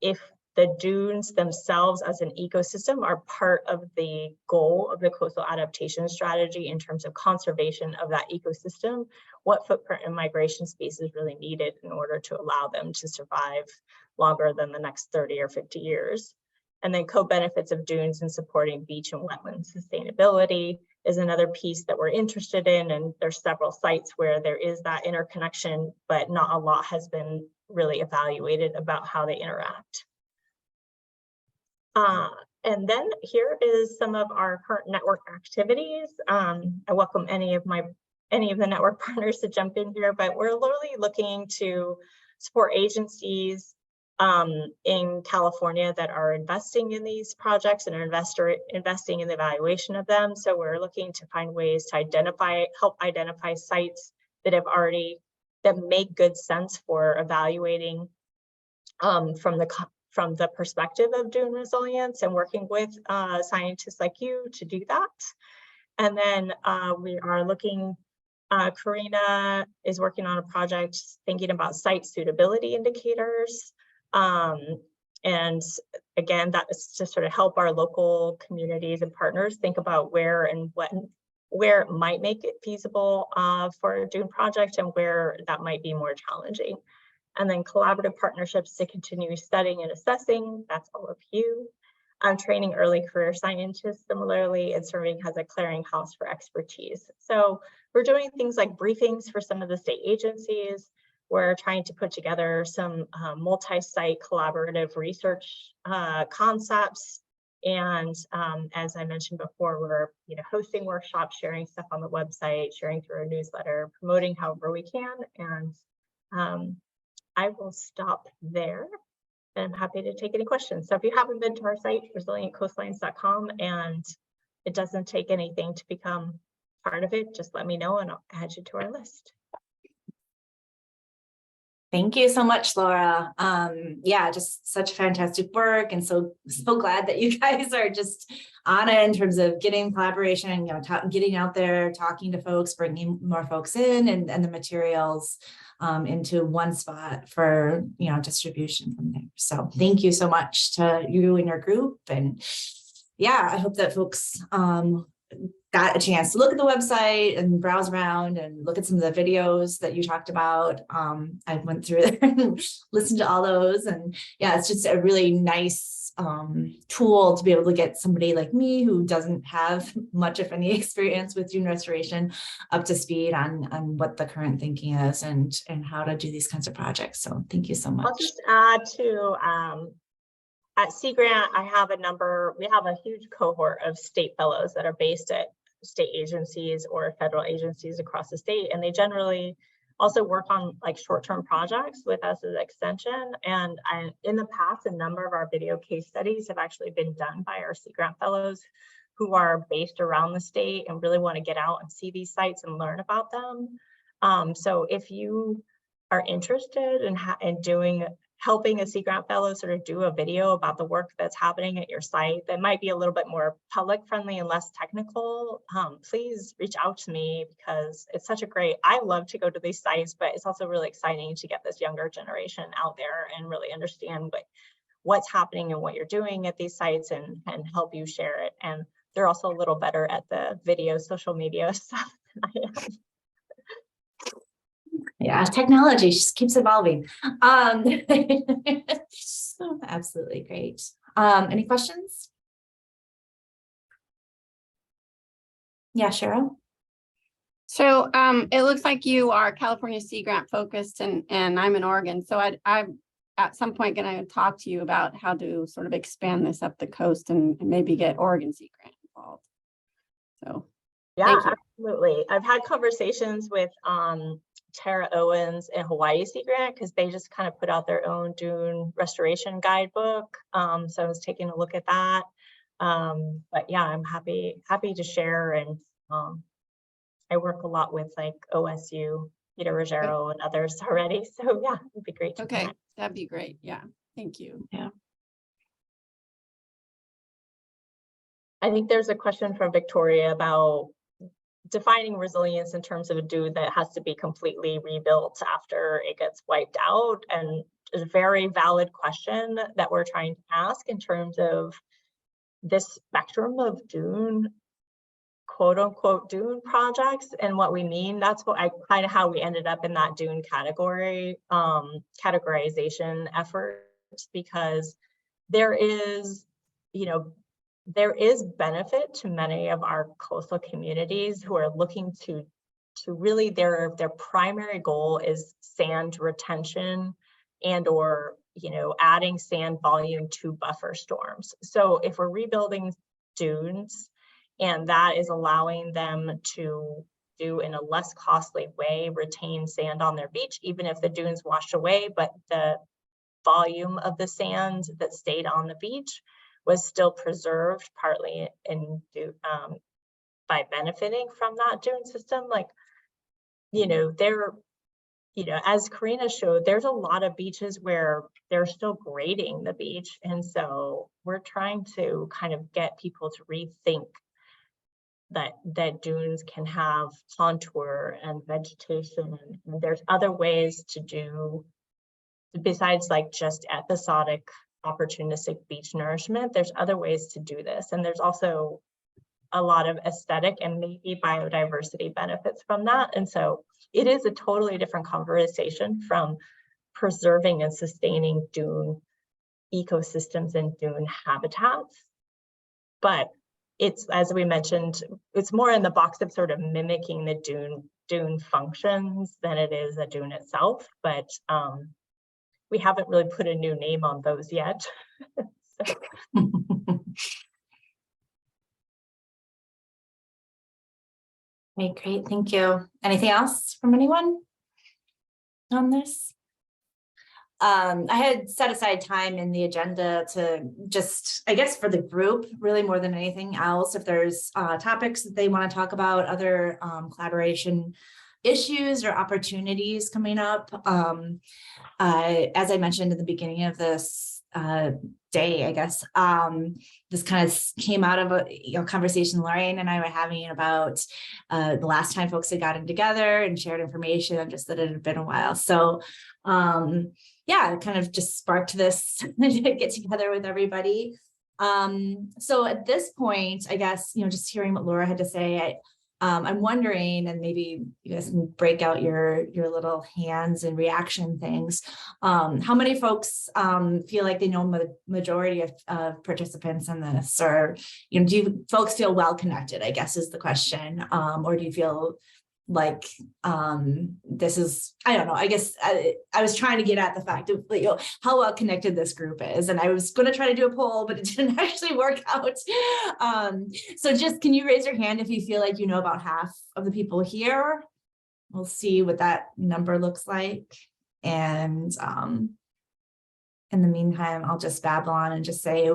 if the dunes themselves as an ecosystem are part of the goal of the coastal adaptation strategy in terms of conservation of that ecosystem, what footprint and migration space is really needed in order to allow them to survive longer than the next 30 or 50 years. And then co-benefits of dunes and supporting beach and wetland sustainability is another piece that we're interested in. And there's several sites where there is that interconnection, but not a lot has been really evaluated about how they interact. And then here is some of our current network activities. I welcome any of the network partners to jump in here, but we're literally looking to support agencies in California that are investing in these projects and are investing in the evaluation of them. So we're looking to find ways to help identify sites that make good sense for evaluating from the perspective of dune resilience, and working with scientists like you to do that. And then we are looking, Karina is working on a project thinking about site suitability indicators. And again, that is to sort of help our local communities and partners think about where and where it might make it feasible for a dune project and where that might be more challenging. And then collaborative partnerships to continue studying and assessing, that's all of you. Training early career scientists similarly, and serving as a clearinghouse for expertise. So we're doing things like briefings for some of the state agencies. We're trying to put together some multi-site collaborative research concepts. And as I mentioned before, we're hosting workshops, sharing stuff on the website, sharing through our newsletter, promoting however we can. And I will stop there. And I'm happy to take any questions. So if you haven't been to our site, resilientcoastlines.com, and it doesn't take anything to become part of it, just let me know and I'll add you to our list. Thank you so much, Laura. Yeah, just such fantastic work, and so glad that you guys are just on it in terms of getting collaboration, getting out there, talking to folks, bringing more folks in, and the materials into one spot for distribution from there. So thank you so much to you and your group, and yeah, I hope that folks got a chance to look at the website and browse around and look at some of the videos that you talked about. I went through there and listened to all those, and yeah, it's just a really nice tool to be able to get somebody like me who doesn't have much of any experience with dune restoration up to speed on what the current thinking is and how to do these kinds of projects. So thank you so much. I'll just add to at Sea Grant, we have a huge cohort of state fellows that are based at state agencies or federal agencies across the state, and they generally also work on like short-term projects with us as extension. And in the past, a number of our video case studies have actually been done by our Sea Grant fellows who are based around the state and really want to get out and see these sites and learn about them. So if you are interested in helping a Sea Grant fellow sort of do a video about the work that's happening at your site that might be a little bit more public friendly and less technical, please reach out to me, because it's I love to go to these sites, but it's also really exciting to get this younger generation out there and really understand what's happening and what you're doing at these sites and help you share it. And they're also a little better at the video social media stuff than I am. Yeah, technology just keeps evolving. Absolutely great. Any questions? Yeah, Cheryl. So it looks like you are California Sea Grant focused, and I'm in Oregon. So I'm at some point going to talk to you about how to sort of expand this up the coast and maybe get Oregon Sea Grant involved. So yeah, absolutely. I've had conversations with Tara Owens and Hawaii Sea Grant, because they just kind of put out their own dune restoration guidebook. So I was taking a look at that. But yeah, I'm happy to share. And I work a lot with like OSU, Peter Ruggiero and others already. So yeah, it'd be great to connect. That'd be great. Yeah, thank you. Yeah. I think there's a question from Victoria about defining resilience in terms of a dune that has to be completely rebuilt after it gets wiped out. And it's a very valid question that we're trying to ask in terms of this spectrum of dune, quote unquote dune projects, and what we mean. That's how we ended up in that dune category, categorization effort because there is, there is benefit to many of our coastal communities who are looking to really their primary goal is sand retention and or adding sand volume to buffer storms. So if we're rebuilding dunes and that is allowing them to do in a less costly way, retain sand on their beach, even if the dunes wash away, but the volume of the sand that stayed on the beach was still preserved partly by benefiting from that dune system. Like, as Karina showed, there's a lot of beaches where they're still grading the beach. And so we're trying to kind of get people to rethink that dunes can have contour and vegetation. And there's other ways to do, besides like just episodic opportunistic beach nourishment, there's other ways to do this. And there's also a lot of aesthetic and maybe biodiversity benefits from that. And so it is a totally different conversation from preserving and sustaining dune ecosystems and dune habitats. But it's, as we mentioned, it's more in the box of sort of mimicking the dune functions than it is a dune itself. But we haven't really put a new name on those yet. Okay, great, thank you. Anything else from anyone on this? I had set aside time in the agenda to just, I guess, for the group, really more than anything else, if there's topics that they want to talk about, other collaboration issues or opportunities coming up. As I mentioned in the beginning of this day, I guess, this kind of came out of a conversation Lorraine and I were having about the last time folks had gotten together and shared information, just that it had been a while. So yeah, it kind of just sparked this to get together with everybody. So at this point, I guess, just hearing what Laura had to say, I'm wondering, and maybe you guys can break out your little hands and reaction things. How many folks feel like they know majority of participants in this, or do you folks feel well connected, I guess is the question, or do you feel like this is, I don't know, I guess I was trying to get at the fact of how well connected this group is, and I was going to try to do a poll, but it didn't actually work out. So just, can you raise your hand if you feel like about half of the people here? We'll see what that number looks like. And in the meantime, I'll just babble on and just say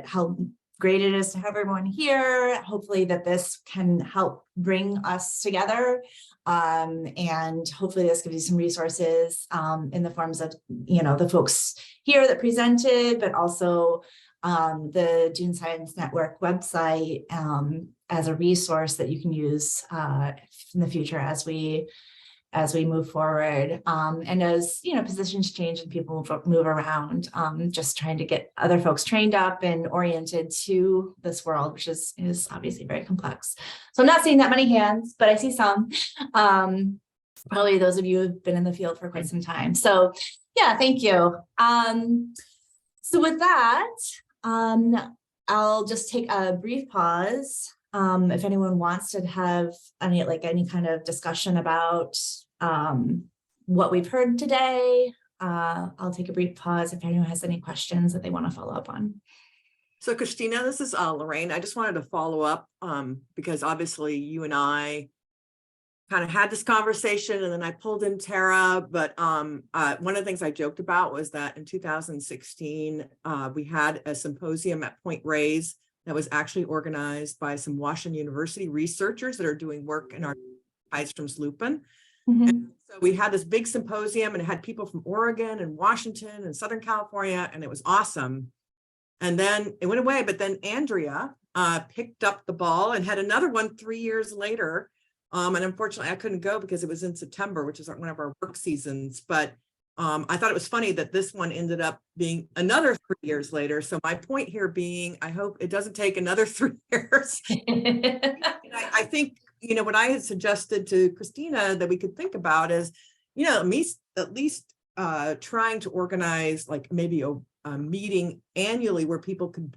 how great it is to have everyone here. Hopefully that this can help bring us together. And hopefully this gives you some resources in the forms of, the folks here that presented, but also the Dune Science Network website as a resource that you can use in the future as we move forward, and as positions change and people move around, just trying to get other folks trained up and oriented to this world, which is obviously very complex. So I'm not seeing that many hands, but I see some. Probably those of you who've been in the field for quite some time. So yeah, thank you. So with that, I'll just take a brief pause. If anyone wants to have any kind of discussion about what we've heard today, I'll take a brief pause if anyone has any questions that they want to follow up on. So Christina, this is Lorraine. I just wanted to follow up because obviously you and I kind of had this conversation and then I pulled in Tara, but one of the things I joked about was that in 2016, we had a symposium at Point Reyes that was actually organized by some Washington University researchers that are doing work in our Hydstrom's lupin. And so we had this big symposium and it had people from Oregon and Washington and Southern California, and it was awesome. And then it went away, but then Andrea picked up the ball and had another one 3 years later. And unfortunately I couldn't go because it was in September, which is one of our work seasons. But I thought it was funny that this one ended up being another 3 years later. So my point here being, I hope it doesn't take another 3 years. I think, what I had suggested to Christina that we could think about is, at least trying to organize like maybe a meeting annually where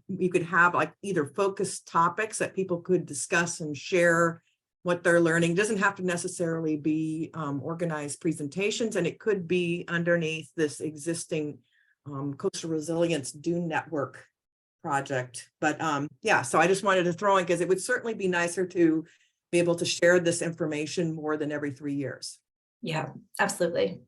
you could have like either focused topics that people could discuss and share what they're learning. It doesn't have to necessarily be organized presentations, and it could be underneath this existing Coastal Resilience Dune Network project. But yeah, so I just wanted to throw in, because it would certainly be nicer to be able to share this information more than every 3 years. Yeah, absolutely.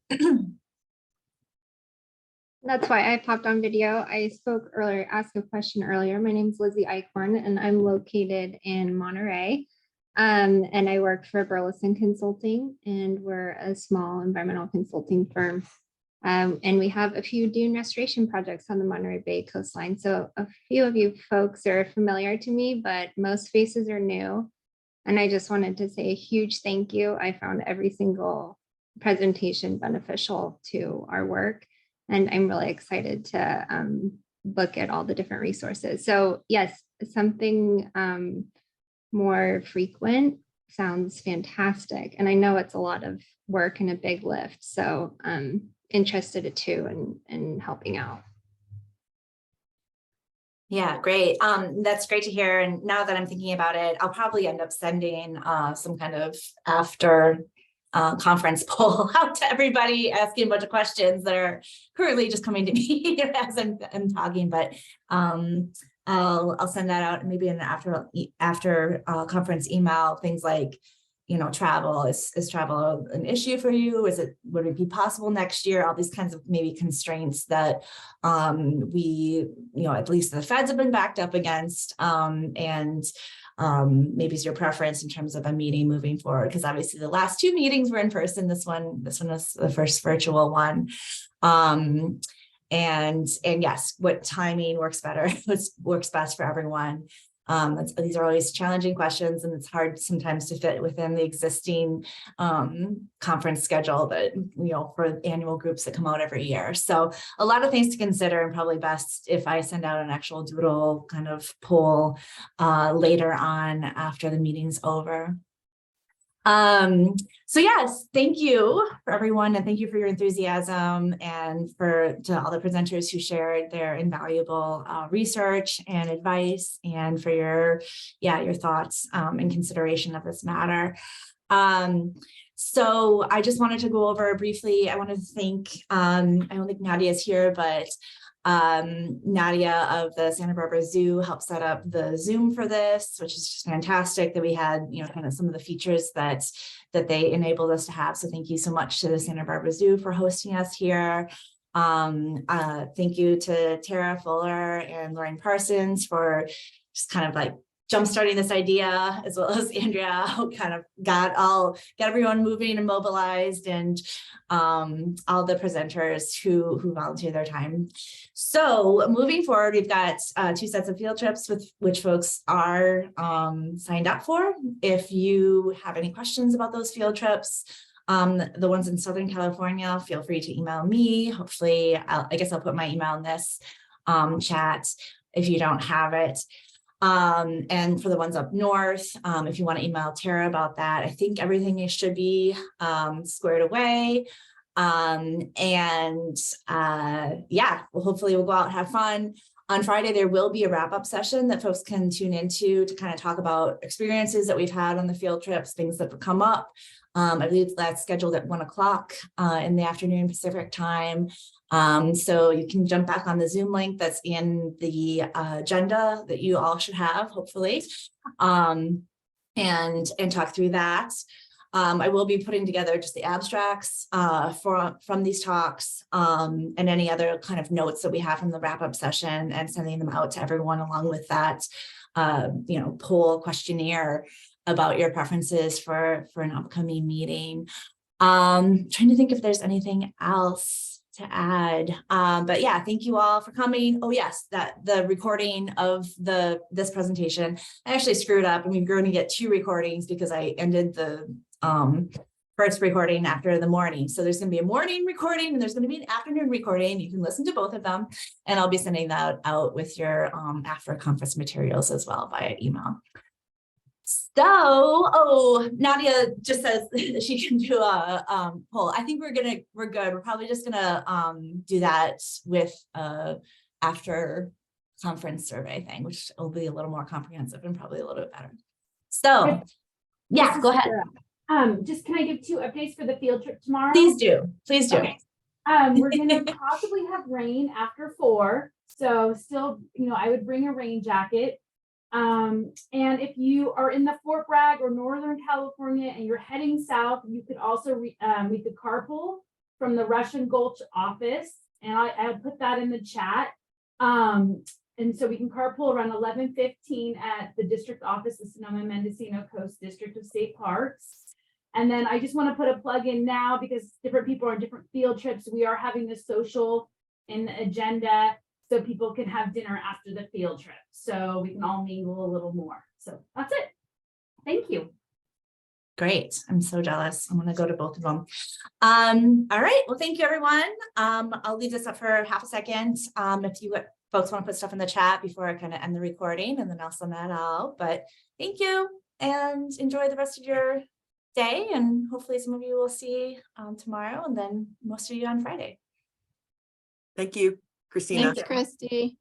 That's why I popped on video. I spoke earlier, asked a question earlier. My name is Lizzie Eichhorn, and I'm located in Monterey. And I work for Burleson Consulting, and we're a small environmental consulting firm. And we have a few dune restoration projects on the Monterey Bay coastline. So a few of you folks are familiar to me, but most faces are new. And I just wanted to say a huge thank you. I found every single presentation beneficial to our work. And I'm really excited to look at all the different resources. So yes, something more frequent sounds fantastic. And I know it's a lot of work and a big lift. So I'm interested too in helping out. Yeah, great. That's great to hear. And now that I'm thinking about it, I'll probably end up sending some kind of after conference poll out to everybody, asking a bunch of questions that are currently just coming to me as I'm talking. But I'll send that out, maybe in the after conference email. Things like, you know, travel. Is travel an issue for you? Would it be possible next year? All these kinds of maybe constraints that we, you know, at least the feds have been backed up against, and maybe it's your preference in terms of a meeting moving forward, because obviously the last 2 meetings were in person. This one was the first virtual one. And yes, what timing works better, what works best for everyone. These are always challenging questions, and it's hard sometimes to fit within the existing conference schedule that, you know, for annual groups that come out every year. So a lot of things to consider, and probably best if I send out an actual doodle kind of poll later on after the meeting's over. So yes, thank you for everyone, and thank you for your enthusiasm, and to all the presenters who shared their invaluable research and advice, and for your thoughts and consideration of this matter. So I just wanted to go over briefly. I wanted to thank, I don't think Nadia is here, but Nadia of the Santa Barbara Zoo helped set up the Zoom for this, which is just fantastic that we had, you know, kind of some of the features that they enabled us to have. So thank you so much to the Santa Barbara Zoo for hosting us here. Thank you to Tara Fuller and Lorraine Parsons for just kind of like jumpstarting this idea, as well as Andrea, who kind of got everyone moving and mobilized, and all the presenters who volunteered their time. So moving forward, we've got 2 sets of field trips with which folks are signed up for. If you have any questions about those field trips, the ones in Southern California, feel free to email me. Hopefully, I guess I'll put my email in this chat if you don't have it. And for the ones up north, if you want to email Tara about that, I think everything should be squared away. Yeah, well, hopefully we'll go out and have fun. On Friday, there will be a wrap-up session that folks can tune into to kind of talk about experiences that we've had on the field trips, things that have come up. I believe that's scheduled at 1 o'clock in the afternoon Pacific time. So you can jump back on the Zoom link that's in the agenda that you all should have, hopefully, and talk through that. I will be putting together just the abstracts from these talks, and any other kind of notes that we have from the wrap-up session, and sending them out to everyone along with that, you know, poll questionnaire about your preferences for an upcoming meeting. Trying to think if there's anything else to add, but yeah, thank you all for coming. Oh yes, the recording of this presentation, I actually screwed up, and we're going to get 2 recordings because I ended the first recording after the morning. So there's going to be a morning recording, and there's going to be an afternoon recording. You can listen to both of them, and I'll be sending that out with your after conference materials as well via email. So, Nadia just says that she can do a poll. I think we're good. We're probably just gonna do that with after conference survey thing, which will be a little more comprehensive and probably a little bit better. So, yeah, This go is ahead. Sarah. Just can I give 2 updates for the field trip tomorrow? Please do. Please do. Okay. We're gonna possibly have rain after 4, so still, I would bring a rain jacket. And if you are in the Fort Bragg or Northern California and you're heading south, you could also we could carpool from the Russian Gulch office, and I'll put that in the chat. And so we can carpool around 11:15 at the district office, the Sonoma Mendocino Coast District of State Parks. And then I just want to put a plug in now because different people are on different field trips. We are having the social in the agenda so people can have dinner after the field trip. So we can all mingle a little more. So that's it. Thank you. Great. I'm so jealous. I'm going to go to both of them. All right. Well, thank you, everyone. I'll leave this up for half a second. If you folks want to put stuff in the chat before I kind of end the recording, and then I'll send that out. But thank you and enjoy the rest of your day. And hopefully some of you will see tomorrow and then most of you on Friday. Thank you, Christina. Thank Thanks, Christy.